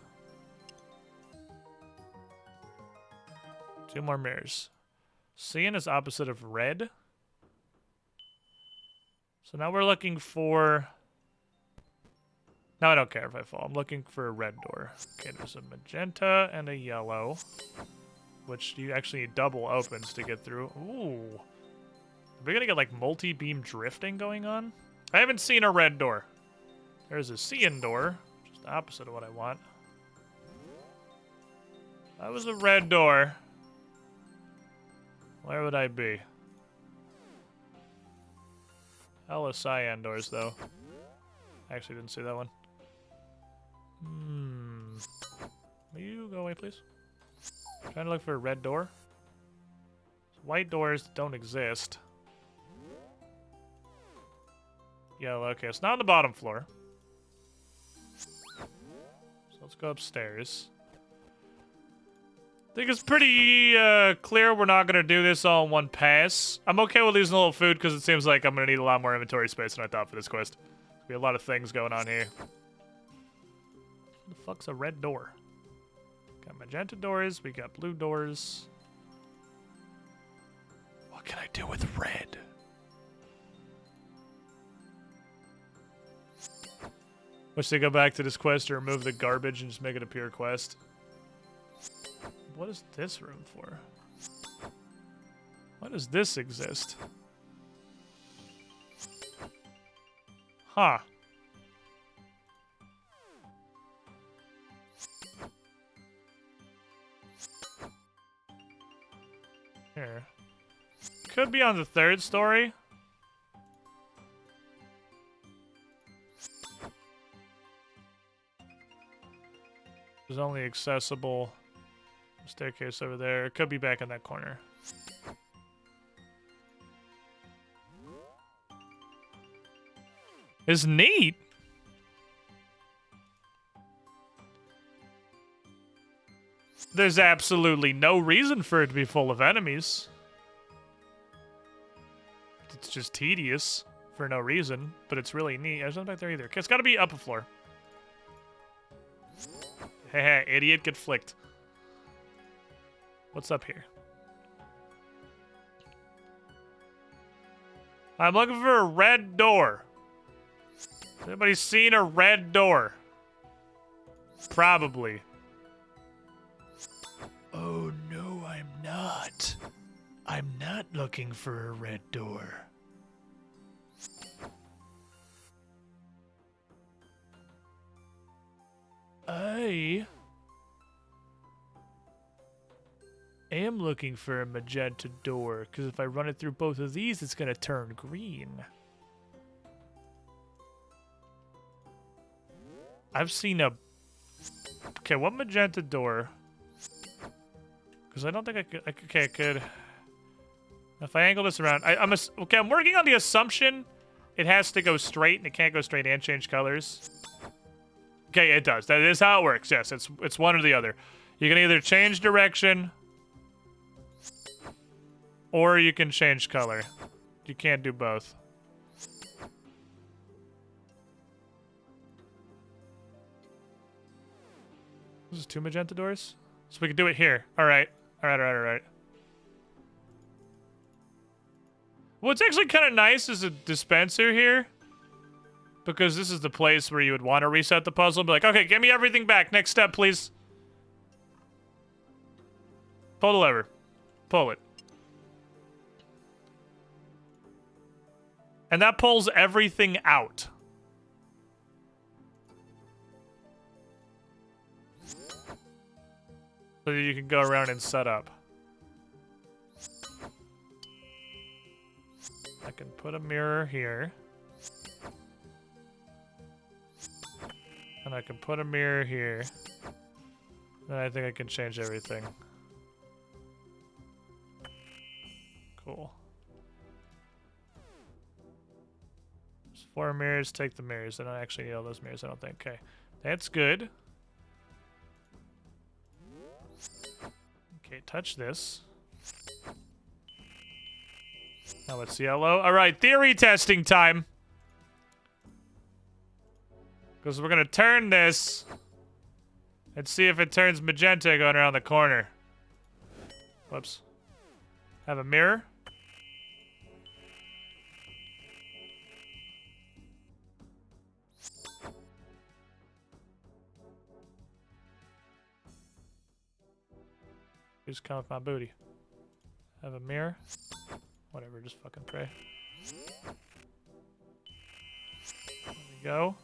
Speaker 5: 2 more mirrors. Cyan is opposite of red. So now we're looking for... No, I don't care if I fall. I'm looking for a red door. Okay, there's a magenta and a yellow. Which you actually need double opens to get through. Ooh. Are we gonna get like multi-beam drifting going on? I haven't seen a red door. There's a cyan door. Which is the opposite of what I want. That was a red door. Where would I be? Hella cyan doors, though. I actually didn't see that one. Will you go away, please? I'm trying to look for a red door. White doors don't exist. Yellow, okay, it's not on the bottom floor. So let's go upstairs. I think it's pretty clear we're not going to do this all in one pass. I'm okay with losing a little food because it seems like I'm going to need a lot more inventory space than I thought for this quest. We have a lot of things going on here. What the fuck's a red door? Got magenta doors, we got blue doors. What can I do with red? Wish they go back to this quest to remove the garbage and just make it a pure quest. What is this room for? Why does this exist? Huh. Here. Could be on the 3rd story. It's only accessible. Staircase over there. It could be back in that corner. It's neat. There's absolutely no reason for it to be full of enemies. It's just tedious for no reason, but it's really neat. There's nothing back there either. Okay, it's got to be up a floor. Heh, idiot, get flicked. What's up here? I'm looking for a red door. Has anybody seen a red door? Probably. Oh no, I'm not. I'm not looking for a red door. I am looking for a magenta door, because if I run it through both of these, it's going to turn green. I've seen a... Okay, what magenta door? Because I don't think I could... Okay, I could... If I angle this around... Okay, I'm working on the assumption it has to go straight, and it can't go straight and change colors. Okay, it does. That is how it works. Yes, it's one or the other. You can either change direction, or you can change color. You can't do both. This is 2 magenta doors? So we can do it here. Alright. Alright. What's actually kind of nice is a dispenser here. Because this is the place where you would want to reset the puzzle. Be like, okay, give me everything back. Next step, please. Pull the lever. Pull it. And that pulls everything out. So that you can go around and set up. I can put a mirror here. And I can put a mirror here. And I think I can change everything. Cool. There's 4 mirrors. Take the mirrors. I don't actually need all those mirrors, I don't think. Okay. That's good. Okay, touch this. Now it's yellow. Alright, theory testing time. Because we're going to turn this and see if it turns magenta going around the corner. Whoops. Have a mirror. Just come with my booty. Have a mirror. Whatever, just fucking pray. There we go.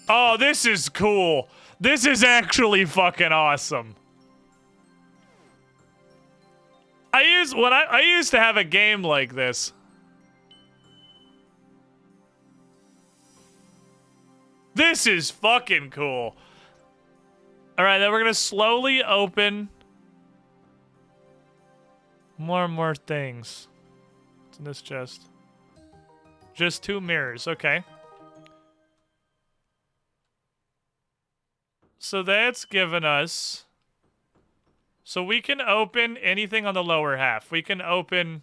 Speaker 5: Oh, this is cool. This is actually fucking awesome. I used to have a game like this. This is fucking cool. All right, then we're gonna slowly open more and more things. What's in this chest? Just 2 mirrors, okay. So that's given us... So we can open anything on the lower half. We can open...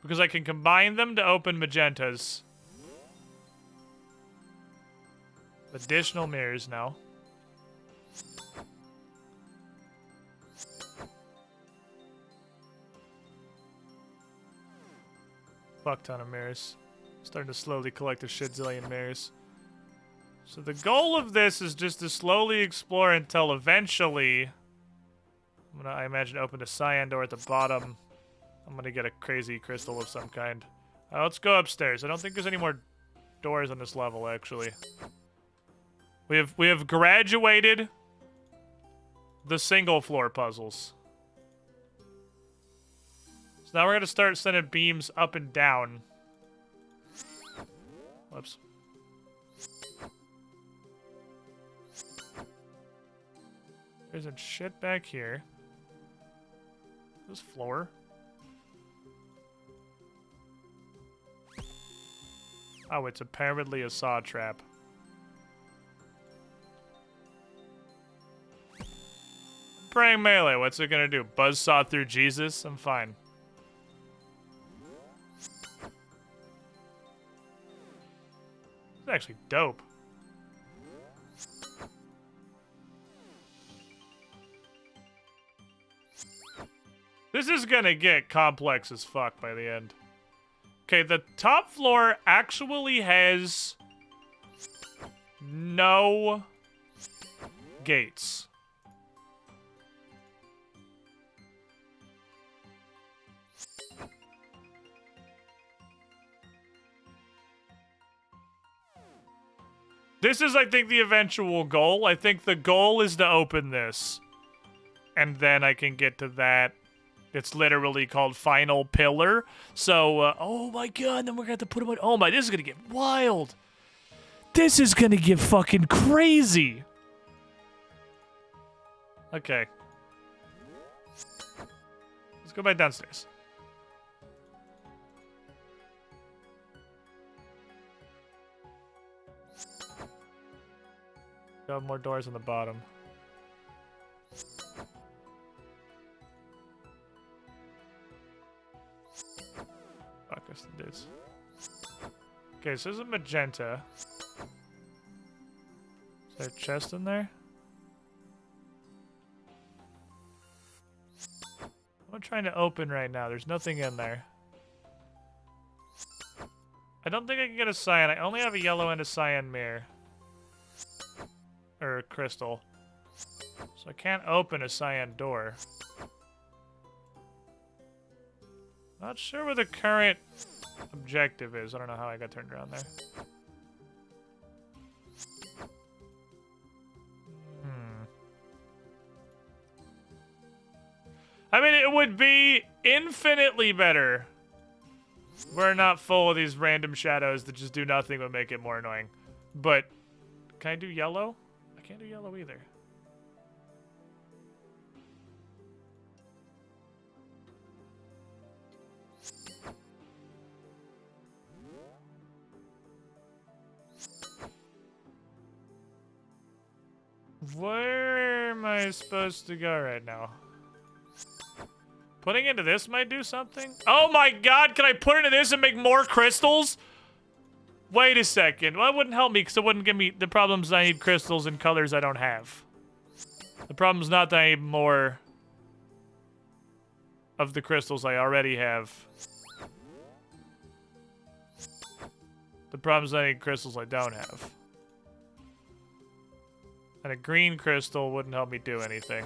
Speaker 5: Because I can combine them to open magentas. Additional mirrors now. Fuck ton of mirrors. Starting to slowly collect a shit zillion mirrors. So the goal of this is just to slowly explore until eventually... I'm gonna, I imagine, open a cyan door at the bottom. I'm gonna get a crazy crystal of some kind. Let's go upstairs. I don't think there's any more doors on this level, actually. We have graduated the single floor puzzles. So now we're gonna start sending beams up and down. Whoops. There's a shit back here. This floor. Oh, it's apparently a saw trap. Praying melee, what's it gonna do? Buzzsaw through Jesus? I'm fine. It's actually dope. This is gonna get complex as fuck by the end. Okay, the top floor actually has no gates. This is, I think, the eventual goal. I think the goal is to open this. And then I can get to that. It's literally called Final Pillar. So, oh my god, then we're gonna have to put them on. Oh my, this is gonna get wild. This is gonna get fucking crazy. Okay. Let's go back downstairs. Got more doors on the bottom. Fuck us, the dudes. Okay, so there's a magenta. Is there a chest in there? I'm trying to open right now. There's nothing in there. I don't think I can get a cyan. I only have a yellow and a cyan mirror. Or crystal. So I can't open a cyan door. Not sure what the current objective is. I don't know how I got turned around there. I mean, it would be infinitely better. We're not full of these random shadows that just do nothing but make it more annoying. But, can I do yellow? I can't do yellow either. Where am I supposed to go right now? Putting into this might do something. Oh my god, can I put into this and make more crystals? Wait a second. Well, that wouldn't help me because it wouldn't give me the problems. I need crystals in colors I don't have. The problem's not that I need more of the crystals I already have. The problem is I need crystals I don't have. And a green crystal wouldn't help me do anything.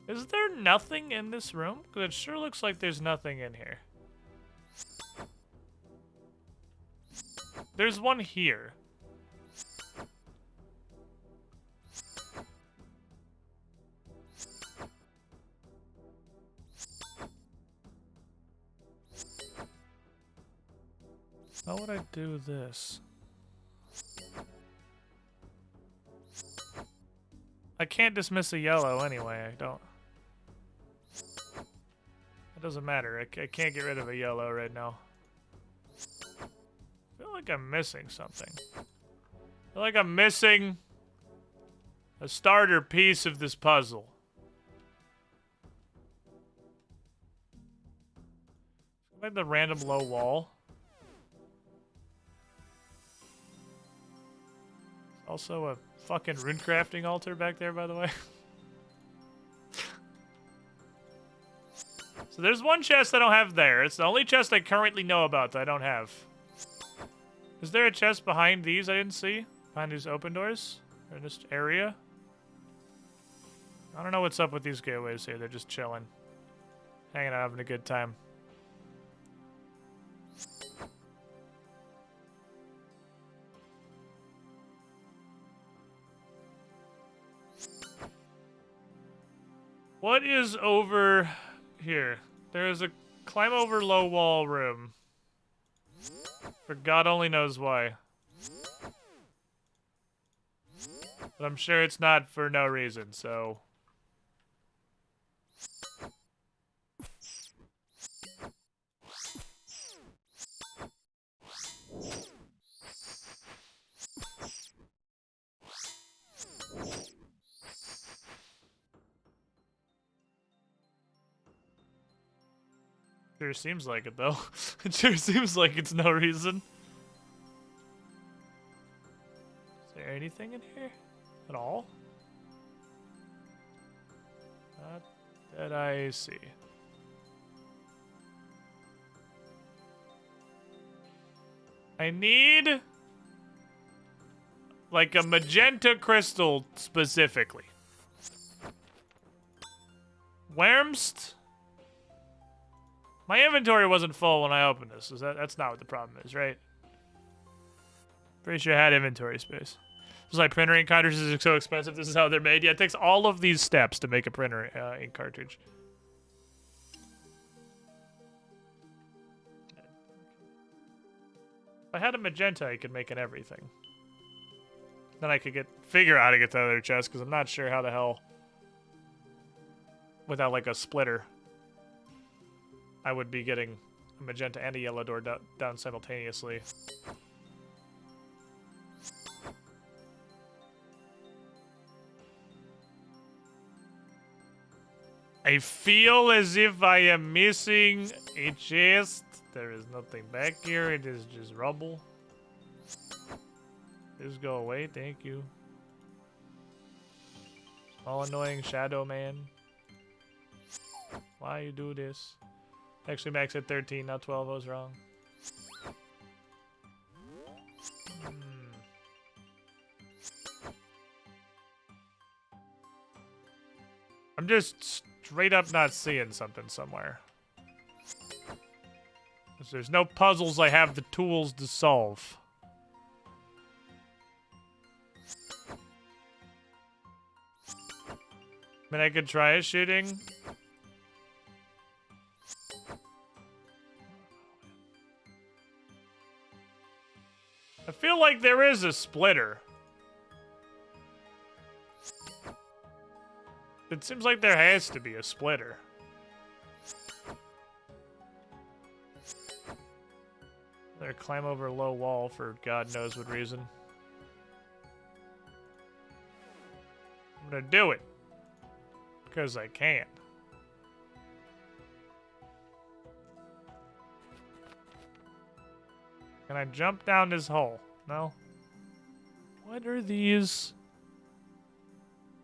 Speaker 5: Is there nothing in this room? Because it sure looks like there's nothing in here. There's one here. How would I do this? I can't dismiss a yellow anyway, I don't. It doesn't matter, I can't get rid of a yellow right now. I feel like I'm missing something. I feel like I'm missing a starter piece of this puzzle. Like the random low wall. Also a fucking runecrafting altar back there, by the way. So there's one chest I don't have there. It's the only chest I currently know about that I don't have. Is there a chest behind these I didn't see? Behind these open doors? Or in this area? I don't know what's up with these gateways here. They're just chilling. Hanging out, having a good time. What is over here? There is a climb over low wall room. For God only knows why. But I'm sure it's not for no reason, so... Sure seems like it, though. It sure seems like it's no reason. there anything in here at all? Not that I see. I need like a magenta crystal specifically. Wurmst? My inventory wasn't full when I opened this. That's not what the problem is, right? Pretty sure I had inventory space. It's like printer ink cartridges are so expensive. This is how they're made. Yeah, it takes all of these steps to make a printer ink cartridge. If I had a magenta, I could make an everything. Then I could figure out how to get to the other chest, because I'm not sure how the hell, without like a splitter, I would be getting a magenta and a yellow door down simultaneously. I feel as if I am missing a chest. There is nothing back here. It is just rubble. Just go away. Thank you. All annoying shadow man. Why you do this? Actually, max at 13, not 12. I was wrong. I'm just straight up not seeing something somewhere. 'Cause there's no puzzles I have the tools to solve. I mean, I could try a shooting. I feel like there is a splitter. It seems like there has to be a splitter. Or climb over a low wall for God knows what reason. I'm gonna do it. Because I can. Can I jump down this hole? No? What are these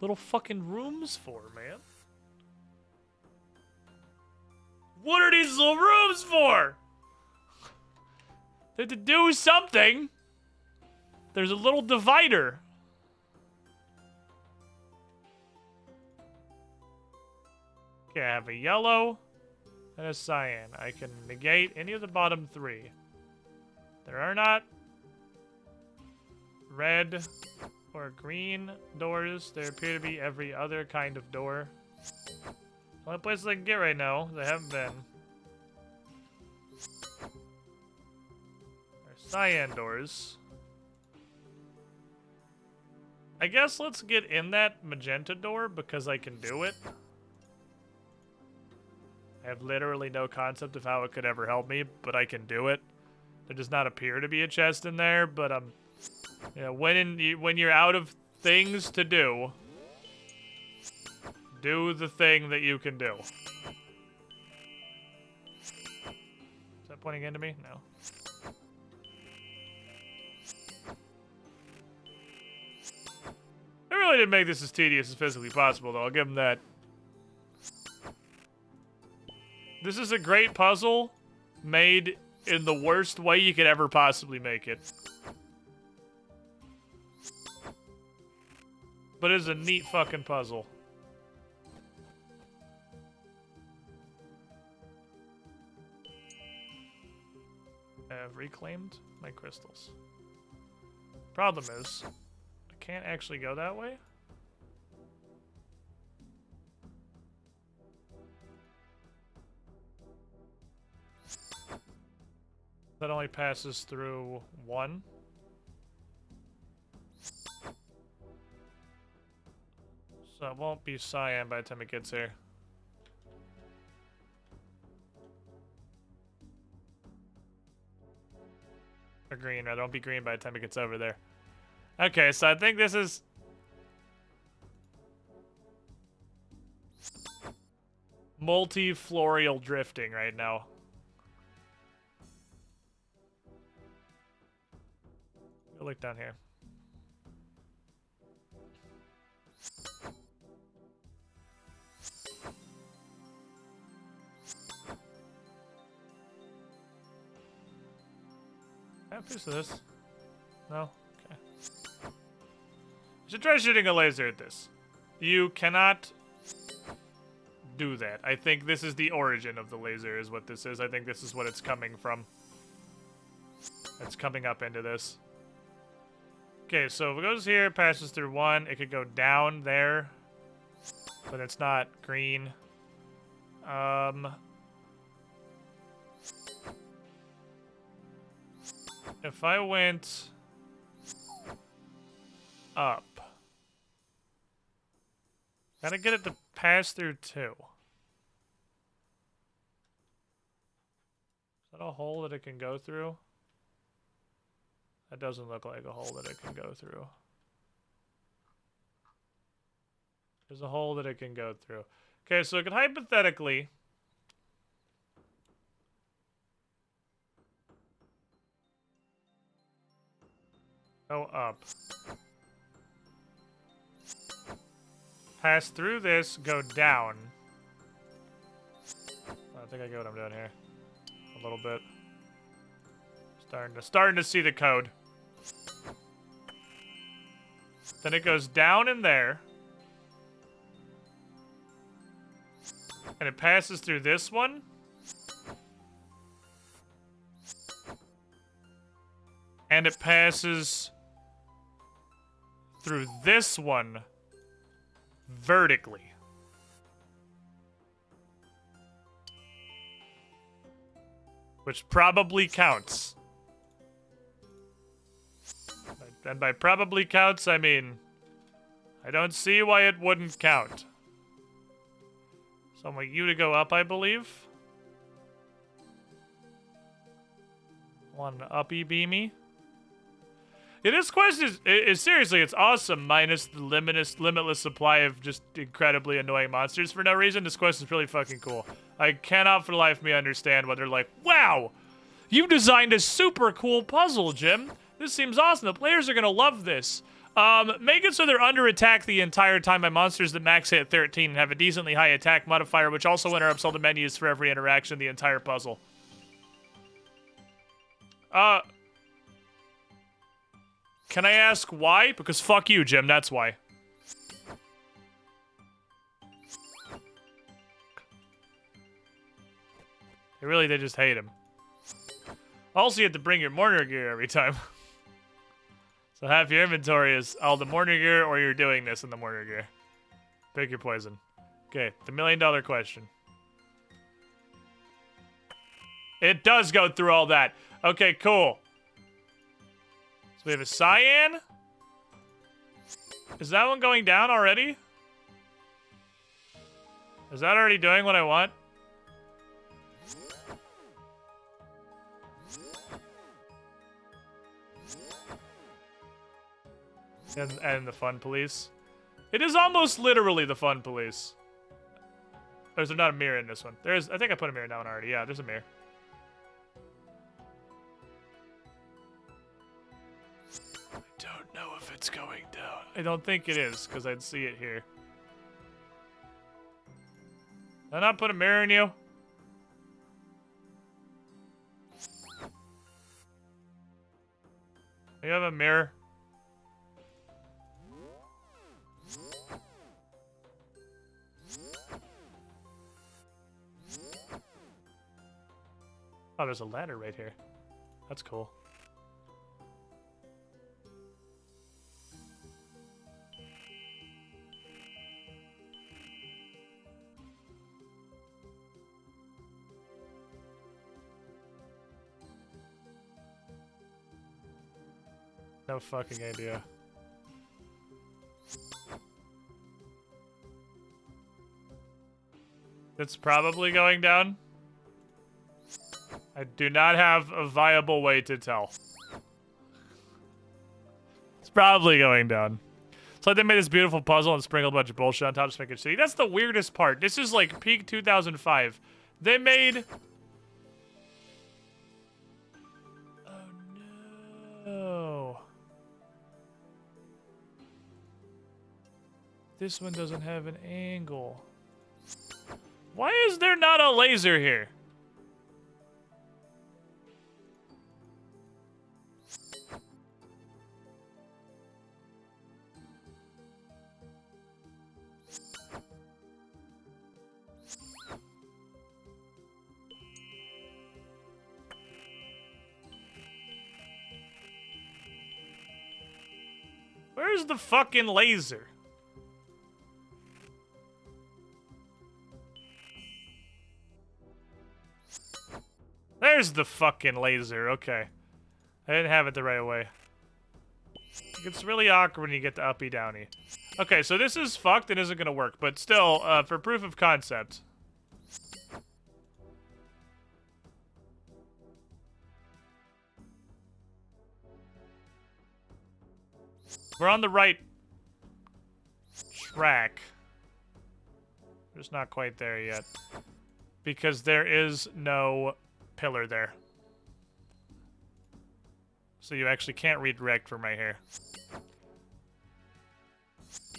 Speaker 5: little fucking rooms for, man? What are these little rooms for? They had to do something. There's a little divider. Okay, I have a yellow and a cyan. I can negate any of the bottom three. There are not red or green doors. There appear to be every other kind of door. Only place I can get right now, they haven't been. There's cyan doors. I guess let's get in that magenta door because I can do it. I have literally no concept of how it could ever help me, but I can do it. There does not appear to be a chest in there, but you know, when you're out of things to do the thing that you can do. Is that pointing into me? No. I really didn't make this as tedious as physically possible, though. I'll give them that. This is a great puzzle made in the worst way you could ever possibly make it. But it's a neat fucking puzzle. I've reclaimed my crystals. Problem is, I can't actually go that way. That only passes through one. So it won't be cyan by the time it gets here. Or green, rather. It won't be green by the time it gets over there. Okay, so I think this is... multi-florial drifting right now. Go look down here. Can I have a piece of this? No? Okay. I should try shooting a laser at this. You cannot do that. I think this is the origin of the laser is what this is. I think this is what it's coming from. It's coming up into this. Okay, so if it goes here, passes through one, it could go down there. But it's not green. If I went up, gotta get it to pass through too. Is that a hole that it can go through? That doesn't look like a hole that it can go through. There's a hole that it can go through. Okay, so it could hypothetically go up. Pass through this, go down. I think I get what I'm doing here. A little bit. Starting to see the code. Then it goes down in there. And it passes through this one. And it passes through this one vertically. Which probably counts. And by probably counts, I mean, I don't see why it wouldn't count. So I want you to go up, I believe. One uppy beamy. Yeah, this quest is seriously, it's awesome, minus the limitless supply of just incredibly annoying monsters for no reason. This quest is really fucking cool. I cannot for the life of me understand what they're like, wow! You designed a super cool puzzle, Jim. This seems awesome. The players are gonna love this. Make it so they're under attack the entire time by monsters that max hit 13 and have a decently high attack modifier, which also interrupts all the menus for every interaction in the entire puzzle. Can I ask why? Because fuck you, Jim, that's why. They just hate him. Also, you have to bring your Mourner gear every time. So half your inventory is all the Mourner gear, or you're doing this in the Mourner gear. Pick your poison. Okay, the $1 million question. It does go through all that. Okay, cool. So we have a cyan. Is that one going down already? Is that already doing what I want? And the fun police. It is almost literally the fun police. Or is there not a mirror in this one? There is. I think I put a mirror down already. Yeah, there's a mirror. I don't know if it's going down. I don't think it is, because I'd see it here. Did I not put a mirror in you? Do you have a mirror? Oh, there's a ladder right here. That's cool. No fucking idea. It's probably going down. I do not have a viable way to tell. It's probably going down. It's like they made this beautiful puzzle and sprinkled a bunch of bullshit on top to make it shitty. That's the weirdest part. This is like peak 2005. They made... Oh no. This one doesn't have an angle. Why is there not a laser here? Where's the fucking laser? There's the fucking laser. Okay. I didn't have it the right way. It's really awkward when you get the uppy downy. Okay, so this is fucked and isn't gonna work, but still, for proof of concept. We're on the right track. Just not quite there yet. Because there is no pillar there. So you actually can't redirect from right here.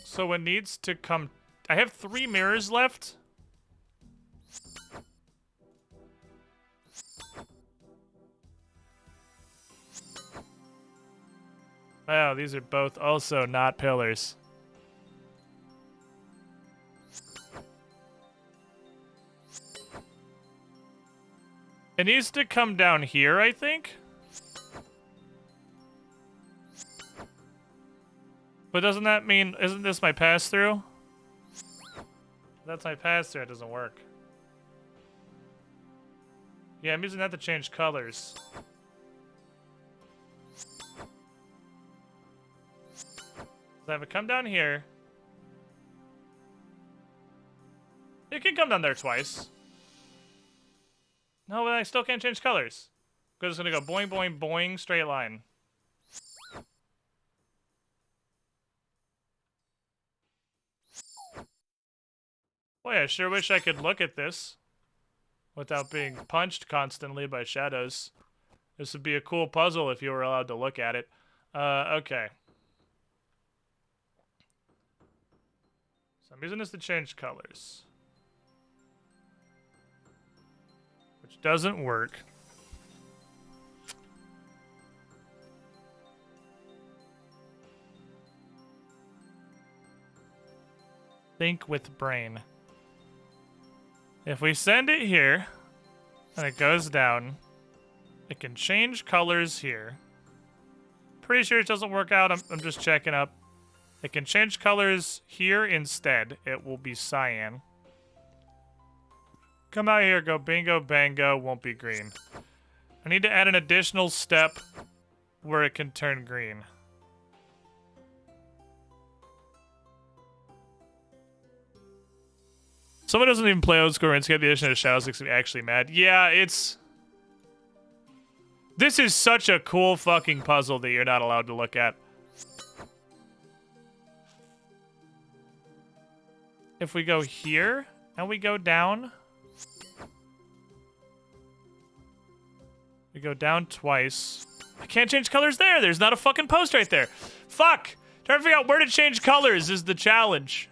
Speaker 5: So it needs to come... I have 3 mirrors left. Wow, these are both also not pillars. It needs to come down here, I think. But doesn't that mean, isn't this my pass-through? That's my pass-through, it doesn't work. Yeah, I'm using that to change colors. So have it come down here. It can come down there twice. No, but I still can't change colors. Because it's gonna go boing, boing, boing, straight line. Boy, I sure wish I could look at this without being punched constantly by shadows. This would be a cool puzzle if you were allowed to look at it. Okay. So I'm using this to change colors. Which doesn't work. Think with brain. If we send it here, and it goes down, it can change colors here. Pretty sure it doesn't work out, I'm just checking up. It can change colors here instead. It will be cyan. Come out here, go bingo, bango, won't be green. I need to add an additional step where it can turn green. Someone doesn't even play old school RuneScape. The addition of shadows makes me actually mad. Yeah, it's... This is such a cool fucking puzzle that you're not allowed to look at. If we go here, and we go down... We go down twice. I can't change colors there. There's not a fucking post right there. Fuck! Trying to figure out where to change colors is the challenge.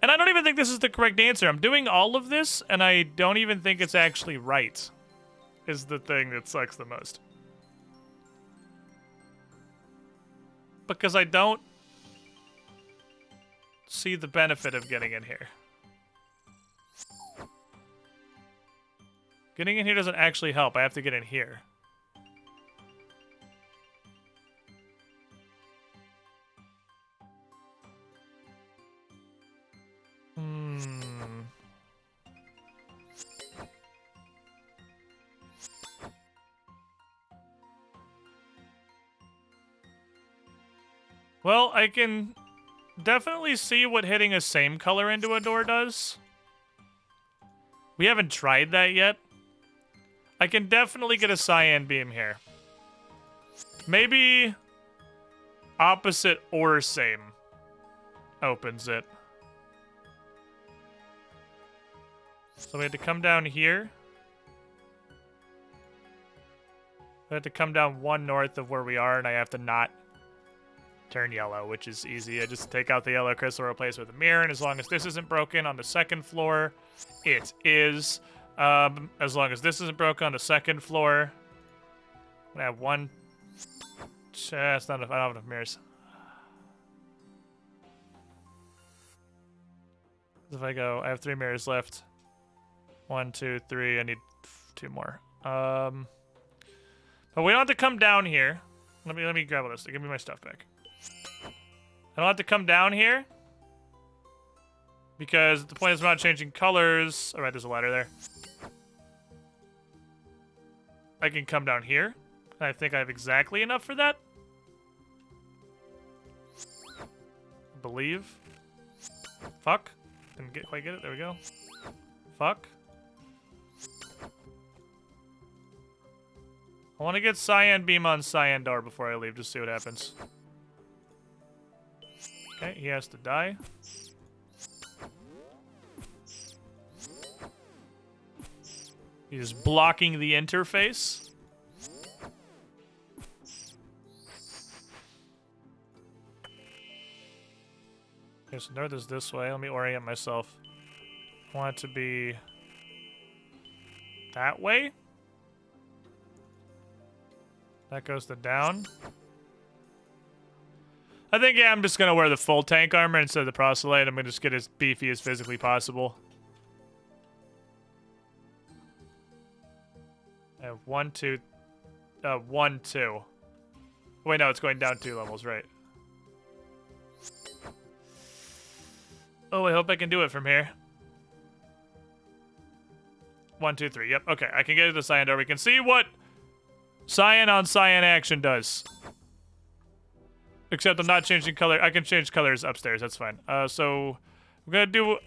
Speaker 5: And I don't even think this is the correct answer. I'm doing all of this, and I don't even think it's actually right. Is the thing that sucks the most. Because I don't see the benefit of getting in here. Getting in here doesn't actually help. I have to get in here. Well, I can definitely see what hitting a same color into a door does. We haven't tried that yet. I can definitely get a cyan beam here. Maybe opposite or same opens it. So we had to come down here. We have to come down 1 north of where we are, and I have to not turn yellow, which is easy. I just take out the yellow crystal, replace it with a mirror, and as long as this isn't broken on the 2nd floor, it is. As long as this isn't broken on the 2nd floor, I have 1. That's not enough. I don't have enough mirrors. If I go, I have 3 mirrors left. 1, 2, 3. I need 2 more. But we don't have to come down here. Let me grab all this. Give me my stuff back. I don't have to come down here. Because the point is I'm not changing colors. Alright, there's a ladder there. I can come down here. And I think I have exactly enough for that. I believe. Fuck. Didn't quite get it. There we go. Fuck. I want to get Cyan Beam on Cyan Door before I leave, just see what happens. Okay, he has to die. He's blocking the interface. Okay, so north is this way. Let me orient myself. I want it to be that way. That goes to down. I think, yeah, I'm just going to wear the full tank armor instead of the proselyte. I'm going to just get as beefy as physically possible. I have 1, 2. Wait, no, it's going down 2 levels, right. Oh, I hope I can do it from here. 1, 2, 3. Yep, okay. I can get to the Cyan Door. We can see what Cyan on Cyan action does. Except I'm not changing color. I can change colors upstairs. That's fine. So we're going to do a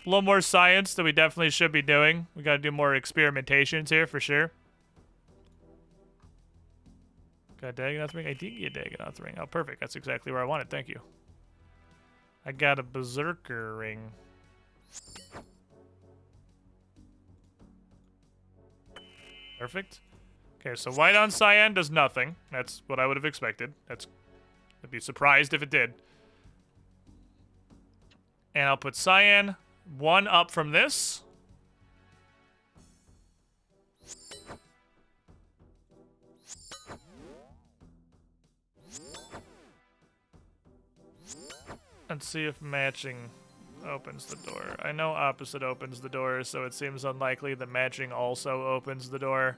Speaker 5: little more science that we definitely should be doing. We got to do more experimentations here for sure. Got a Dagonoth ring? I did get a Dagonoth ring. Oh, perfect. That's exactly where I wanted. Thank you. I got a Berserker ring. Perfect. Okay, so white on Cyan does nothing. That's what I would have expected. I'd be surprised if it did. And I'll put Cyan 1 up from this. And see if matching opens the door. I know opposite opens the door, so it seems unlikely that matching also opens the door.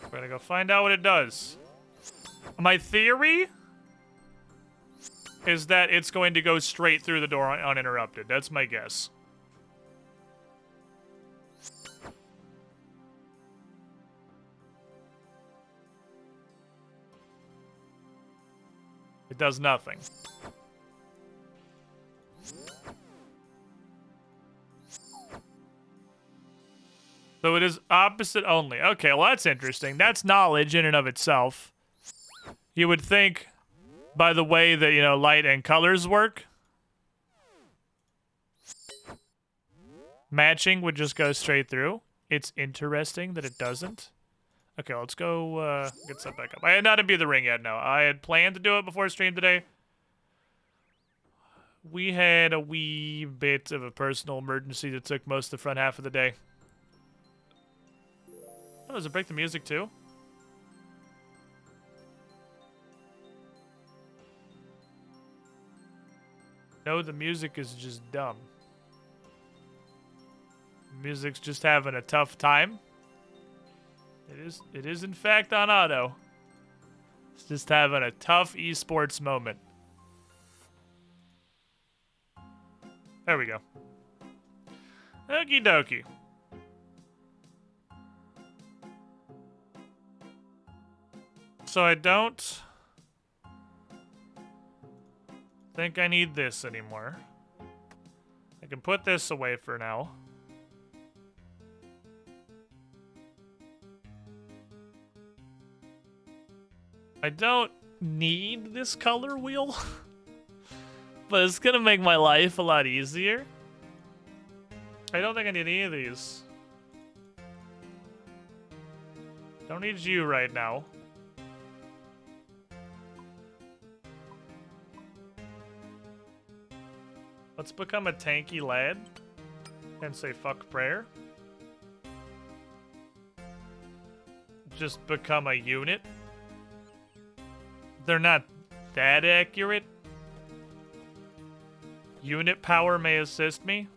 Speaker 5: We're gonna go find out what it does. My theory is that it's going to go straight through the door uninterrupted. That's my guess. It does nothing. So it is opposite only. Okay, well that's interesting. That's knowledge in and of itself. You would think, by the way that, you know, light and colors work, matching would just go straight through. It's interesting that it doesn't. Okay, let's go get set back up. I had not imbued the ring yet, no. I had planned to do it before stream today. We had a wee bit of a personal emergency that took most of the front half of the day. Oh, does it break the music too? No, the music is just dumb. The music's just having a tough time. It is in fact on auto. It's just having a tough esports moment. There we go. Okie dokie. So I don't think I need this anymore. I can put this away for now. I don't need this color wheel, but it's gonna make my life a lot easier. I don't think I need any of these. Don't need you right now. Let's become a tanky lad and say fuck prayer. Just become a unit. They're not that accurate. Unit power may assist me.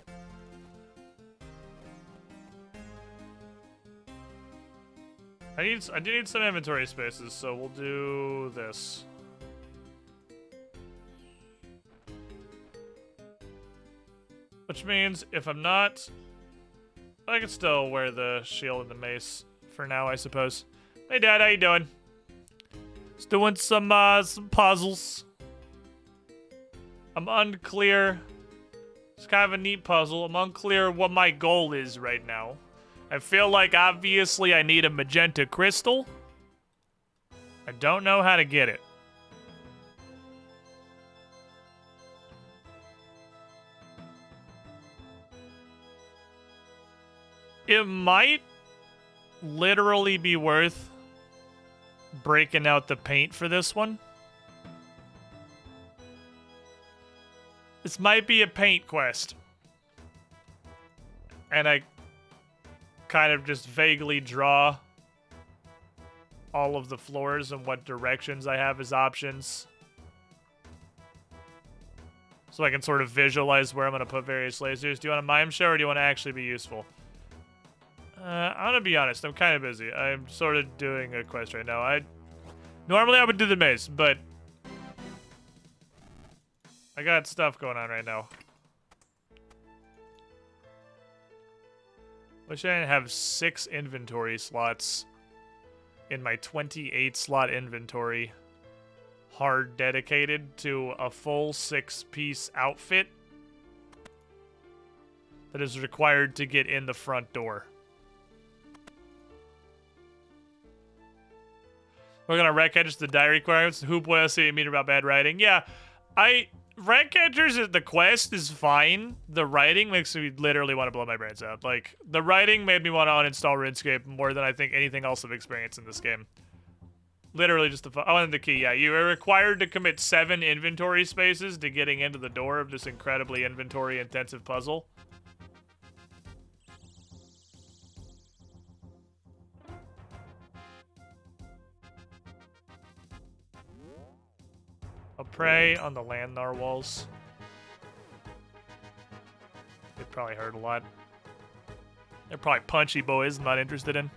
Speaker 5: I do need some inventory spaces, so we'll do this. Which means if I'm not, I can still wear the shield and the mace for now, I suppose. Hey, Dad, how you doing? Just doing some puzzles. I'm unclear. It's kind of a neat puzzle. I'm unclear what my goal is right now. I feel like obviously I need a magenta crystal. I don't know how to get it. It might literally be worth breaking out the paint for this one. This might be a paint quest. And I kind of just vaguely draw all of the floors and what directions I have as options. So I can sort of visualize where I'm going to put various lasers. Do you want a mime show or do you want to actually be useful? I'm going to be honest. I'm kind of busy. I'm sort of doing a quest right now. Normally I would do the maze, but I got stuff going on right now. Wish I didn't have 6 inventory slots in my 28 slot inventory. Hard dedicated to a full 6-piece outfit that is required to get in the front door. We're gonna rat catch the diary requirements. Who boy else you mean about bad writing? Yeah, rat catchers, the quest is fine. The writing makes me literally want to blow my brains out. Like, the writing made me want to uninstall RuneScape more than I think anything else I've experienced in this game. Literally just the and the key. Yeah, you are required to commit 7 inventory spaces to getting into the door of this incredibly inventory intensive puzzle. I'll prey on the land narwhals. They probably hurt a lot. They're probably punchy boys I'm not interested in.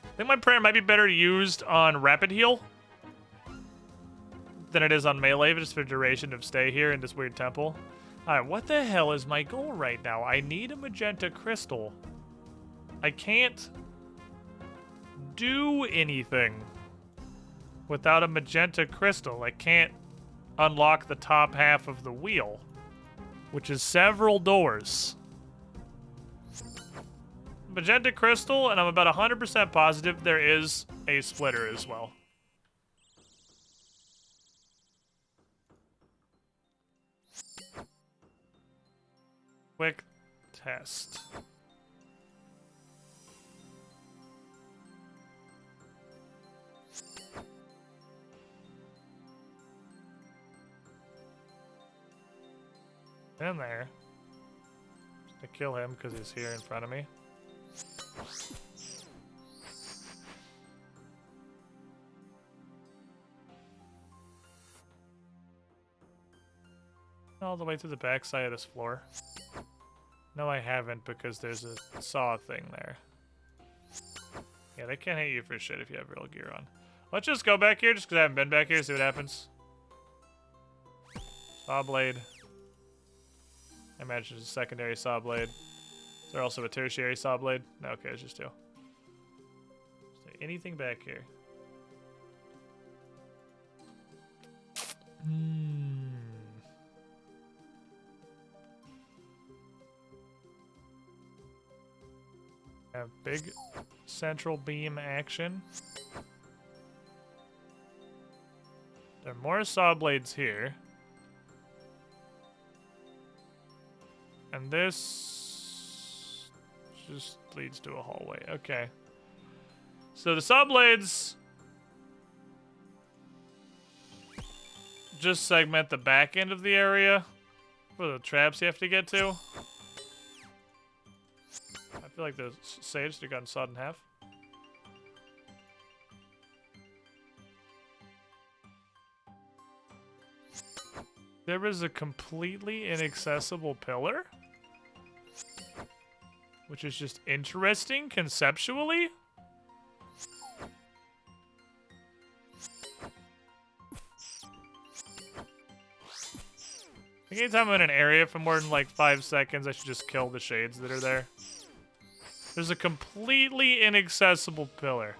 Speaker 5: I think my prayer might be better used on rapid heal than it is on melee, just for duration of stay here in this weird temple. Alright, what the hell is my goal right now? I need a magenta crystal. I can't do anything without a magenta crystal. I can't unlock the top half of the wheel, which is several doors. Magenta crystal, and I'm about 100% positive there is a splitter as well. Quick test. In there. Just to kill him because he's here in front of me. All the way to the back side of this floor. No, I haven't, because there's a saw thing there. Yeah, they can't hit you for shit if you have real gear on. Let's just go back here, just because I haven't been back here, see what happens. Saw blade. I imagine it's a secondary saw blade. Is there also a tertiary saw blade? No, okay, it's just 2. Is there anything back here? Have big central beam action. There are more saw blades here. And this just leads to a hallway. Okay. So the saw blades just segment the back end of the area for the traps you have to get to. I feel like the sage have gotten sawed in half. There is a completely inaccessible pillar? which is just interesting conceptually. I think anytime I'm in an area for more than like 5 seconds, I should just kill the shades that are there. There's a completely inaccessible pillar.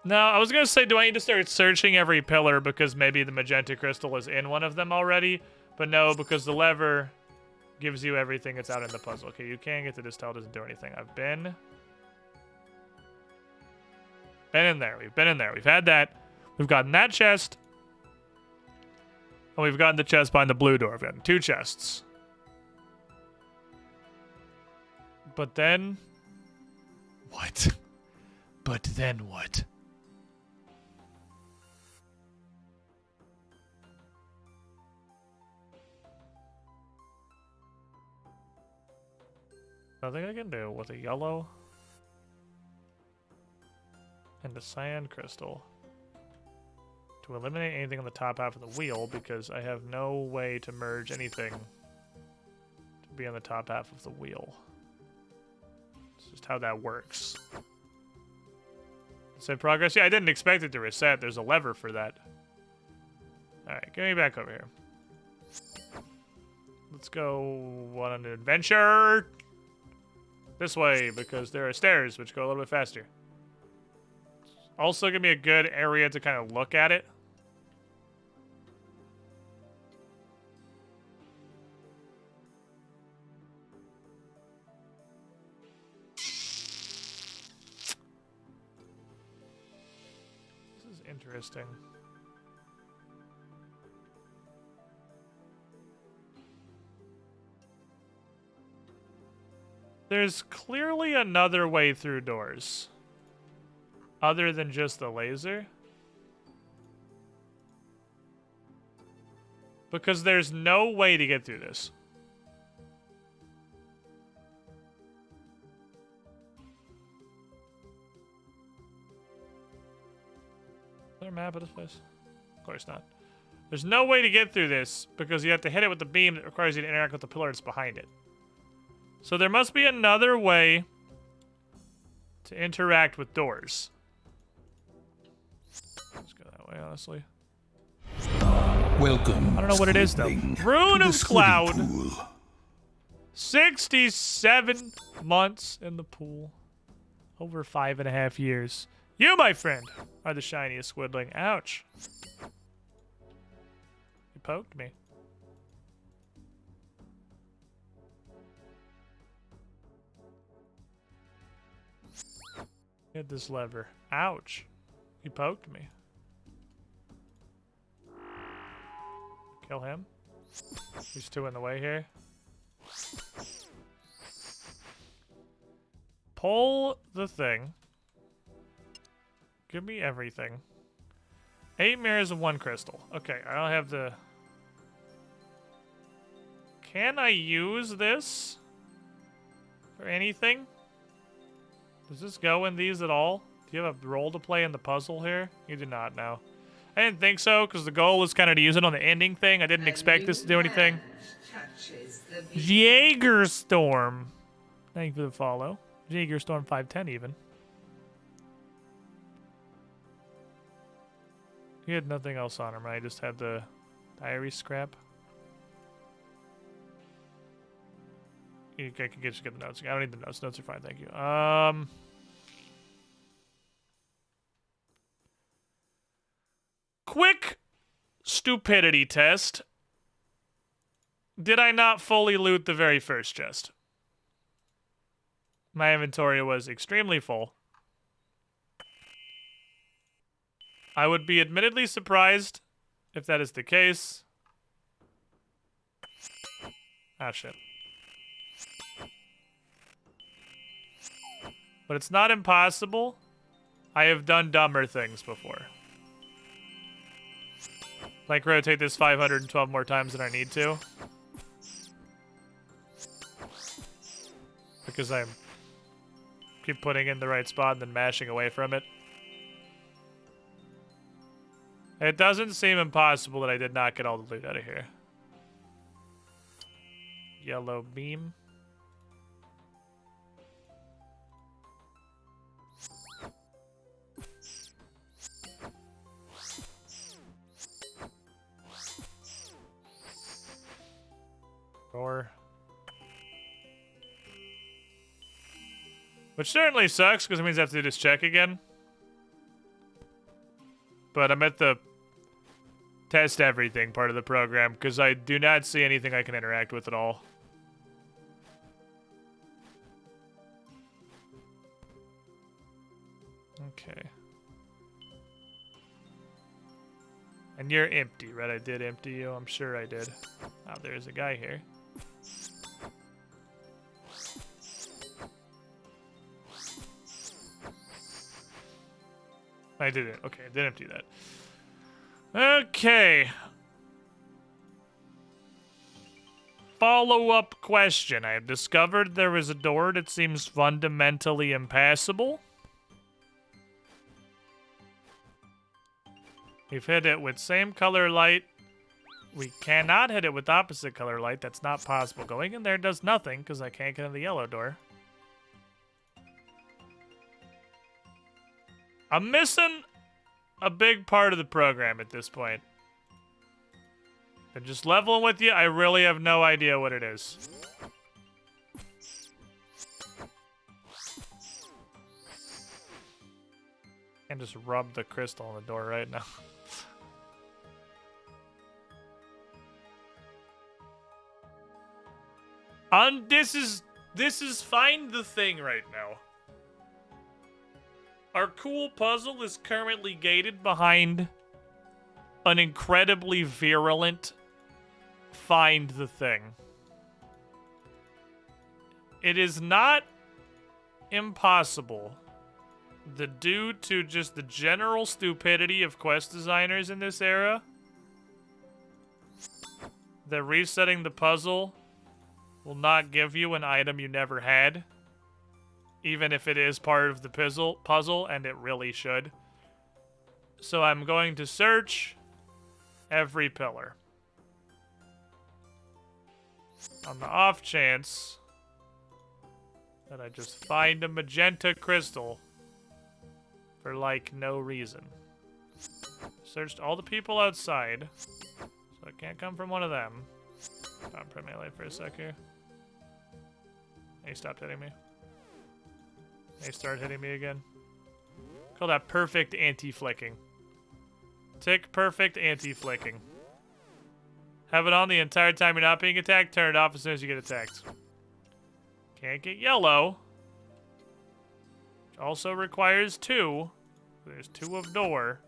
Speaker 5: Now, I was going to say, do I need to start searching every pillar because maybe the magenta crystal is in one of them already? But no, because the lever gives you everything that's out in the puzzle. Okay, you can get to this tile, doesn't do anything. I've been in there. We've been in there. We've had that. We've gotten that chest. And we've gotten the chest behind the blue door. We've gotten 2 chests. But then... what? But then what? Nothing I can do with a yellow and a cyan crystal to eliminate anything on the top half of the wheel because I have no way to merge anything to be on the top half of the wheel. It's just how that works. Save progress? Yeah, I didn't expect it to reset. There's a lever for that. Alright, get me back over here. Let's go on an adventure this way, because there are stairs which go a little bit faster. Also give me a good area to kind of look at it. This is interesting. There's clearly another way through doors. Other than just the laser. Because there's no way to get through this. Is there a map of this place? Of course not. There's no way to get through this because you have to hit it with the beam that requires you to interact with the pillar that's behind it. So there must be another way to interact with doors. Let's go that way, honestly.
Speaker 2: Welcome.
Speaker 5: I don't know what it is, though. Rune of Cloud. 67 months in the pool. Over 5.5 years. You, my friend, are the shiniest squidling. Ouch. You poked me. Hit this lever. Ouch. You poked me. Kill him. There's 2 in the way here. Pull the thing. Give me everything. 8 mirrors and 1 crystal. Okay, I don't have the... Can I use this for anything? Does this go in these at all? Do you have a role to play in the puzzle here? You do not know. I didn't think so, because the goal was kind of to use it on the ending thing. I didn't expect this to do anything. Jaegerstorm. Thank you for the follow. Jaegerstorm 510 even. He had nothing else on him, right? I just had the diary scrap. I can just get the notes. I don't need the notes. Notes are fine, thank you. Quick stupidity test. Did I not fully loot the very first chest? My inventory was extremely full. I would be admittedly surprised if that is the case. Ah, shit. But it's not impossible. I have done dumber things before. Like rotate this 512 more times than I need to. Because I keep putting in the right spot and then mashing away from it. It doesn't seem impossible that I did not get all the loot out of here. yellow beam. Door. Which certainly sucks, because it means I have to do this check again. But I'm at the test everything part of the program, because I do not see anything I can interact with at all. Okay. And you're empty, right? I did empty you. I'm sure I did. Oh, there's a guy here. I didn't. Okay, I did empty that. Okay. Follow-up question. I have discovered there is a door that seems fundamentally impassable. We've hit it with same color light. We cannot hit it with opposite color light. That's not possible. Going in there does nothing because I can't get in the yellow door. I'm missing a big part of the program at this point. And just leveling with you, I really have no idea what it is. And just rub the crystal on the door right now. This is find the thing right now. Our cool puzzle is currently gated behind an incredibly virulent find the thing. It is not impossible that due to just the general stupidity of quest designers in this era, that resetting the puzzle will not give you an item you never had. Even if it is part of the puzzle, and it really should. So I'm going to search every pillar. On the off chance that I just find a magenta crystal for, like, no reason. Searched all the people outside, so it can't come from one of them. Stop for melee for a sec here. He stopped hitting me. They start hitting me again. Call that perfect anti-flicking. Tick perfect anti-flicking. Have it on the entire time you're not being attacked. Turn it off as soon as you get attacked. Can't get yellow. Which also requires 2. There's 2 of door.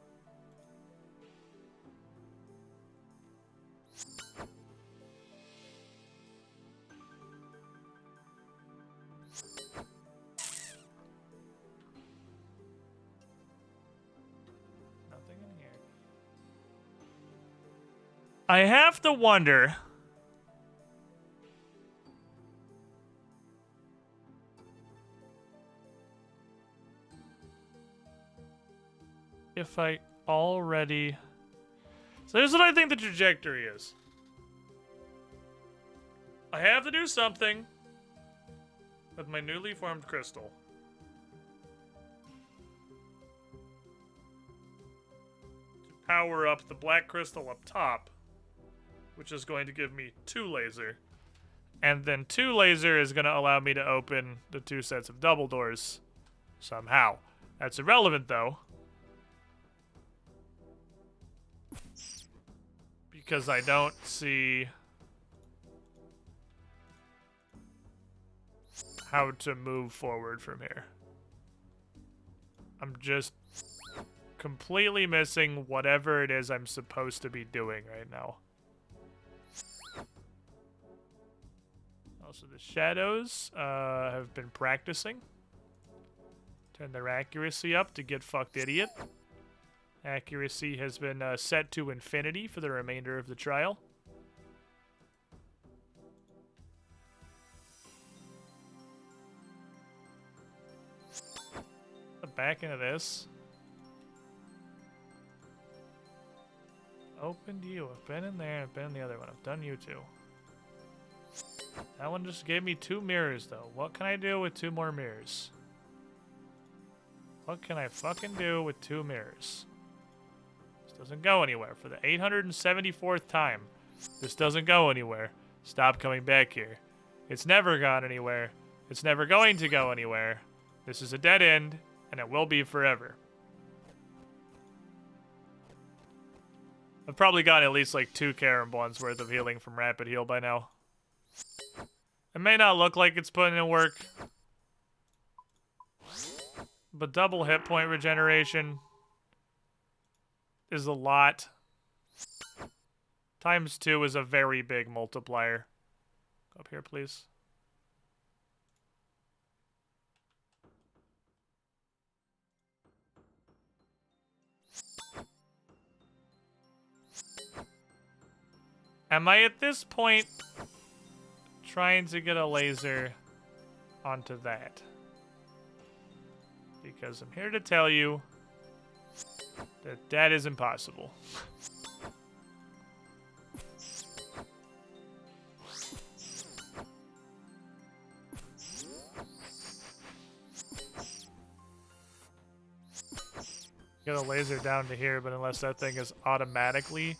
Speaker 5: I have to wonder if I already... So here's what I think the trajectory is. I have to do something with my newly formed crystal. To power up the black crystal up top, which is going to give me 2 laser. And then 2 laser is going to allow me to open the 2 sets of double doors somehow. That's irrelevant, though. Because I don't see how to move forward from here. I'm just completely missing whatever it is I'm supposed to be doing right now. Also, the shadows have been practicing. Turn their accuracy up to get fucked idiot. Accuracy has been set to infinity for the remainder of the trial. Back into this. Opened you. I've been in there. I've been in the other one. I've done you too. That one just gave me 2 mirrors, though. What can I do with 2 more mirrors? What can I fucking do with 2 mirrors? This doesn't go anywhere. For the 874th time, this doesn't go anywhere. Stop coming back here. It's never gone anywhere. It's never going to go anywhere. This is a dead end, and it will be forever. I've probably gotten at least like 2 Karen Blunts worth of healing from Rapid Heal by now. It may not look like it's putting in work, but double hit point regeneration is a lot. Times 2 is a very big multiplier. Go up here, please. Am I at this point trying to get a laser onto that? Because I'm here to tell you that that is impossible. Get a laser down to here, but unless that thing is automatically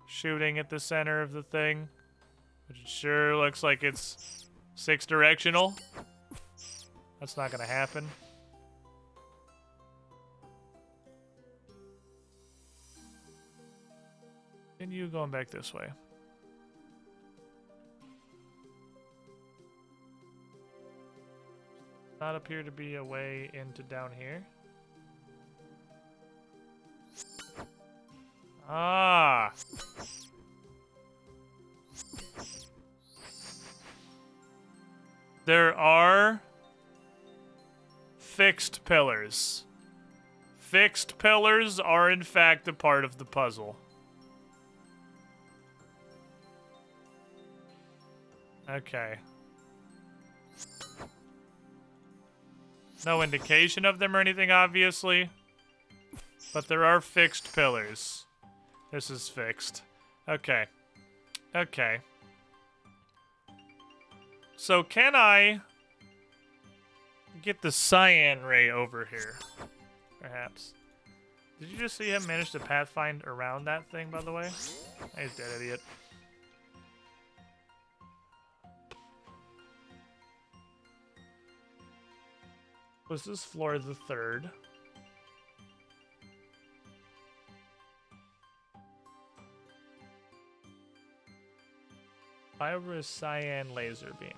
Speaker 5: shooting at the center of the thing, which it sure looks like it's 6 directional, that's not gonna happen. Continue going back this way. Not appear to be a way into down here. Ah. There are fixed pillars. Fixed pillars are in fact a part of the puzzle. Okay. No indication of them or anything, obviously. But there are fixed pillars. This is fixed. Okay. Okay. So can I get the cyan ray over here? Perhaps. Did you just see him manage to pathfind around that thing, by the way? He's dead, idiot. Was this floor the 3rd? Fibrous cyan laser beam.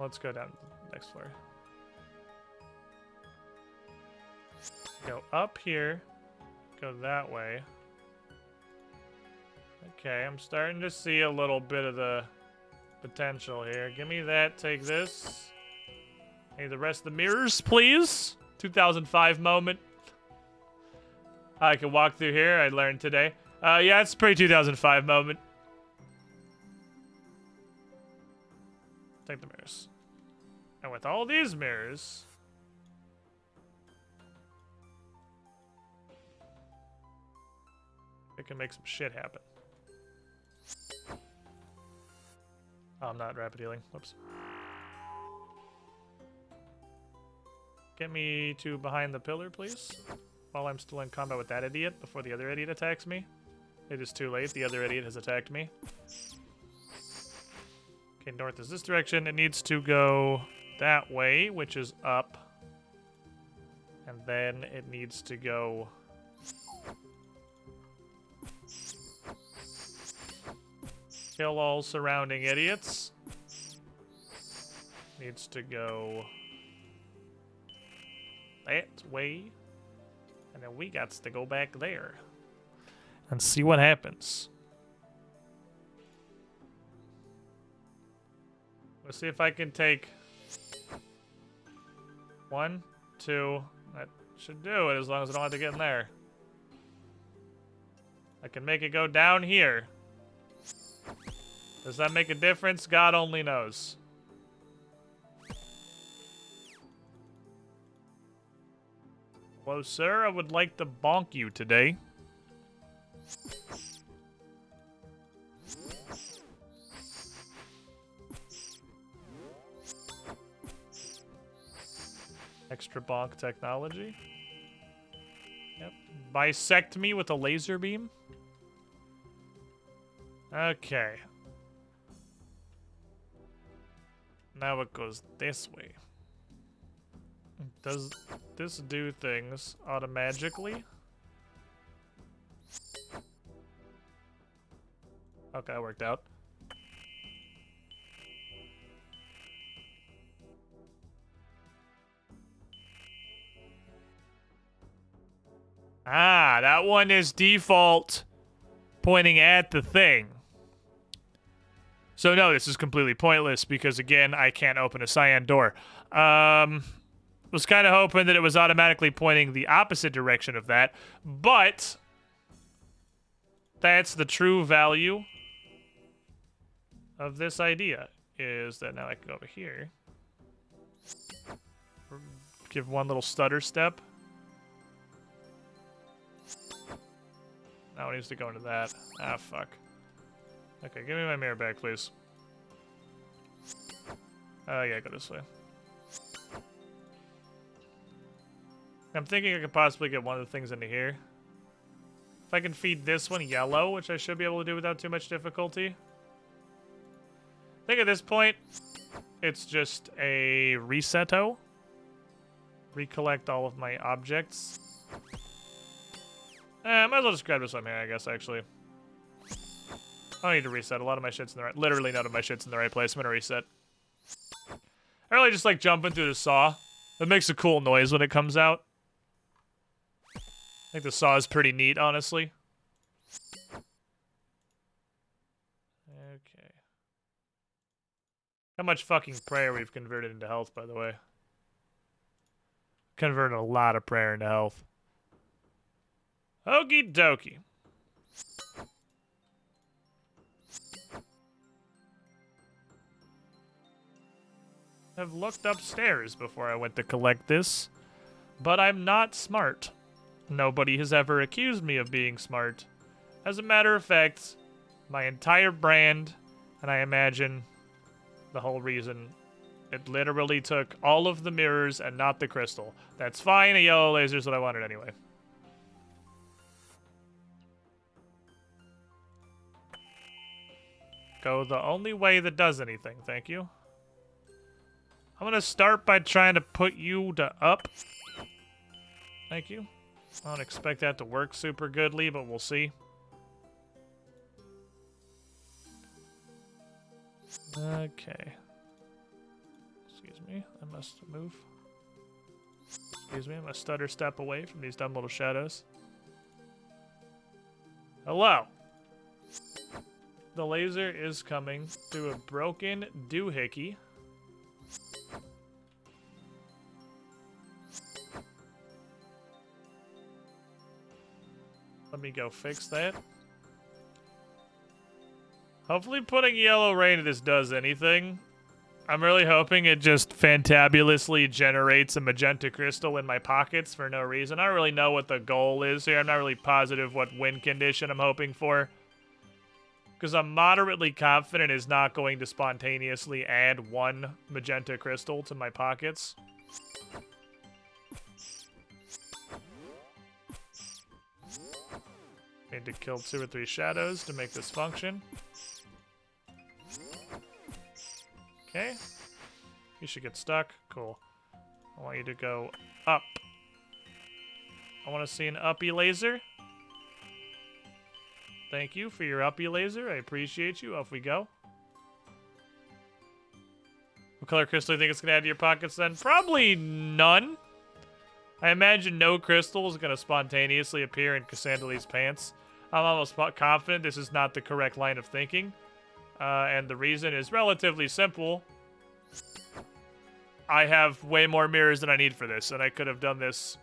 Speaker 5: Let's go down to the next floor. Go up here. Go that way. Okay, I'm starting to see a little bit of the potential here. Give me that. Take this. Hey, the rest of the mirrors, please. 2005 moment. I can walk through here. I learned today. Yeah, it's a pretty 2005 moment. Take the mirrors. And with all these mirrors, it can make some shit happen. Oh, I'm not rapid healing. Whoops. Get me to behind the pillar, please. While I'm still in combat with that idiot before the other idiot attacks me. It is too late. The other idiot has attacked me. Okay, north is this direction. It needs to go that way, which is up. And then it needs to go... kill all surrounding idiots. Needs to go... that way. And then we got to go back there. And see what happens. Let's see if I can take 1, 2. That should do it as long as I don't have to get in there. I can make it go down here. Does that make a difference? God only knows. Hello, sir. I would like to bonk you today. Extra bonk technology. Yep. Bisect me with a laser beam. Okay. Now it goes this way. Does this do things automatically? Okay, that worked out. Ah, that one is default pointing at the thing. So no, this is completely pointless because again, I can't open a cyan door. Was kind of hoping that it was automatically pointing the opposite direction of that, but that's the true value of this idea, is that now I can go over here, give one little stutter step. Now it needs to go into that. Ah, fuck. Okay, give me my mirror back, please. Oh, yeah, go this way. I'm thinking I could possibly get one of the things into here. If I can feed this one yellow, which I should be able to do without too much difficulty. I think at this point, it's just a reseto. Recollect all of my objects. Might as well just grab this one here, I guess, actually. I don't need to reset. A lot of my shit's in the right... Literally none of my shit's in the right place. I'm gonna reset. I really just like jumping through the saw. It makes a cool noise when it comes out. I think the saw is pretty neat, honestly. Okay. How much fucking prayer we've converted into health, by the way. Converted a lot of prayer into health. Okie dokie. I've looked upstairs before I went to collect this, but I'm not smart. Nobody has ever accused me of being smart. As a matter of fact, my entire brand, and I imagine the whole reason, it literally took all of the mirrors and not the crystal. That's fine, a yellow laser's what I wanted anyway. Go the only way that does anything, thank you. I'm gonna start by trying to put you to up. Thank you. I don't expect that to work super goodly, but we'll see. Okay. Excuse me, I must move. Excuse me, I must stutter step away from these dumb little shadows. Hello. The laser is coming through a broken doohickey. Let me go fix that. Hopefully putting yellow ray into this does anything. I'm really hoping it just fantabulously generates a magenta crystal in my pockets for no reason. I don't really know what the goal is here. I'm not really positive what win condition I'm hoping for. Because I'm moderately confident it's not going to spontaneously add one magenta crystal to my pockets. Need to kill 2 or 3 shadows to make this function. Okay. You should get stuck. Cool. I want you to go up. I want to see an uppy laser. Thank you for your uppy laser. I appreciate you. Off we go. What color crystal do you think it's going to add to your pockets then? Probably none. I imagine no crystal is going to spontaneously appear in Cassandali's pants. I'm almost confident this is not the correct line of thinking. And the reason is relatively simple. I have way more mirrors than I need for this, and I could have done this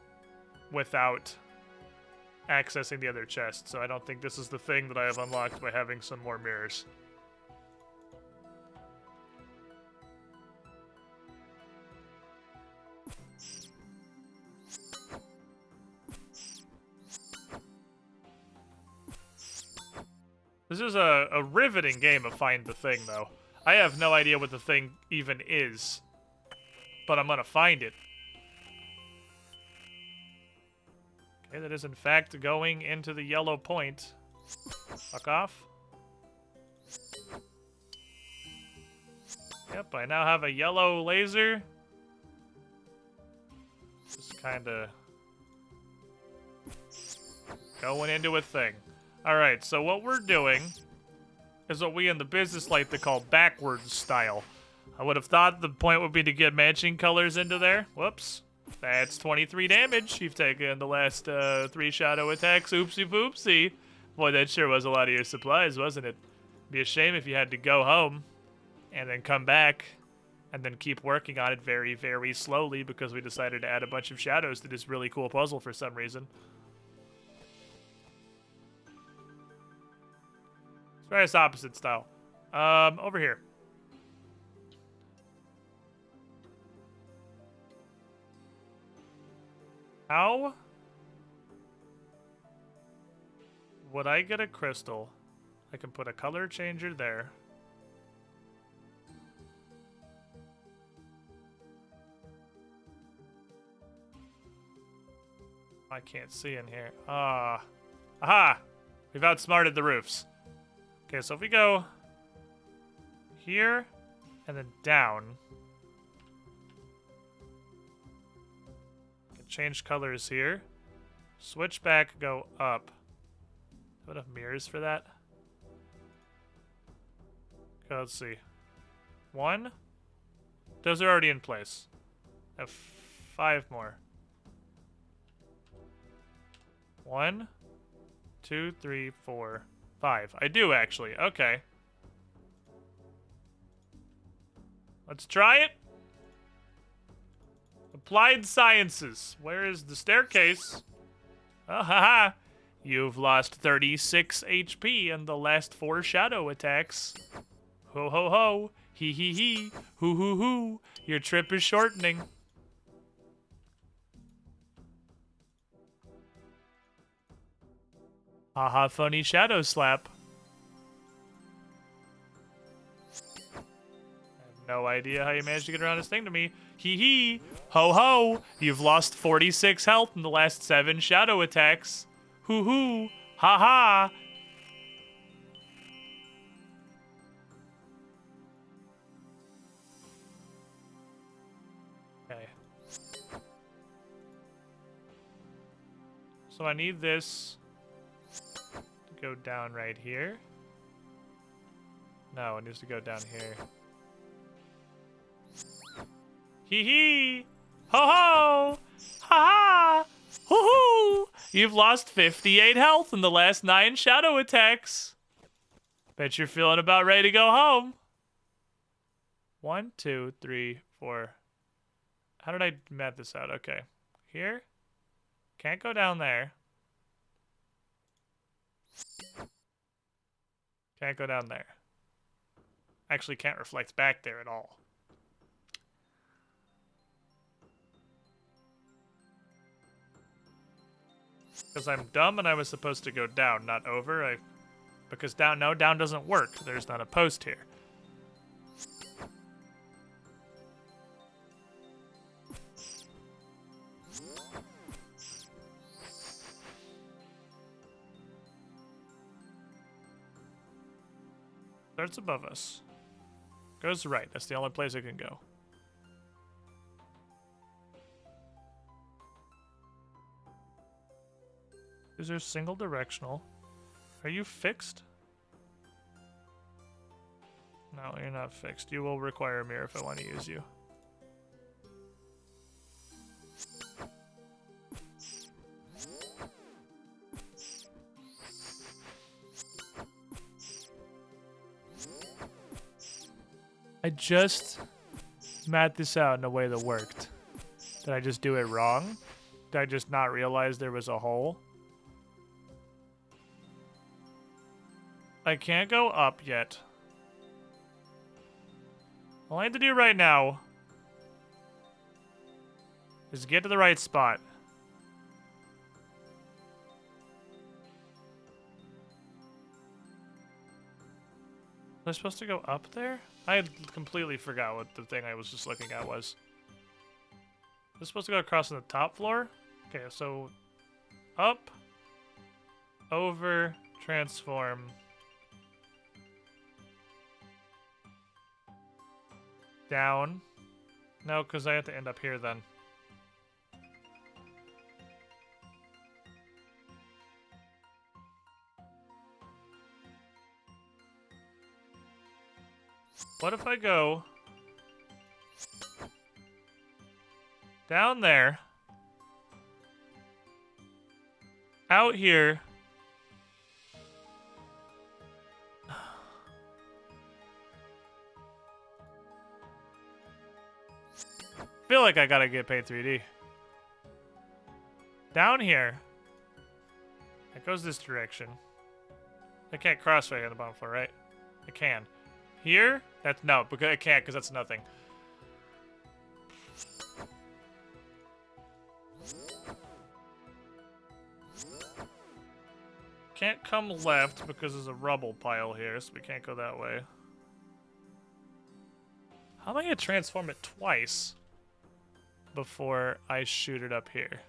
Speaker 5: without accessing the other chest. So I don't think this is the thing that I have unlocked by having some more mirrors. This is a riveting game of Find the Thing, though. I have no idea what the thing even is, but I'm gonna find it. Okay, that is in fact going into the yellow point. Fuck off. Yep, I now have a yellow laser. Just kinda going into a thing. Alright, so what we're doing is what we in the business like to call backwards style. I would have thought the point would be to get matching colors into there. Whoops. That's 23 damage you've taken in the last 3 shadow attacks. Oopsie poopsie. Boy, that sure was a lot of your supplies, wasn't it? Be a shame if you had to go home and then come back and then keep working on it very, very slowly because we decided to add a bunch of shadows to this really cool puzzle for some reason. It's various opposite style. Over here. How would I get a crystal? I can put a color changer there. I can't see in here. Aha! We've outsmarted the roofs. Okay, so if we go here and then down. Change colors here. Switch back, go up. Do I have enough mirrors for that? Okay, let's see. 1. Those are already in place. I have 5 more. 1, 2, 3, 4, 5. I do actually. Okay. Let's try it. Applied Sciences. Where is the staircase? Oh, haha. You've lost 36 HP in the last 4 shadow attacks. Ho ho ho. Hee hee hee. Hoo hoo hoo. Your trip is shortening. Haha, funny shadow slap. I have no idea how you managed to get around this thing to me. Hee hee. Ho ho. You've lost 46 health in the last 7 shadow attacks. Hoo hoo. Ha ha. Okay. So I need this to go down right here. No, it needs to go down here. Hee hee! Ho ho! Ha ha! Hoo hoo! You've lost 58 health in the last 9 shadow attacks. Bet you're feeling about ready to go home. 1, 2, 3, 4. How did I map this out? Okay. Here? Can't go down there. Can't go down there. Actually can't reflect back there at all. Because I'm dumb and I was supposed to go down, not over. Because down doesn't work. There's not a post here. Starts above us. Goes right. That's the only place it can go. These are single directional. Are you fixed? No, you're not fixed. You will require a mirror if I want to use you. I just mapped this out in a way that worked. Did I just do it wrong? Did I just not realize there was a hole? I can't go up yet. All I have to do right now is get to the right spot. Was I supposed to go up there? I had completely forgot what the thing I was just looking at was. Was I supposed to go across on the top floor? Okay, so Up, over, transform. Down. No, because I have to end up here then. What if I go down there, out here, feel like I gotta get paid 3D. Down here, it goes this direction. I can't cross right on the bottom floor, right? I can. Here, that's no, because I can't, because that's nothing. Can't come left because there's a rubble pile here, so we can't go that way. How am I gonna transform it twice before I shoot it up here?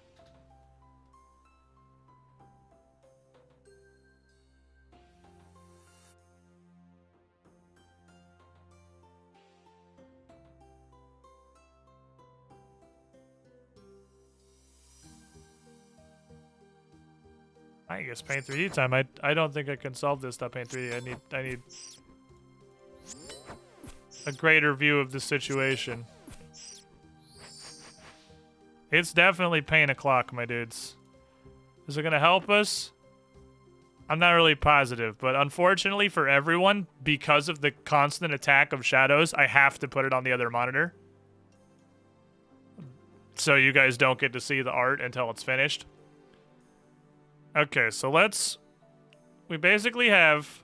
Speaker 5: I guess paint 3D time. I don't think I can solve this without paint 3D. I need a greater view of the situation. It's definitely paint o'clock, my dudes. Is it gonna help us? I'm not really positive, but unfortunately for everyone, because of the constant attack of shadows, I have to put it on the other monitor. So you guys don't get to see the art until it's finished. Okay, so we basically have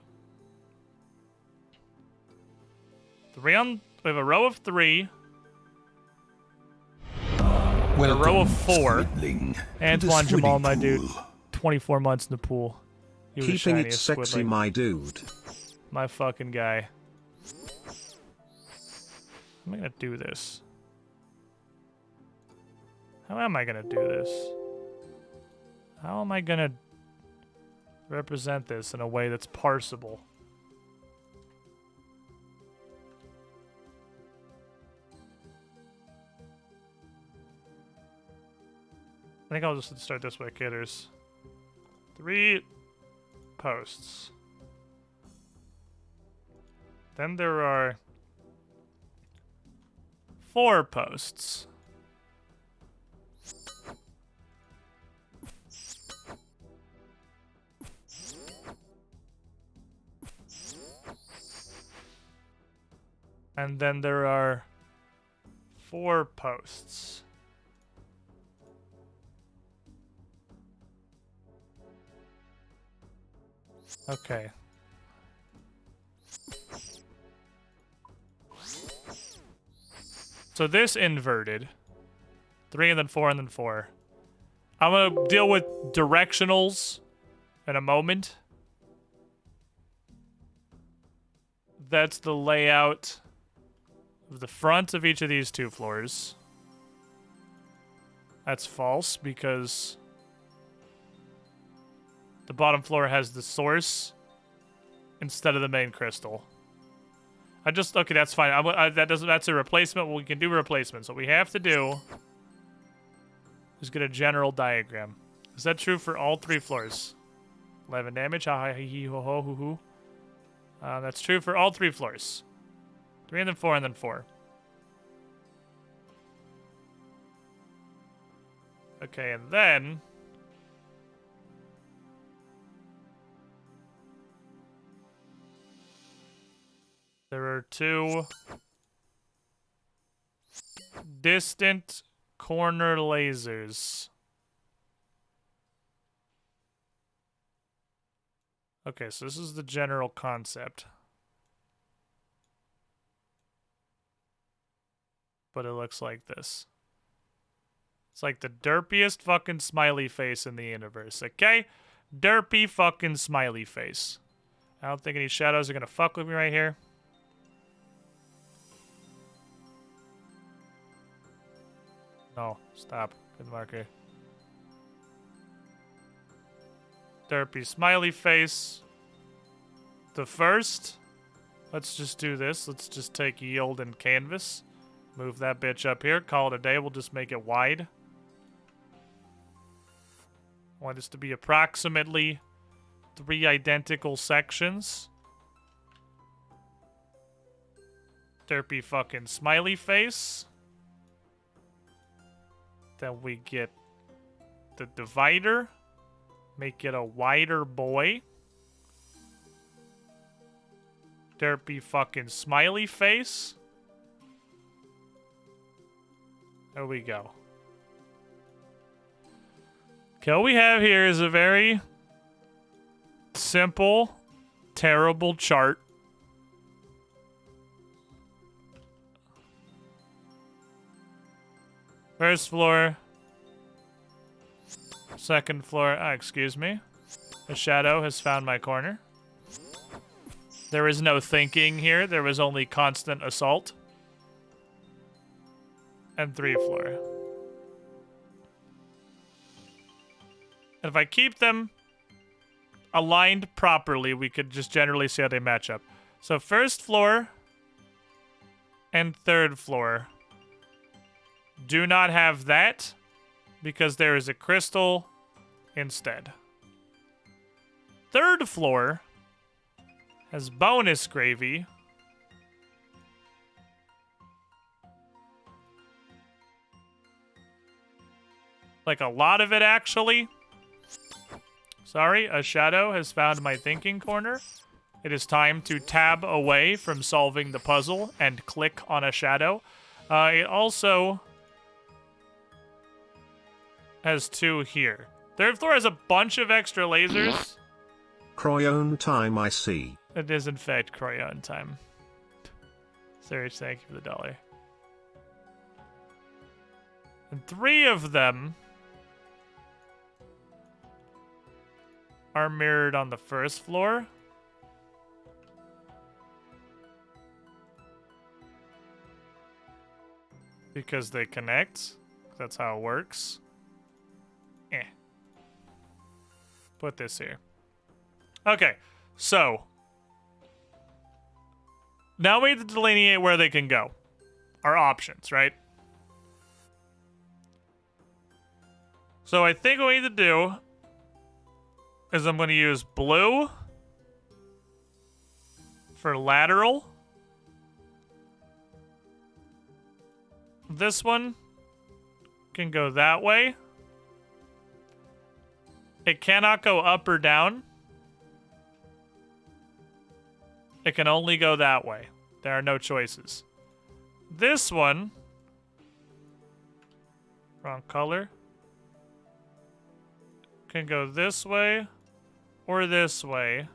Speaker 5: we have a row of 3,
Speaker 2: Welcome,
Speaker 5: a row of 4.
Speaker 2: Squidling, to the
Speaker 5: Antoine Jamal,
Speaker 2: squidding
Speaker 5: my dude,
Speaker 2: pool.
Speaker 5: 24 months in the pool. You were the
Speaker 3: Keeping it
Speaker 5: shiniest
Speaker 3: sexy,
Speaker 5: squidling.
Speaker 3: my dude.
Speaker 5: My fucking guy. How am I gonna do this? How am I gonna do this? How am I gonna represent this in a way that's parsable? I think I'll just start this way, kidders. 3 posts. Then there are 4 posts. And then there are 4 posts. Okay. So this inverted. 3 and then 4 and then 4. I'm gonna deal with directionals in a moment. That's the layout of the front of each of these 2 floors. That's false because the bottom floor has the source instead of the main crystal. Okay, that's fine. That's a replacement. Well, we can do replacements. What we have to do is get a general diagram. Is that true for all 3 floors? 11 damage. Ha ha hee ho ho hoo hoo. That's true for all 3 floors. 3 and then 4 and then 4. Okay, and then there are 2 distant corner lasers. Okay, so this is the general concept. But it looks like this. It's like the derpiest fucking smiley face in the universe, okay? Derpy fucking smiley face. I don't think any shadows are gonna fuck with me right here. No, stop. Good marker. Derpy smiley face. The first. Let's just do this. Let's just take yield and canvas. Move that bitch up here. Call it a day. We'll just make it wide. I want this to be approximately 3 identical sections. Derpy fucking smiley face. Then we get the divider. Make it a wider boy. Derpy fucking smiley face. There we go. Okay, what we have here is a very simple, terrible chart. First floor. Second floor. Excuse me. A shadow has found my corner. There is no thinking here. There was only constant assault. And 3 floor. And if I keep them aligned properly, we could just generally see how they match up. So first floor and third floor do not have that because there is a crystal instead. Third floor has bonus gravy. Like a lot of it, actually. Sorry, a shadow has found my thinking corner. It is time to tab away from solving the puzzle and click on a shadow. It also has 2 here. Third floor has a bunch of extra lasers.
Speaker 3: Croyon time, I see.
Speaker 5: It is, in fact, Croyon time. Serge, thank you for the $1. And 3 of them are mirrored on the first floor. Because they connect. That's how it works. Put this here. Okay, so now we have to delineate where they can go. Our options, right? So I think what we need to do is I'm going to use blue for lateral. This one can go that way. It cannot go up or down. It can only go that way. There are no choices. This one, wrong color, can go this way or this way.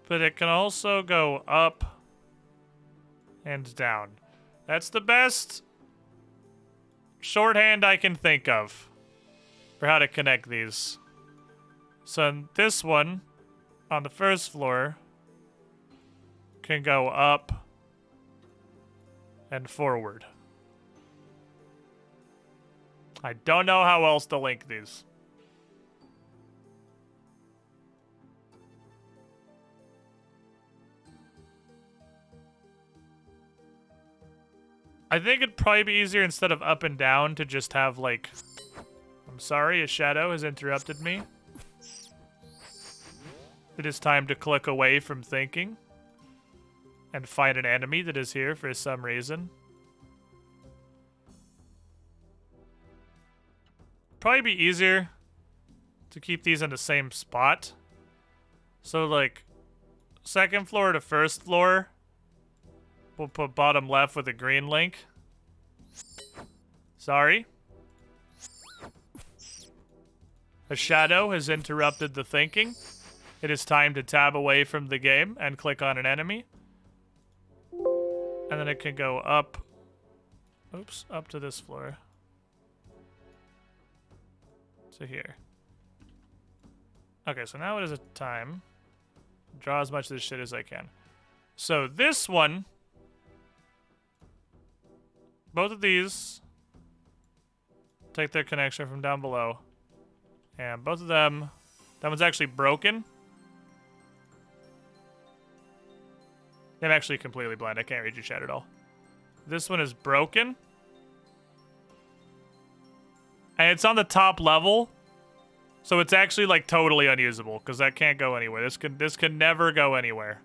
Speaker 5: But it can also go up and down. That's the best shorthand I can think of for how to connect these. So this one on the first floor can go up and forward. I don't know how else to link these. I think it'd probably be easier instead of up and down to just have like... I'm sorry, a shadow has interrupted me. It is time to click away from thinking and find an enemy that is here for some reason. Probably be easier to keep these in the same spot. So like second floor to first floor, we'll put bottom left with a green link. Sorry. A shadow has interrupted the thinking. It is time to tab away from the game and click on an enemy. And then it can go up. Oops, up to this floor. To here. Okay, so now it is a time. Draw as much of this shit as I can. So this one, both of these take their connection from down below. And both of them That one's actually broken. I'm actually completely blind. I can't read your chat at all. This one is broken. And it's on the top level. So it's actually like totally unusable because that can't go anywhere. This can never go anywhere.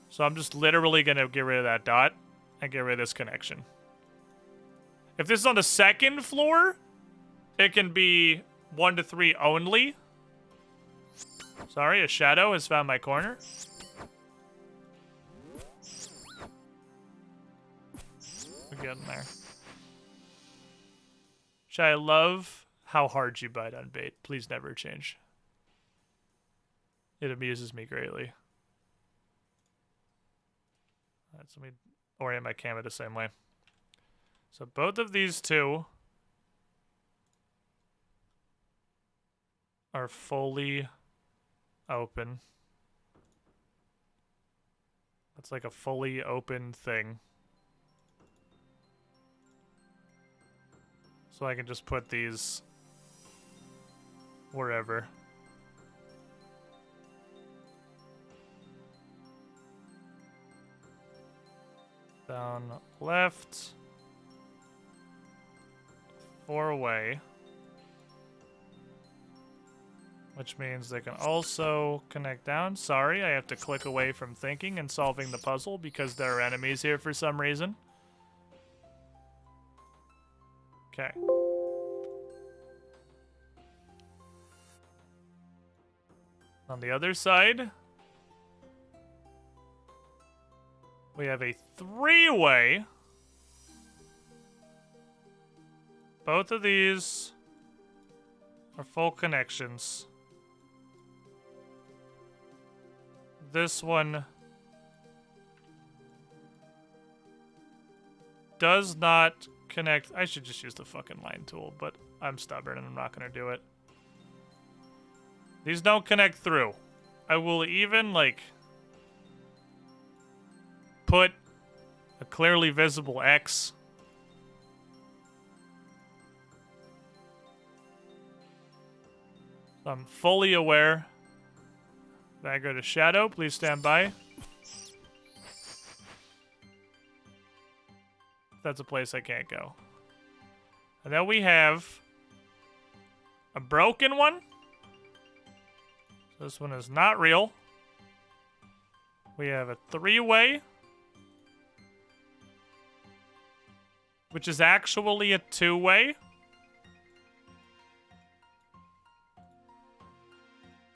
Speaker 5: So I'm just literally going to get rid of that dot and get rid of this connection. If this is on the second floor, it can be 1 to 3 only. Sorry, a shadow has found my corner. We're getting there. I love how hard you bite on bait. Please never change. It amuses me greatly. Alright, so let me orient my camera the same way. So both of these two are fully open. That's like a fully open thing. So I can just put these wherever. Down left. 4 away. Which means they can also connect down. Sorry, I have to click away from thinking and solving the puzzle because there are enemies here for some reason. Okay. On the other side, we have a 3-way. Both of these are full connections. This one does not connect. I should just use the fucking line tool, but I'm stubborn and I'm not going to do it. These don't connect through. I will even, like, put a clearly visible X. So I'm fully aware. If I go to shadow, please stand by. That's a place I can't go. And then we have a broken one. This one is not real. We have a 3-way, which is actually a 2-way.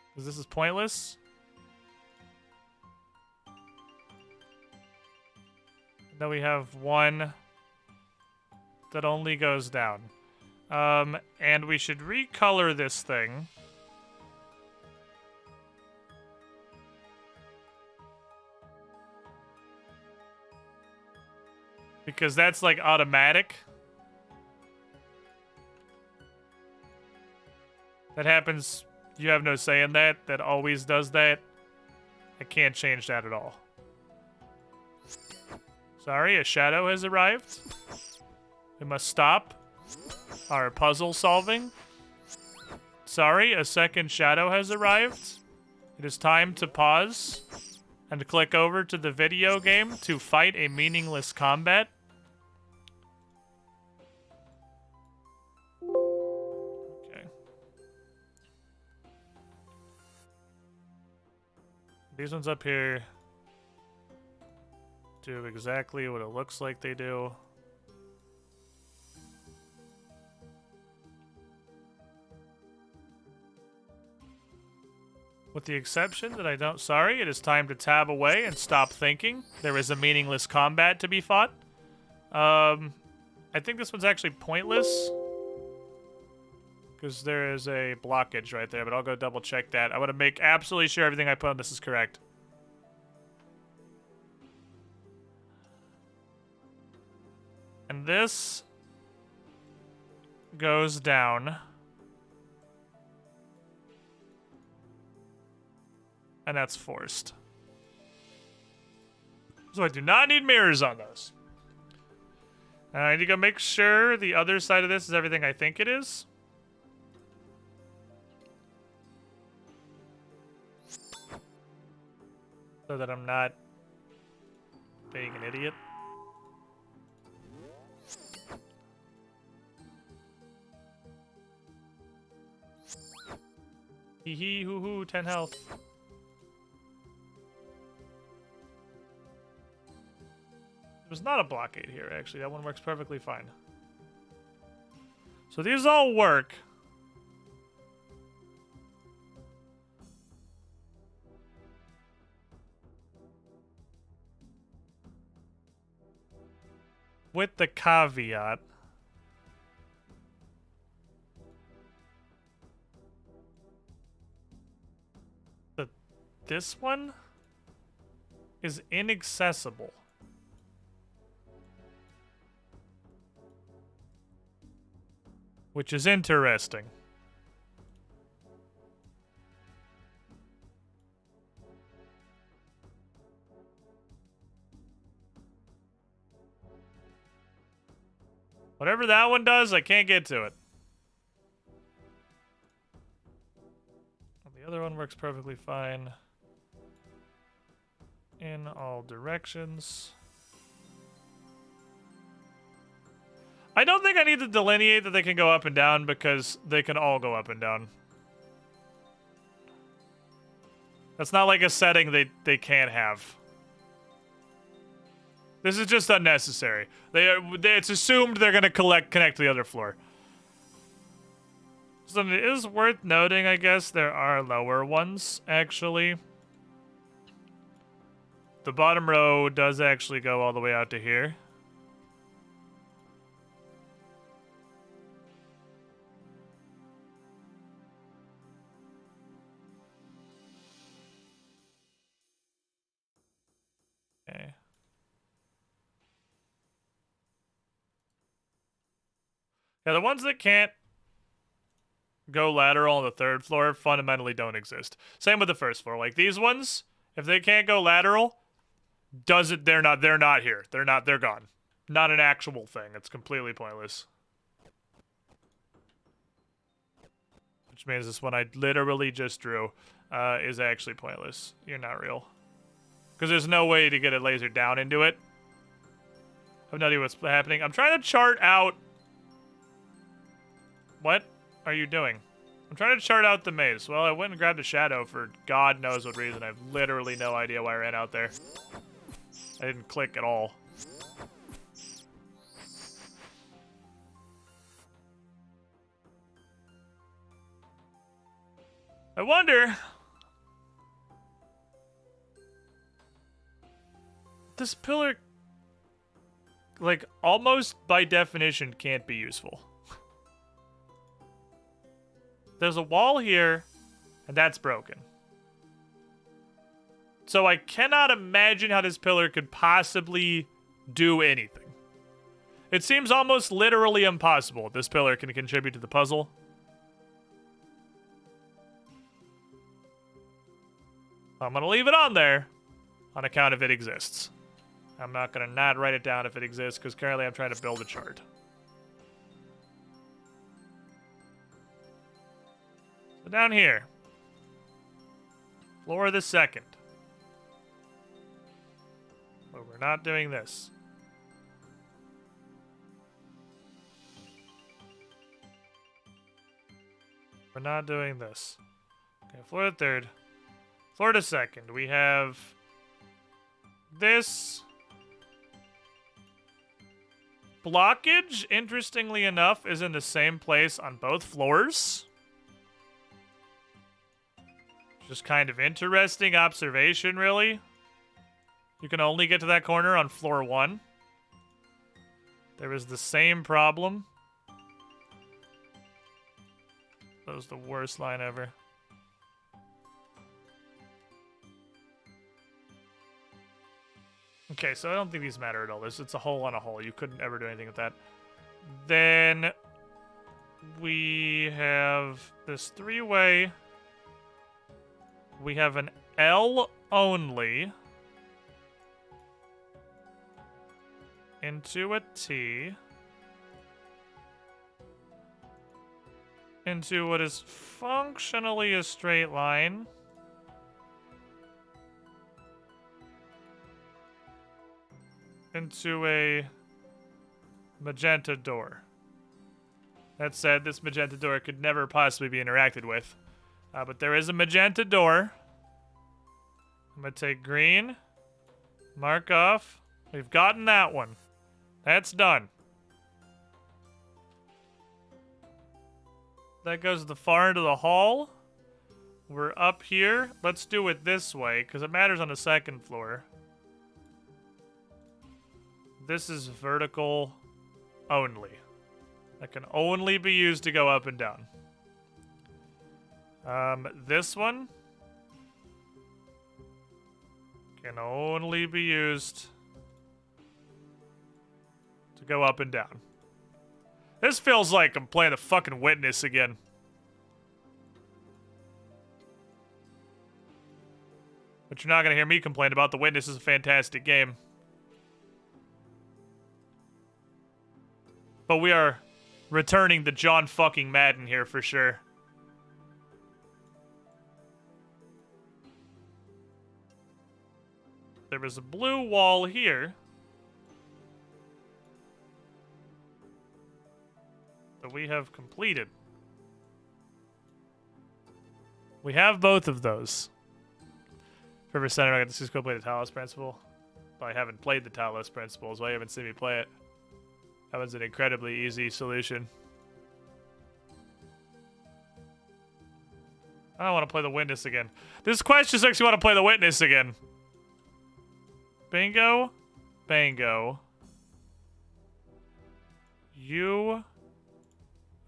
Speaker 5: Because this is pointless. And then we have one that only goes down. And we should recolor this thing. Because that's like automatic. That happens. You have no say in that. That always does that. I can't change that at all. Sorry, a shadow has arrived. We must stop our puzzle solving. Sorry, a second shadow has arrived. It is time to pause and click over to the video game to fight a meaningless combat. Okay. These ones up here do exactly what it looks like they do. With the exception that I don't... Sorry, it is time to tab away and stop thinking. There is a meaningless combat to be fought. I think this one's actually pointless. Because there is a blockage right there, but I'll go double check that. I want to make absolutely sure everything I put on this is correct. And this goes down. And that's forced. So I do not need mirrors on those. I need to go make sure the other side of this is everything I think it is. So that I'm not being an idiot. Hee hee hoo hoo, 10 health. There's not a blockade here, actually. That one works perfectly fine. So these all work. With the caveat that this one is inaccessible. Which is interesting. Whatever that one does, I can't get to it. The other one works perfectly fine. In all directions. I don't think I need to delineate that they can go up and down because they can all go up and down. That's not like a setting they can't have. This is just unnecessary. It's assumed they're going to connect to the other floor. So it is worth noting, I guess, there are lower ones, actually. The bottom row does actually go all the way out to here. Okay. Yeah, the ones that can't go lateral on the third floor fundamentally don't exist. Same with the first floor. Like these ones, if they can't go lateral, they're not here. They're gone. Not an actual thing. It's completely pointless. Which means this one I literally just drew is actually pointless. You're not real. Because there's no way to get a laser down into it. I have no idea what's happening. I'm trying to chart out... What are you doing? I'm trying to chart out the maze. Well, I went and grabbed a shadow for God knows what reason. I have literally no idea why I ran out there. I didn't click at all. I wonder... This pillar, like, almost by definition can't be useful. There's a wall here, and that's broken. So I cannot imagine how this pillar could possibly do anything. It seems almost literally impossible this pillar can contribute to the puzzle. I'm going to leave it on there on account of it exists. I'm not going to not write it down if it exists, because currently I'm trying to build a chart. So down here. Floor the second. But we're not doing this. We're not doing this. Okay, floor the third. Floor the second. We have this... blockage, interestingly enough, is in the same place on both floors. Just kind of interesting observation, really. You can only get to that corner on floor 1. There is the same problem. That was the worst line ever. Okay, so I don't think these matter at all. It's a hole on a hole. You couldn't ever do anything with that. Then we have this three-way. We have an L only into a T into what is functionally a straight line. into a magenta door. That said, this magenta door could never possibly be interacted with. But there is a magenta door. I'm going to take green. Mark off. We've gotten that one. That's done. That goes to the far end of the hall. We're up here. Let's do it this way, because it matters on the second floor. This is vertical only. That can only be used to go up and down. This one can only be used to go up and down. This feels like I'm playing the fucking Witness again. But you're not gonna hear me complain about. The Witness is a fantastic game. But we are returning to John fucking Madden here for sure. There was a blue wall here that we have completed. We have both of those. River Center, I got to go play the Talos Principle. But I haven't played the Talos Principle, so I haven't seen me play it. That was an incredibly easy solution. I don't want to play the Witness again. This quest just makes me want to play the Witness again. Bingo. Bango. You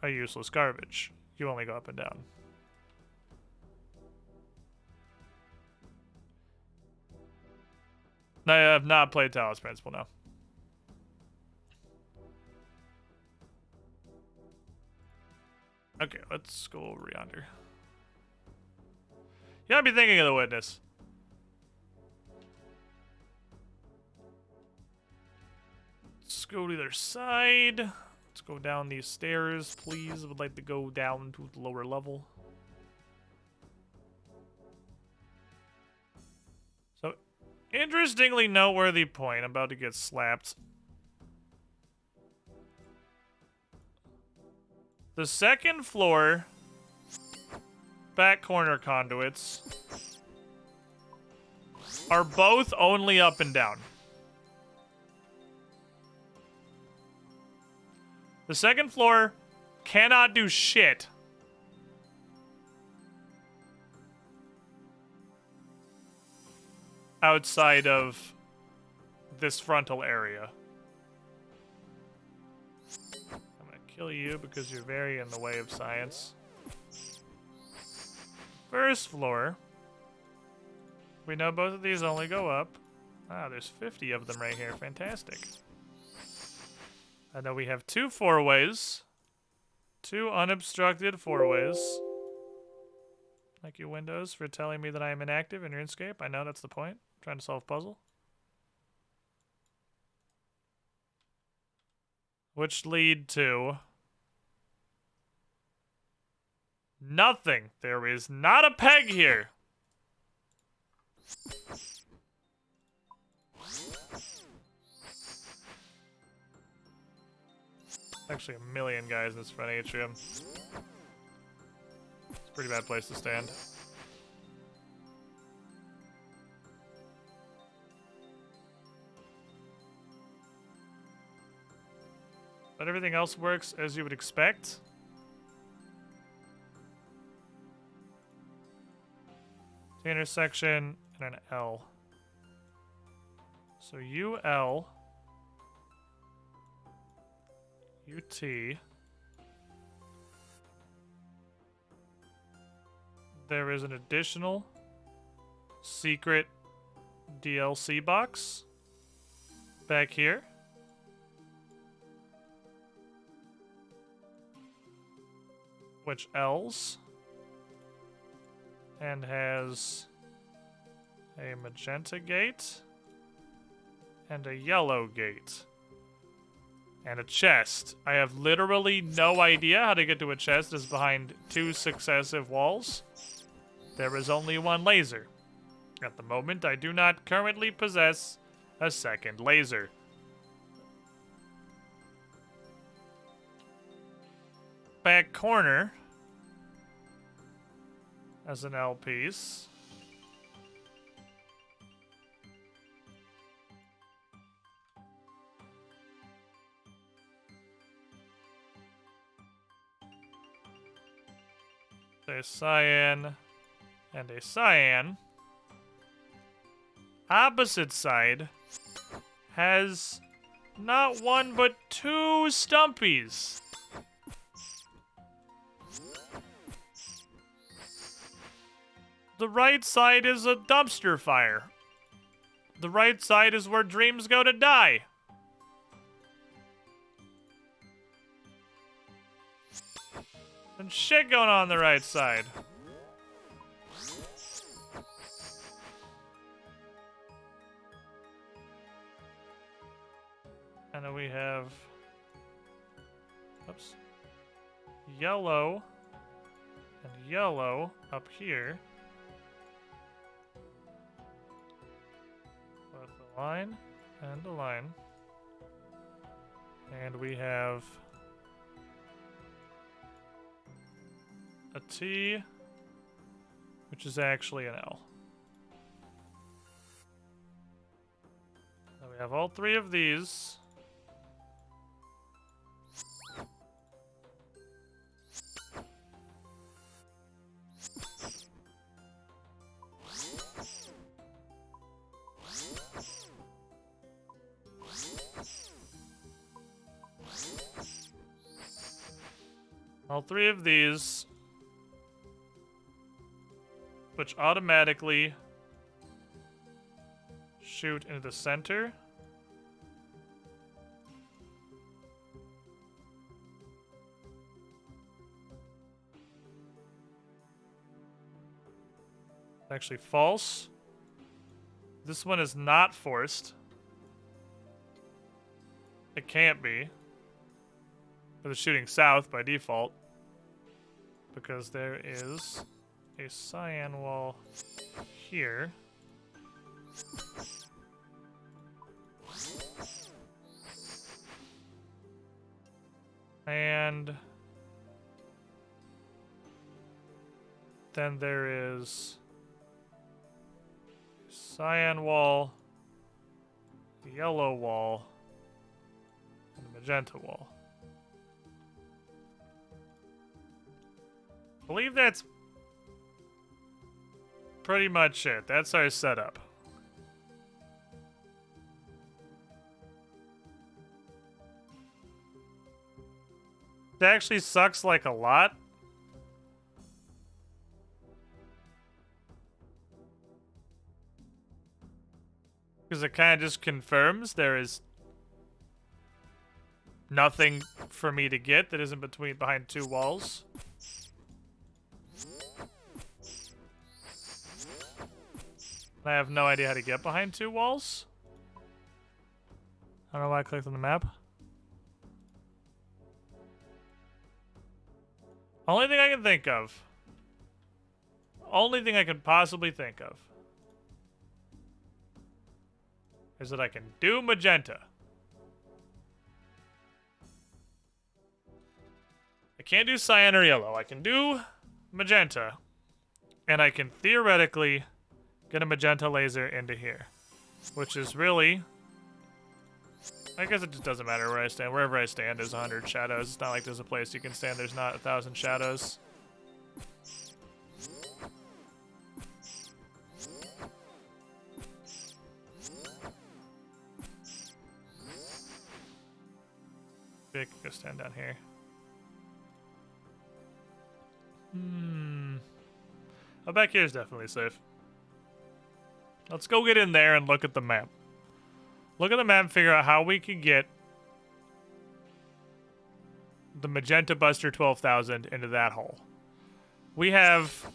Speaker 5: are useless garbage. You only go up and down. I have not played Talos Principle now. Okay, let's go over yonder. You gotta be thinking of the Witness. Let's go to the other side. Let's go down these stairs, please. I would like to go down to the lower level. So, interestingly noteworthy point. I'm about to get slapped. The second floor back corner conduits are both only up and down. The second floor cannot do shit. Outside of this frontal area. I'm gonna kill you because you're very in the way of science. First floor. We know both of these only go up. Ah, there's 50 of them right here. Fantastic. I know we have 2 four-ways. 2 unobstructed four-ways. Thank you, Windows, for telling me that I am inactive in RuneScape. I know that's the point. I'm trying to solve a puzzle. Which lead to... nothing. There is not a peg here. Actually, a million guys in this front atrium. It's a pretty bad place to stand. But everything else works as you would expect. The intersection and an L. So UL. UT. There is an additional secret DLC box back here. Which L's and has a magenta gate and a yellow gate. And a chest. I have literally no idea how to get to a chest that's behind 2 successive walls. There is only 1 laser. At the moment, I do not currently possess a second laser. back corner as an L piece. A cyan and a cyan. Opposite side has not one but two stumpies. The right side is a dumpster fire. The right side is where dreams go to die. And shit going on the right side. And then we have, oops, yellow and yellow up here. With a line and a line. And we have a T, which is actually an L. Now we have all three of these. All three of these, which automatically shoot into the center. Actually false. This one is not forced. It can't be. But it's shooting south by default. Because there is a cyan wall here. And then there is cyan wall, the yellow wall, and the magenta wall. I believe that's pretty much it. That's our setup. It actually sucks like a lot. Because it kind of just confirms there is nothing for me to get that isn't behind two walls. I have no idea how to get behind two walls. I don't know why I clicked on the map. Only thing I can think of. Only thing I can possibly think of. Is that I can do magenta. I can't do cyan or yellow. I can do magenta. And I can theoretically get a magenta laser into here. Which is really... I guess it just doesn't matter where I stand. Wherever I stand, there's 100 shadows. It's not like there's a place you can stand. There's not 1,000 shadows. Maybe I can go stand down here. Oh, back here is definitely safe. Let's go get in there and look at the map. Look at the map and figure out how we can get the Magenta Buster 12,000 into that hole. We have,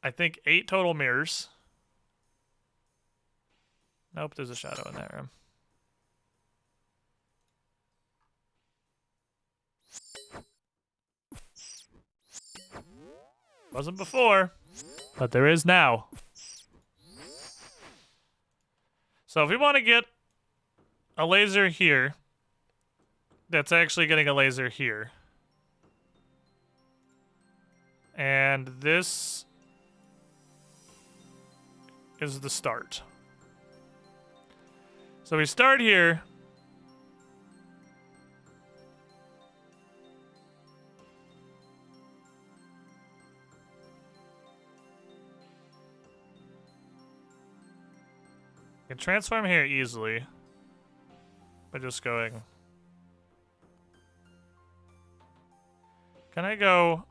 Speaker 5: I think, 8 total mirrors. Nope, there's a shadow in that room. Wasn't before, but there is now. So if we want to get a laser here, that's actually getting a laser here. And this is the start. So we start here. Can transform here easily by just going. Can I go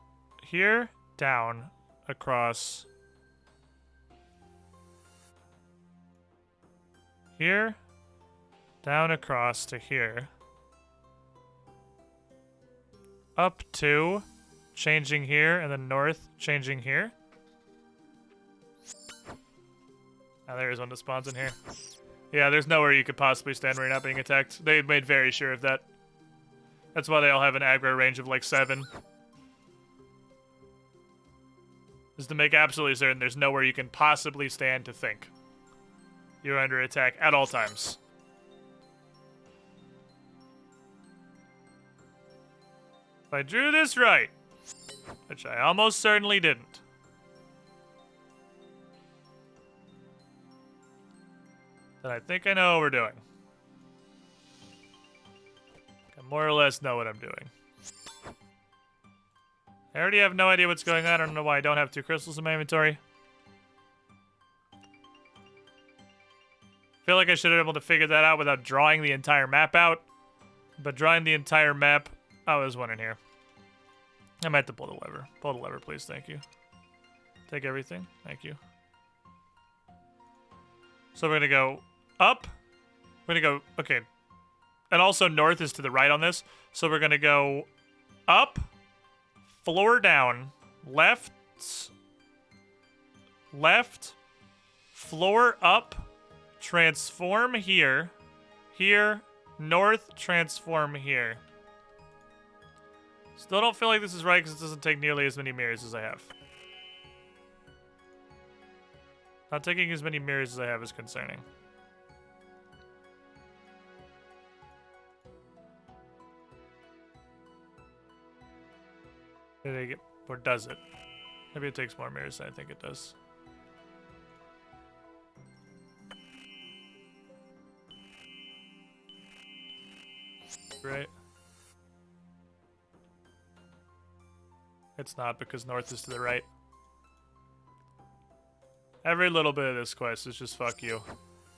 Speaker 5: here, down, across, here, down, across to here, up to, changing here, and then north, changing here? Oh, there is one that spawns in here. Yeah, there's nowhere you could possibly stand where you're not being attacked. They made very sure of that. That's why they all have an aggro range of like 7. Is to make absolutely certain there's nowhere you can possibly stand to think you're under attack at all times. If I drew this right, which I almost certainly didn't, then I think I know what we're doing. I more or less know what I'm doing. I already have no idea what's going on. I don't know why I don't have 2 crystals in my inventory. I feel like I should have been able to figure that out without drawing the entire map out. But drawing the entire map... Oh, there's one in here. I might have to pull the lever. Pull the lever, please. Thank you. Take everything. Thank you. So we're going to go up. We're going to go... Okay. And also north is to the right on this. So we're going to go up, floor down, left, floor up, transform here, north, transform here. Still don't feel like this is right because it doesn't take nearly as many mirrors as I have. Not taking as many mirrors as I have is concerning. Did I get, or does it? Maybe it takes more mirrors than I think it does. Right. It's not because north is to the right. Every little bit of this quest is just fuck you.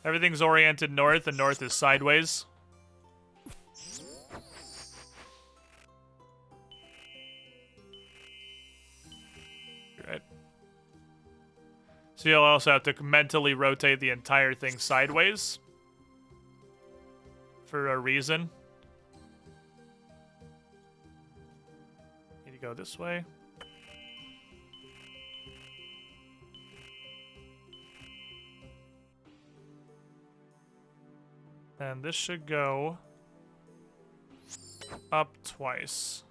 Speaker 5: Everything's oriented north and north is sideways. Right. So you'll also have to mentally rotate the entire thing sideways. For a reason. Need to go this way. And this should go up twice.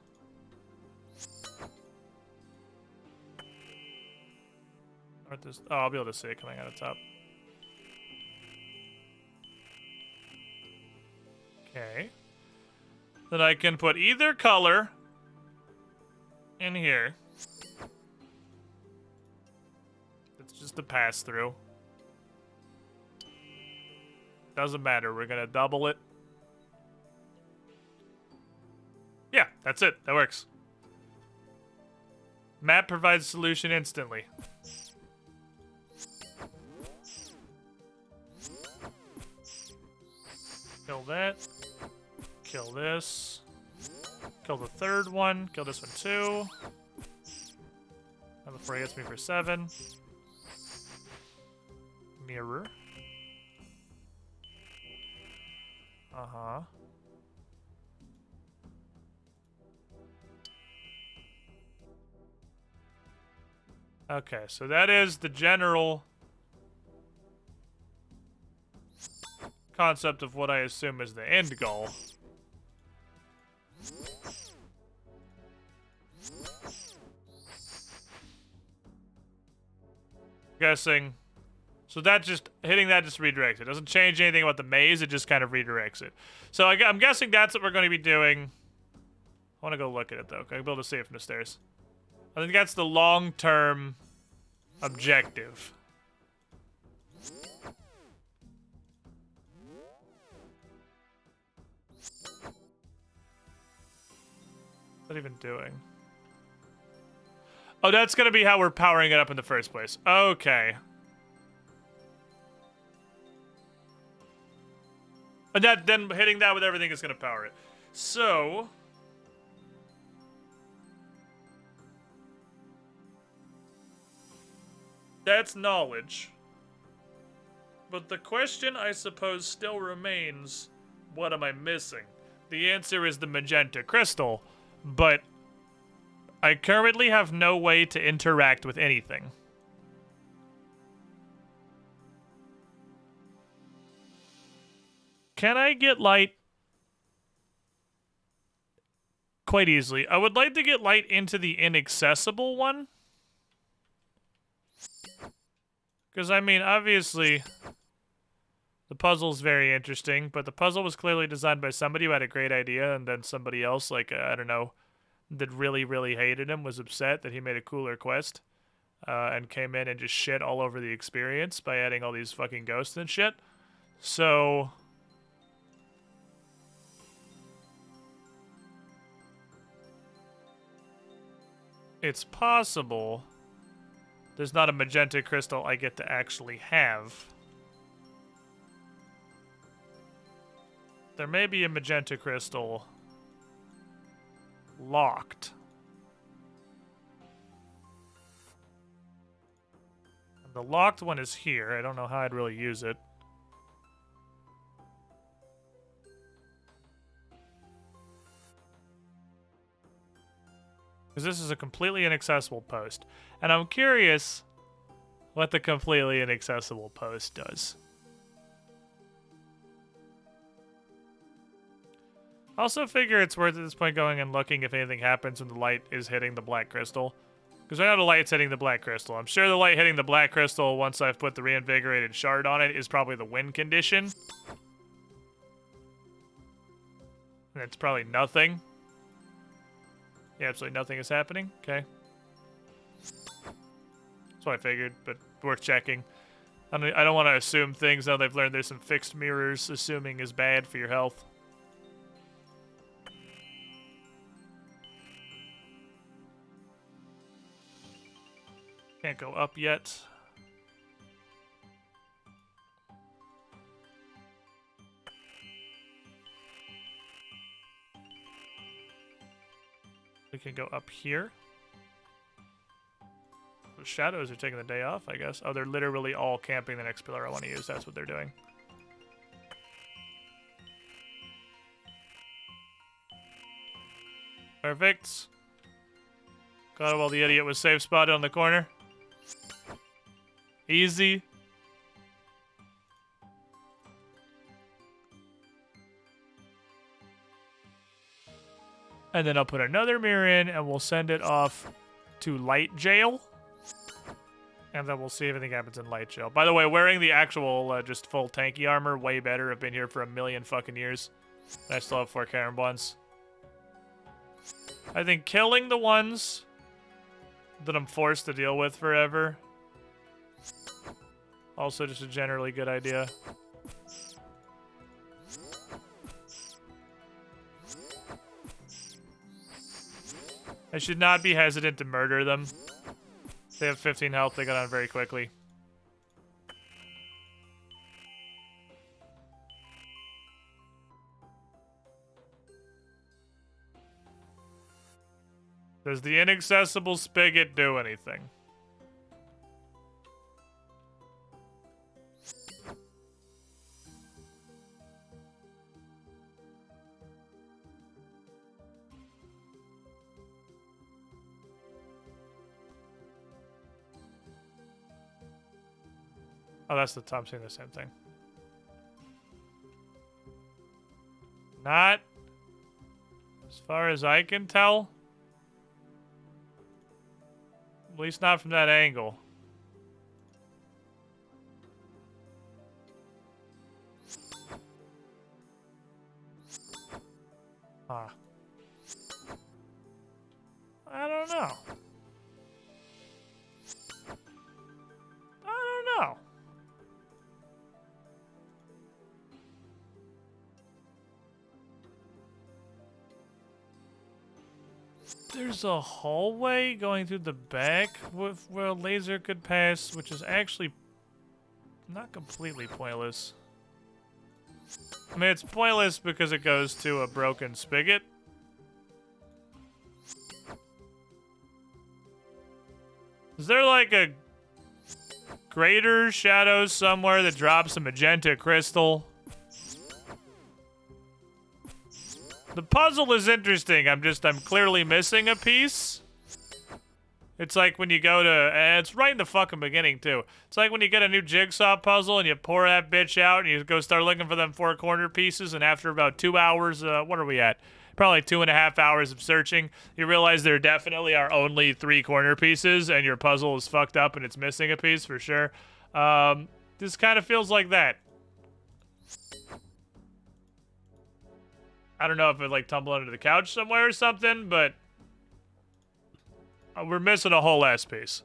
Speaker 5: Or this, oh, I'll be able to see it coming out of top. Okay. Then I can put either color in here. It's just a pass through. Doesn't matter, we're gonna double it. Yeah, that's it. That works. Map provides solution instantly. Kill that. Kill this. Kill the third one. Kill this one too. And before he gets me for 7. Mirror. Uh-huh. Okay, so that is the general concept of what I assume is the end goal. Guessing. So that just, hitting that just redirects it. It doesn't change anything about the maze, it just kind of redirects it. So I'm guessing that's what we're going to be doing. I want to go look at it though. Can I be able to see it from the stairs? I think that's the long-term objective. What's that even doing? Oh, that's gonna be how we're powering it up in the first place. Okay. And then hitting that with everything is gonna power it. So... that's knowledge. But the question, I suppose, still remains, what am I missing? The answer is the magenta crystal, but I currently have no way to interact with anything. Can I get light? Quite easily. I would like to get light into the inaccessible one. Because, I mean, obviously, the puzzle's very interesting, but the puzzle was clearly designed by somebody who had a great idea, and then somebody else, like, I don't know, that really, really hated him, was upset that he made a cooler quest, and came in and just shit all over the experience by adding all these fucking ghosts and shit. So... it's possible there's not a magenta crystal I get to actually have. There may be a magenta crystal locked. And the locked one is here. I don't know how I'd really use it. Because this is a completely inaccessible post. And I'm curious what the completely inaccessible post does. I also figure it's worth at this point going and looking if anything happens when the light is hitting the black crystal. Because right now the light's hitting the black crystal. I'm sure the light hitting the black crystal once I've put the reinvigorated shard on it is probably the win condition. And it's probably nothing. Yeah, absolutely nothing is happening. Okay. That's what I figured, but worth checking. I don't want to assume things now they've learned there's some fixed mirrors. Assuming is bad for your health. Can't go up yet. We can go up here. The shadows are taking the day off, I guess. Oh, they're literally all camping the next pillar I want to use. That's what they're doing. Perfect. Got it while the idiot was safe spotted on the corner. Easy. And then I'll put another mirror in, and we'll send it off to Light Jail. And then we'll see if anything happens in Light Jail. By the way, wearing the actual, just full tanky armor, way better. I've been here for a million fucking years. And I still have 4 Karen Blunts. I think killing the ones that I'm forced to deal with forever. Also just a generally good idea. I should not be hesitant to murder them. They have 15 health, they got on very quickly. Does the inaccessible spigot do anything? Oh, that's the top saying the same thing. Not as far as I can tell. At least not from that angle. Huh. I don't know. There's a hallway going through the back with where a laser could pass, which is actually not completely pointless. I mean, it's pointless because it goes to a broken spigot. Is there like a greater shadow somewhere that drops a magenta crystal? The puzzle is interesting. I'm clearly missing a piece. It's like when you go to, it's right in the fucking beginning too. It's like when you get a new jigsaw puzzle and you pour that bitch out and you go start looking for them 4 corner pieces, and after about 2 hours, what are we at? Probably 2.5 hours of searching, you realize there definitely are only 3 corner pieces and your puzzle is fucked up and it's missing a piece for sure. This kind of feels like that. I don't know if it like tumbled under the couch somewhere or something, but we're missing a whole ass piece.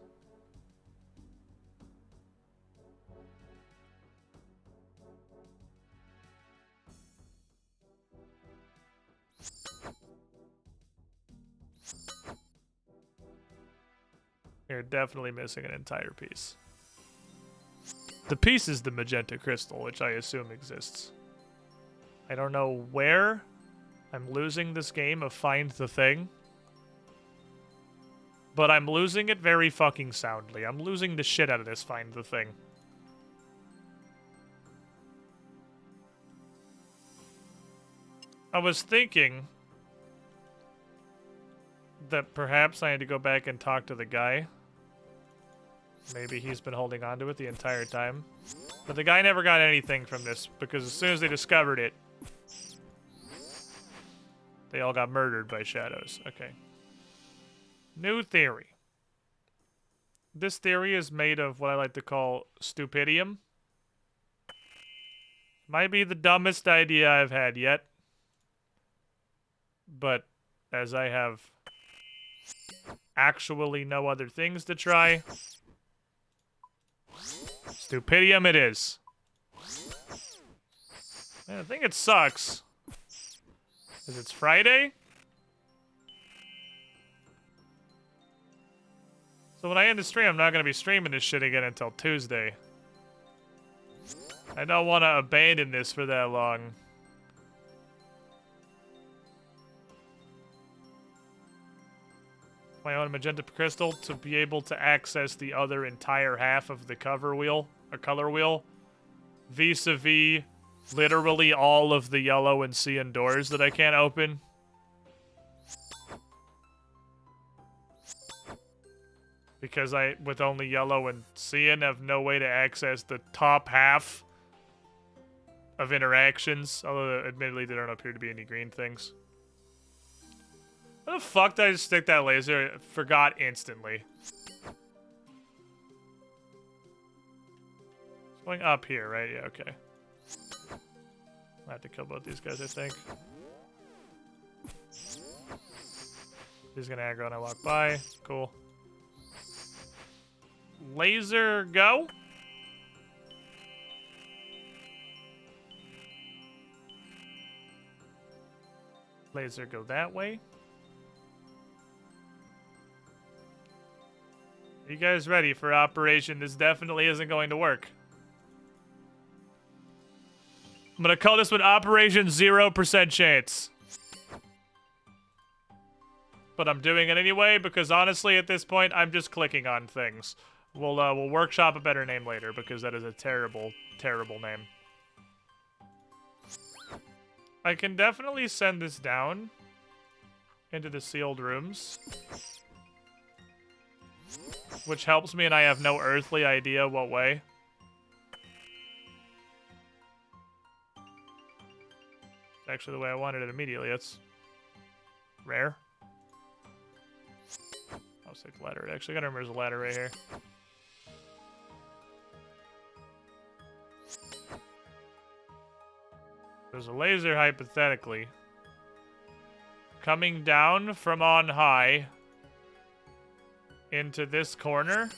Speaker 5: You're definitely missing an entire piece. The piece is the magenta crystal, which I assume exists. I don't know where I'm losing this game of Find the Thing. But I'm losing it very fucking soundly. I'm losing the shit out of this Find the Thing. I was thinking that perhaps I had to go back and talk to the guy. Maybe he's been holding on to it the entire time. But the guy never got anything from this, because as soon as they discovered it, they all got murdered by shadows. Okay. New theory. This theory is made of what I like to call stupidium. Might be the dumbest idea I've had yet. But as I have actually no other things to try, stupidium it is. And I think it sucks. Because it's Friday? So when I end the stream, I'm not going to be streaming this shit again until Tuesday. I don't want to abandon this for that long. My own magenta crystal to be able to access the other entire half of the cover wheel, or color wheel, vis-a-vis literally all of the yellow and cyan doors that I can't open. Because I, with only yellow and cyan, have no way to access the top half of interactions. Although, admittedly, there don't appear to be any green things. How the fuck did I just stick that laser? I forgot instantly. It's going up here, right? Yeah, okay. I have to kill both these guys, I think. He's gonna aggro when I walk by. Cool. Laser, go. Laser, go that way. Are you guys ready for operation? This definitely isn't going to work. I'm gonna call this one Operation 0% Chance. But I'm doing it anyway because honestly, at this point, I'm just clicking on things. We'll workshop a better name later because that is a terrible, terrible name. I can definitely send this down into the sealed rooms, which helps me, and I have no earthly idea what way. It's actually the way I wanted it immediately. That's rare. I'll take the ladder. Actually, I gotta remember there's a ladder right here. There's a laser, hypothetically, coming down from on high into this corner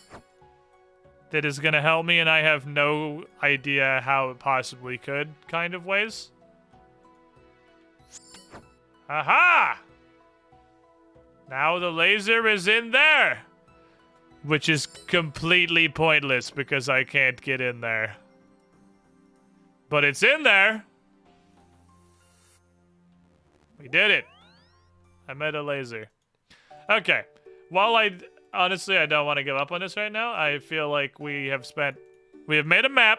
Speaker 5: that is going to help me, and I have no idea how it possibly could, kind of ways. Aha! Now the laser is in there. Which is completely pointless because I can't get in there. But it's in there. We did it. I met a laser. Okay. While honestly, I don't want to give up on this right now. I feel like we have made a map,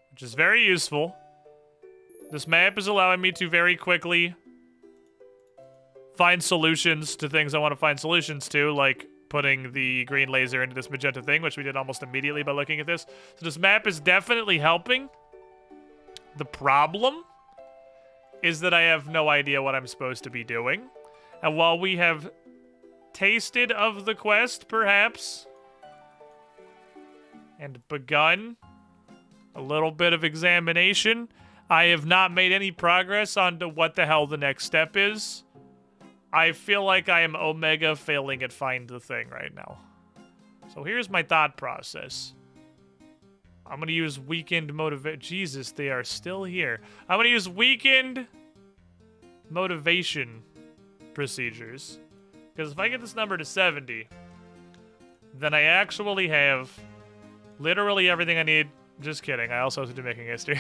Speaker 5: which is very useful. This map is allowing me to very quickly find solutions to things I want to find solutions to, like putting the green laser into this magenta thing, which we did almost immediately by looking at this. So this map is definitely helping. The problem is that I have no idea what I'm supposed to be doing. And while we have tasted of the quest, perhaps, and begun a little bit of examination, I have not made any progress onto what the hell the next step is. I feel like I am Omega failing at find the thing right now. So here's my thought process. I'm going to use weekend motivation. Jesus, they are still here. I'm going to use weekend motivation procedures. Because if I get this number to 70, then I actually have literally everything I need. Just kidding. I also have to do making history.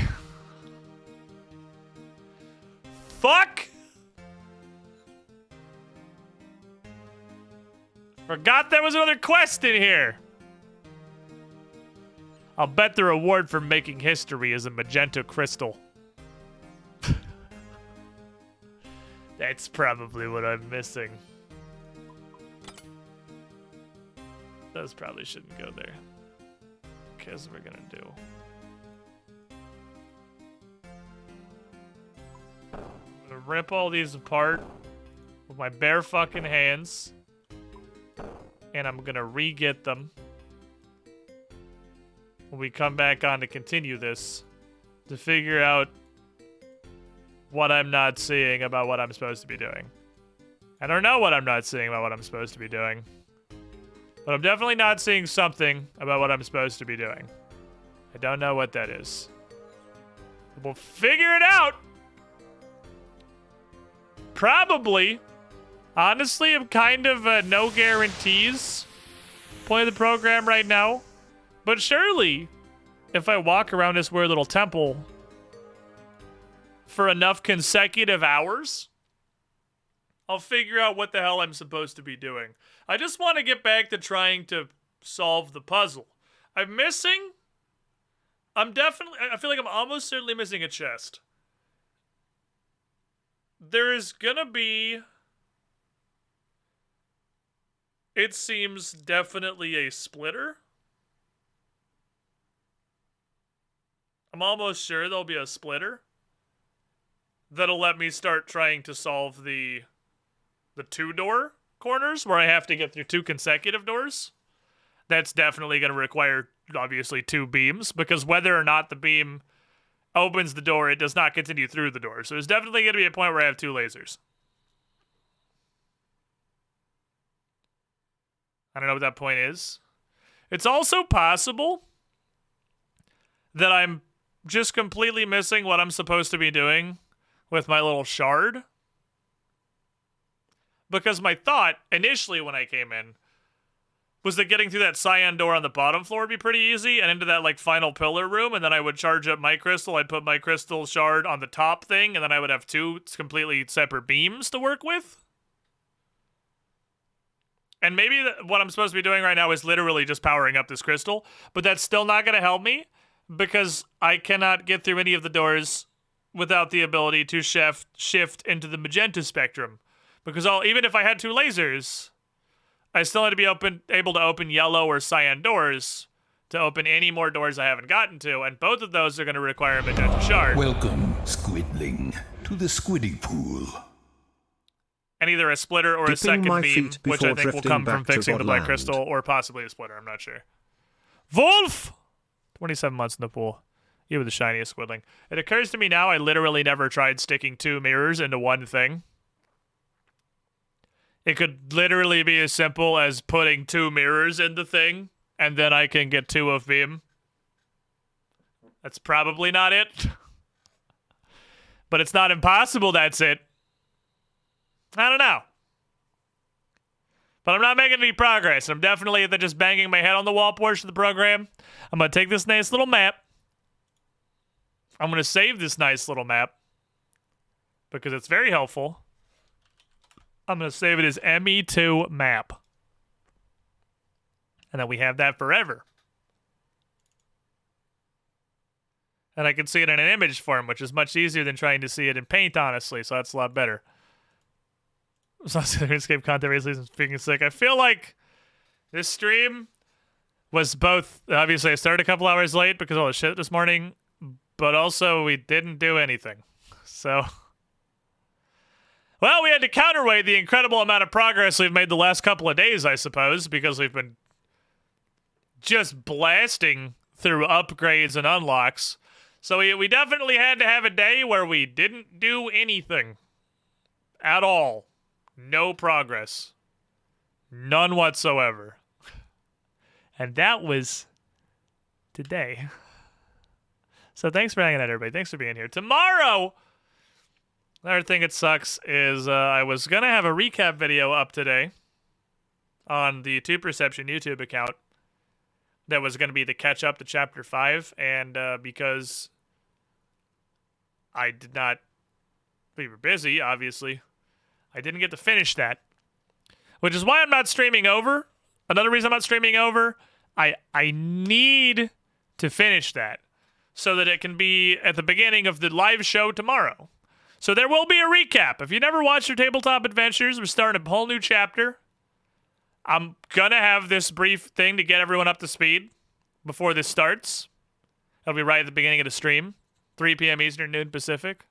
Speaker 5: Fuck! Forgot there was another quest in here. I'll bet the reward for making history is a magenta crystal. That's probably what I'm missing. Those probably shouldn't go there. Because we're gonna do. I'm gonna rip all these apart with my bare fucking hands. And I'm gonna re-get them when we come back on to continue this, to figure out what I'm not seeing about what I'm supposed to be doing. I don't know what I'm not seeing about what I'm supposed to be doing, but I'm definitely not seeing something about what I'm supposed to be doing. I don't know what that is. We'll figure it out. Probably. Honestly, I'm kind of no guarantees point of the program right now. But surely, if I walk around this weird little temple for enough consecutive hours, I'll figure out what the hell I'm supposed to be doing. I just want to get back to trying to solve the puzzle. I feel like I'm almost certainly missing a chest. There is gonna be... It seems definitely a splitter. I'm almost sure there'll be a splitter that'll let me start trying to solve the two-door corners where I have to get through two consecutive doors. That's definitely going to require, obviously, two beams, because whether or not the beam opens the door, it does not continue through the door. So there's definitely going to be a point where I have two lasers. I don't know what that point is. It's also possible that I'm just completely missing what I'm supposed to be doing with my little shard. Because my thought, initially when I came in, was that getting through that cyan door on the bottom floor would be pretty easy, and into that, like, final pillar room, and then I would charge up my crystal, I'd put my crystal shard on the top thing, and then I would have two completely separate beams to work with. And maybe what I'm supposed to be doing right now is literally just powering up this crystal, but that's still not going to help me, because I cannot get through any of the doors without the ability to shift into the magenta spectrum. Because even if I had two lasers, I still had to be able to open yellow or cyan doors to open any more doors I haven't gotten to, and both of those are going to require a magenta shard.
Speaker 2: Welcome, Squidling, to the Squidding Pool.
Speaker 5: And either a splitter or a second beam, which I think will come from fixing the black crystal, or possibly a splitter, I'm not sure. Wolf! 27 months in the pool. You were the shiniest Squidling. It occurs to me now I literally never tried sticking two mirrors into one thing. It could literally be as simple as putting two mirrors in the thing, and then I can get two of beam. That's probably not it. But it's not impossible, that's it. I don't know. But I'm not making any progress. I'm definitely at the just banging my head on the wall portion of the program. I'm going to take this nice little map. I'm going to save this nice little map because it's very helpful. I'm going to save it as ME2 map. And then we have that forever. And I can see it in an image form, which is much easier than trying to see it in paint, honestly. So that's a lot better. So RuneScape content recently is freaking sick. I feel like this stream was both, obviously I started a couple hours late because of all the shit this morning, but also we didn't do anything. So, well, we had to counterweight the incredible amount of progress we've made the last couple of days, I suppose, because we've been just blasting through upgrades and unlocks. So we definitely had to have a day where we didn't do anything at all. No progress. None whatsoever. And that was today. So thanks for hanging out, everybody. Thanks for being here. Tomorrow, another thing that sucks is I was going to have a recap video up today on the Tube Perception YouTube account that was going to be the catch up to Chapter 5. And because I did not, we were busy, obviously, I didn't get to finish that, which is why I'm not streaming over. Another reason I'm not streaming over, I need to finish that so that it can be at the beginning of the live show tomorrow. So there will be a recap. If you never watched your Tabletop Adventures, we're starting a whole new chapter. I'm going to have this brief thing to get everyone up to speed before this starts. It'll be right at the beginning of the stream, 3 p.m. Eastern, noon Pacific.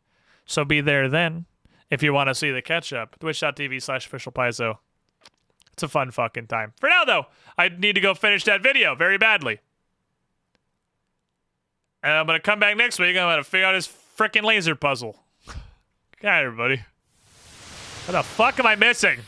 Speaker 5: So be there then. If you want to see the catch-up, twitch.tv/officialpaizo. It's a fun fucking time. For now, though, I need to go finish that video very badly. And I'm going to come back next week and I'm going to figure out this frickin' laser puzzle. God, everybody. What the fuck am I missing?